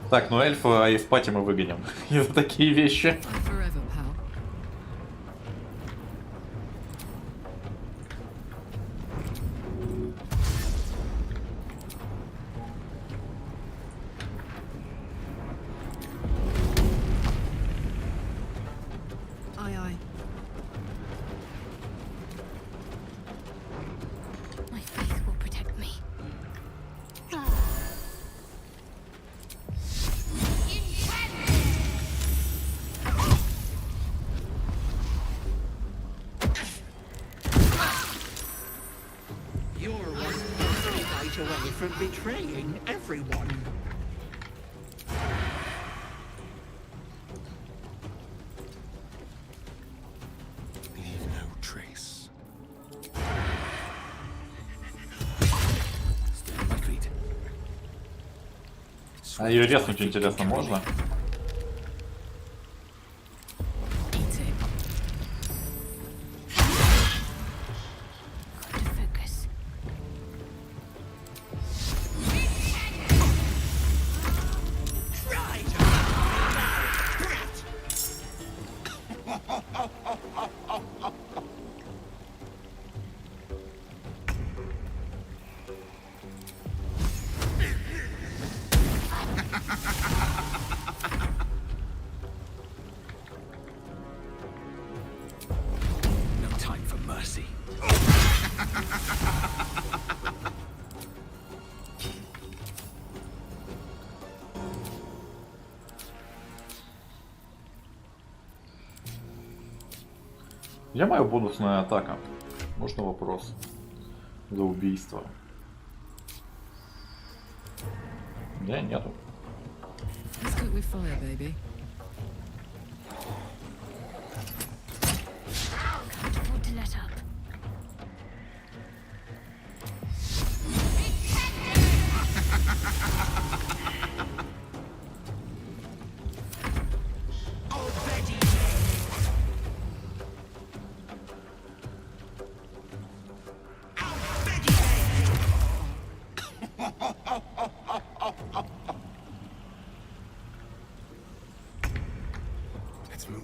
Так, ну эльфа из пати мы выгоним. И за такие вещи. away from betraying everyone. Leave no trace. Stay on my feet. А ее резнуть, интересно, можно? Где моя бонусная атака? Можно вопрос? За убийство. Да, нету. Let's cook with fire, baby. Can't afford to let up. Let's move.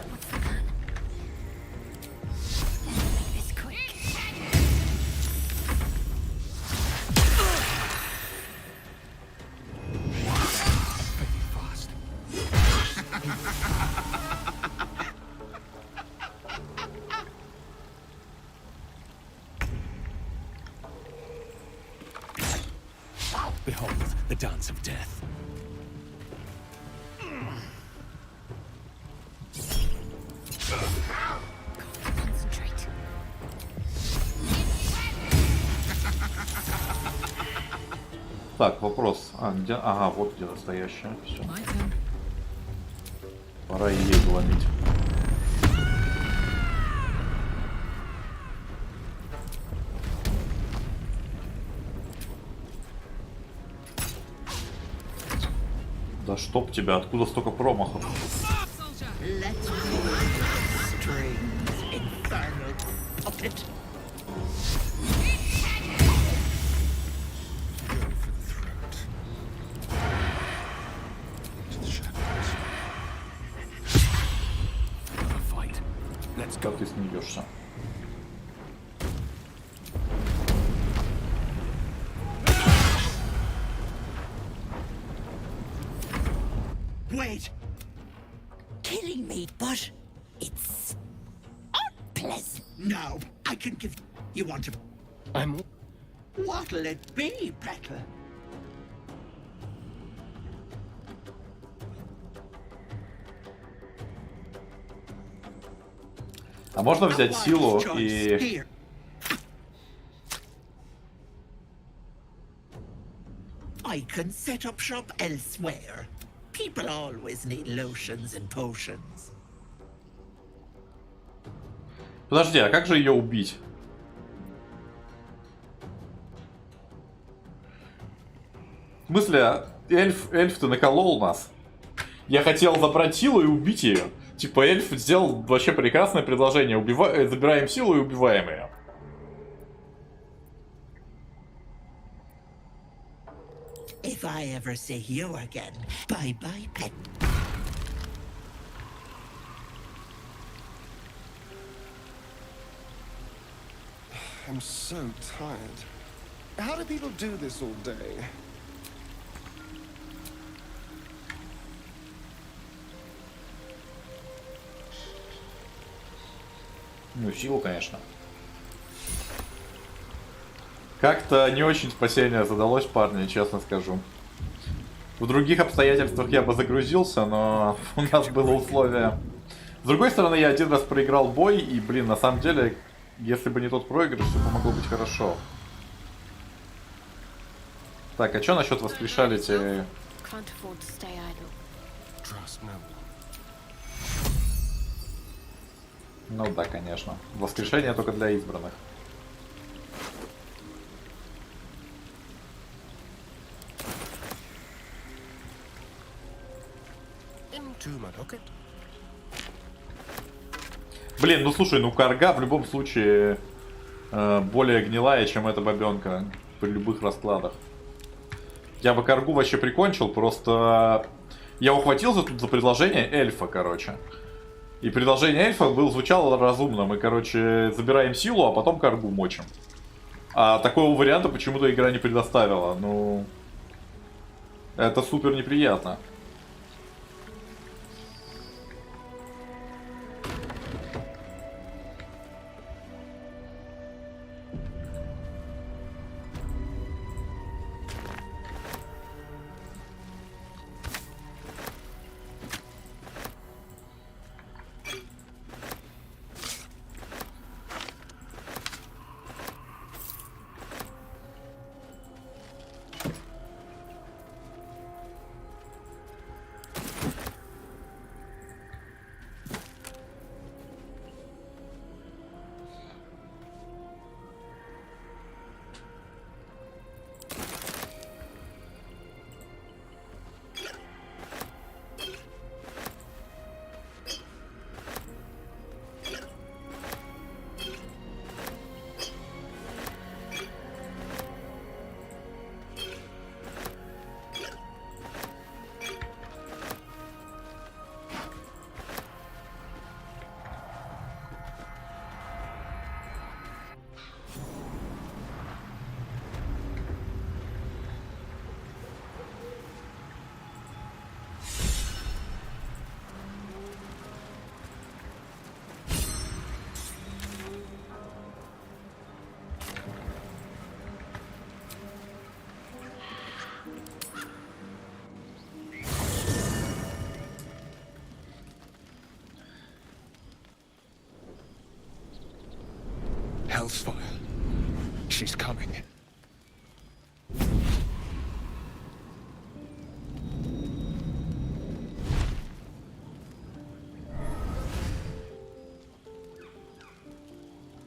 What's the plan? Make this quick. Fast. Behold, the dance of death. Concentrate. Так, вопрос. А, где... Ага, вот где настоящая. Все. Пора ей ломить. Да чтоб тебя, откуда столько промахов? Let's pull the strings, infernal puppet. Go for the throat. To the shadows. Another fight. Let's go. Как ты смеешься? Wait! Killing me, but it's unpleasant. No, I can give. You want to? I'm. What'll it be, Petal? А можно взять силу и... I can set up shop elsewhere. People always need lotions and potions. Подожди, а как же ее убить? В смысле, эльф ты наколол нас? Я хотел забрать силу и убить ее. Типа эльф сделал вообще прекрасное предложение. Забираем силу и убиваем ее. If I ever see you again, bye-bye, pet. I'm so tired. How do people do this all day? Ну, силу, конечно. Как-то не очень спасение задалось, парни, честно скажу. В других обстоятельствах я бы загрузился, но у нас было условие. С другой стороны, я один раз проиграл бой, и, блин, на самом деле, Если бы не тот проигрыш, все бы могло быть хорошо. Так, а что насчет воскрешалити? Ну да, конечно. Воскрешение только для избранных. Блин, ну слушай, ну карга в любом случае более гнилая, чем эта бабенка при любых раскладах. Я бы каргу вообще прикончил, просто я ухватился тут за предложение эльфа, короче. И предложение эльфа звучало разумно. Мы, короче, забираем силу, а потом каргу мочим. А такого варианта почему-то игра не предоставила. Ну, это супер неприятно. Hell's fire. She's coming.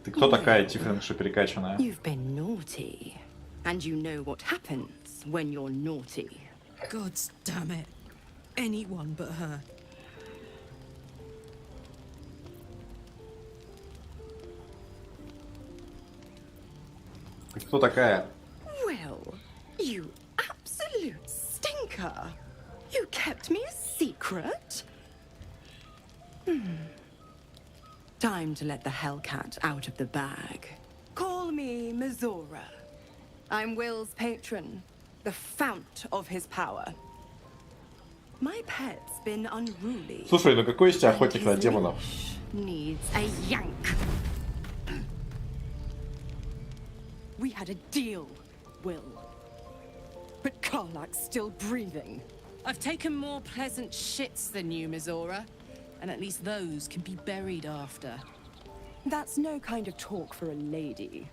Ты кто такая, тифлингша перекачанная? You've been naughty, and you know what happens when you're naughty. God damn it. Anyone but her. Ты кто такая? Well, you absolute stinker. You kept me a secret? Time to let the Hellcat out of the bag. Call me Mizora. I'm Will's patron, the fount of his power. My pet's been unruly. Слушай, ну какой из тебя охотник на демонов? Needs a yank. We had a deal, Will. But Karlak's still breathing. I've taken more pleasant shits than you, Mizora. And at least those can be buried after. That's no kind of talk for a lady.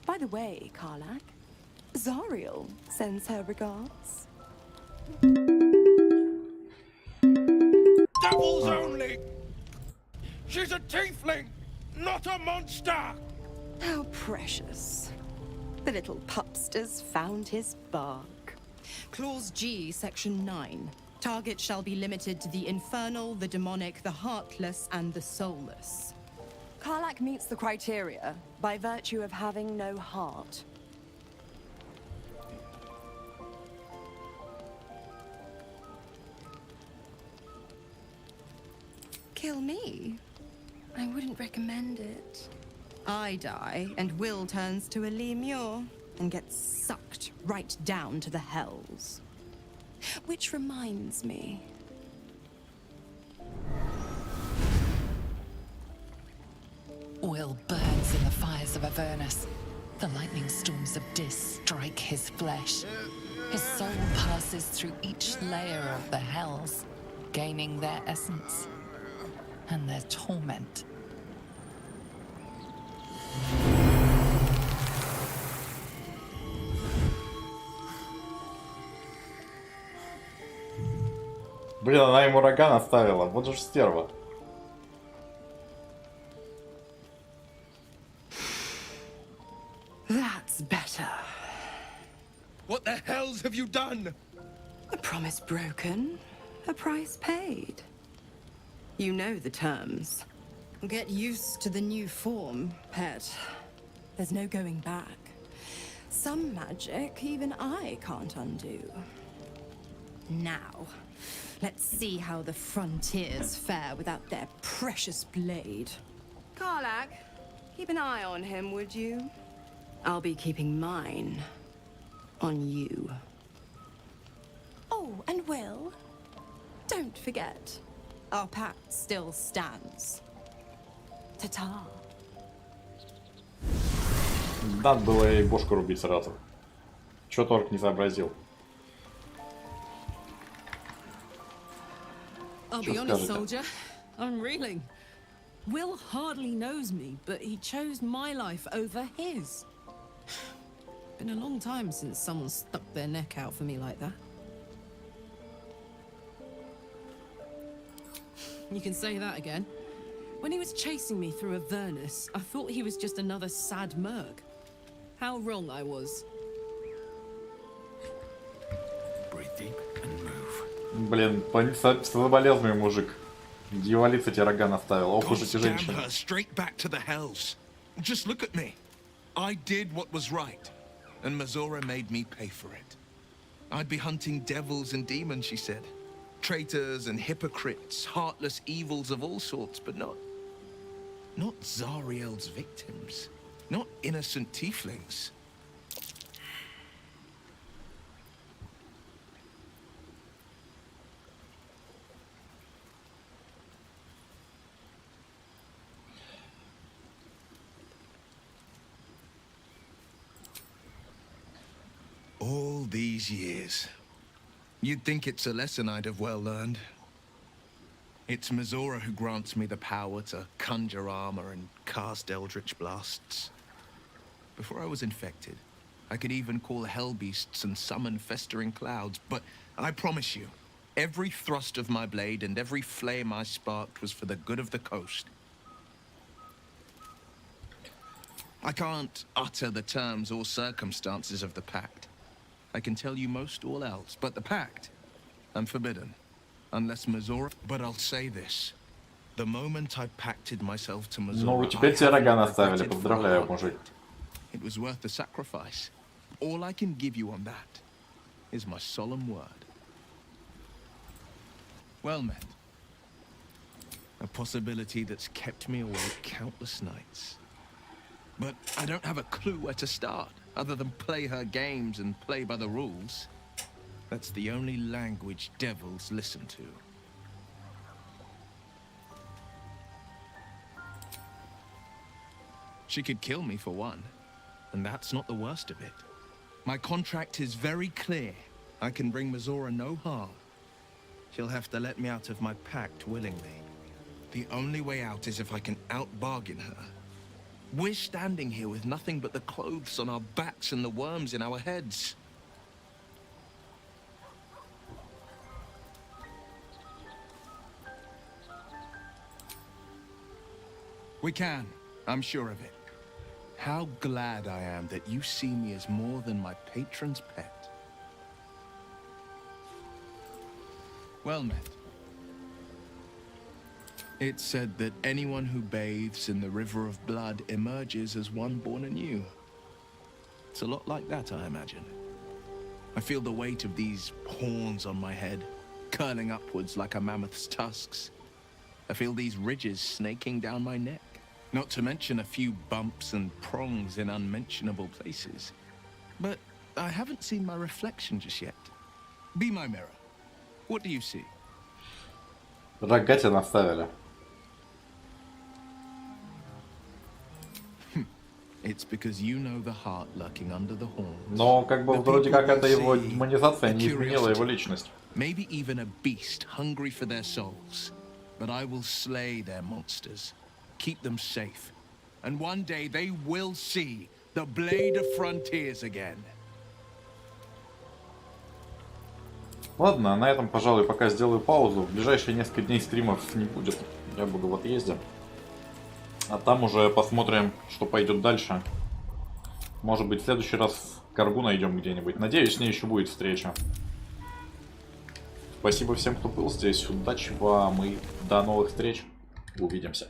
By the way, Karlak, Zariel sends her regards. Devils only! She's a tiefling, not a monster! How precious. The little pupster's found his bark. Clause G, Section 9. Target shall be limited to the infernal, the demonic, the heartless, and the soulless. Karlak meets the criteria by virtue of having no heart. Kill me? I wouldn't recommend it. I die, and Will turns to a Lemure and gets sucked right down to the hells. Which reminds me. Will burns in the fires of Avernus. The lightning storms of Dis strike his flesh. His soul passes through each layer of the hells, gaining their essence and their torment. Блин, она ему рога наставила. Вот же стерва. That's better. What the hells have you done? A promise broken, a price paid. You know the terms. Get used to the new form, pet. There's no going back. Some magic even I can't undo. Now, let's see how the frontiers fare without their precious blade. Karlach, keep an eye on him, would you? I'll be keeping mine on you. Oh, and Will, don't forget, our pact still stands. Ta-ta. Надо было ей бошку рубить сразу. Чё только не сообразил. I'll be honest, soldier. I'm reeling. Will hardly knows me, but he chose my life over his. Been a long time since someone stuck their neck out for me like that. You can say that again. When he was chasing me through Avernus, I thought he was just another sad merc. How wrong I was. Breathe deep and move. Блин, соболезную, мужик. Дьяволица тебе рога наставила. Ох уж эти женщины. Damn her straight back to the hells. Just look at me. I did what was right, and Mazora made me pay for it. I'd be hunting devils and demons, she said. Traitors and hypocrites, heartless evils of all sorts, but not Zariel's victims. Not innocent tieflings. All these years. You'd think it's a lesson I'd have well learned. It's Mazora who grants me the power to conjure armor and cast eldritch blasts. Before I was infected, I could even call hell beasts and summon festering clouds, but I promise you, every thrust of my blade and every flame I sparked was for the good of the coast. I can't utter the terms or circumstances of the pact. I can tell you most all else, but the pact, I'm forbidden. Unless Mazora... But I'll say this. The moment I pacted myself to Mazora... Ну, теперь тебе рога наставили. Поздравляю, мужик. It was worth the sacrifice. All I can give you on that is my solemn word. Well met. A possibility that's kept me awake countless nights. But I don't have a clue where to start, other than play her games and play by the rules. That's the only language devils listen to. She could kill me for one, and that's not the worst of it. My contract is very clear. I can bring Mazora no harm. She'll have to let me out of my pact willingly. The only way out is if I can out-bargain her. We're standing here with nothing but the clothes on our backs and the worms in our heads. We can, I'm sure of it. How glad I am that you see me as more than my patron's pet. Well met. It's said that anyone who bathes in the river of blood emerges as one born anew. It's a lot like that, I imagine. I feel the weight of these horns on my head, curling upwards like a mammoth's tusks. I feel these ridges snaking down my neck, not to mention a few bumps and prongs in unmentionable places. But I haven't seen my reflection just yet. Be my mirror. What do you see? Рога тебе наставили. It's because you know the heart lurking under the horns. Но как бы вроде как это его демонизация не изменила его личность. Maybe even a beast hungry for their souls. But I will slay their monsters, keep them safe, and one day they will see the blade of frontiers again. Ладно, на этом, пожалуй, пока сделаю паузу. В ближайшие несколько дней стримов не будет. Я буду в отъезде. А там уже посмотрим, что пойдет дальше. Может быть, в следующий раз Каргу найдем где-нибудь. Надеюсь, с ней еще будет встреча. Спасибо всем, кто был здесь. Удачи вам и до новых встреч. Увидимся.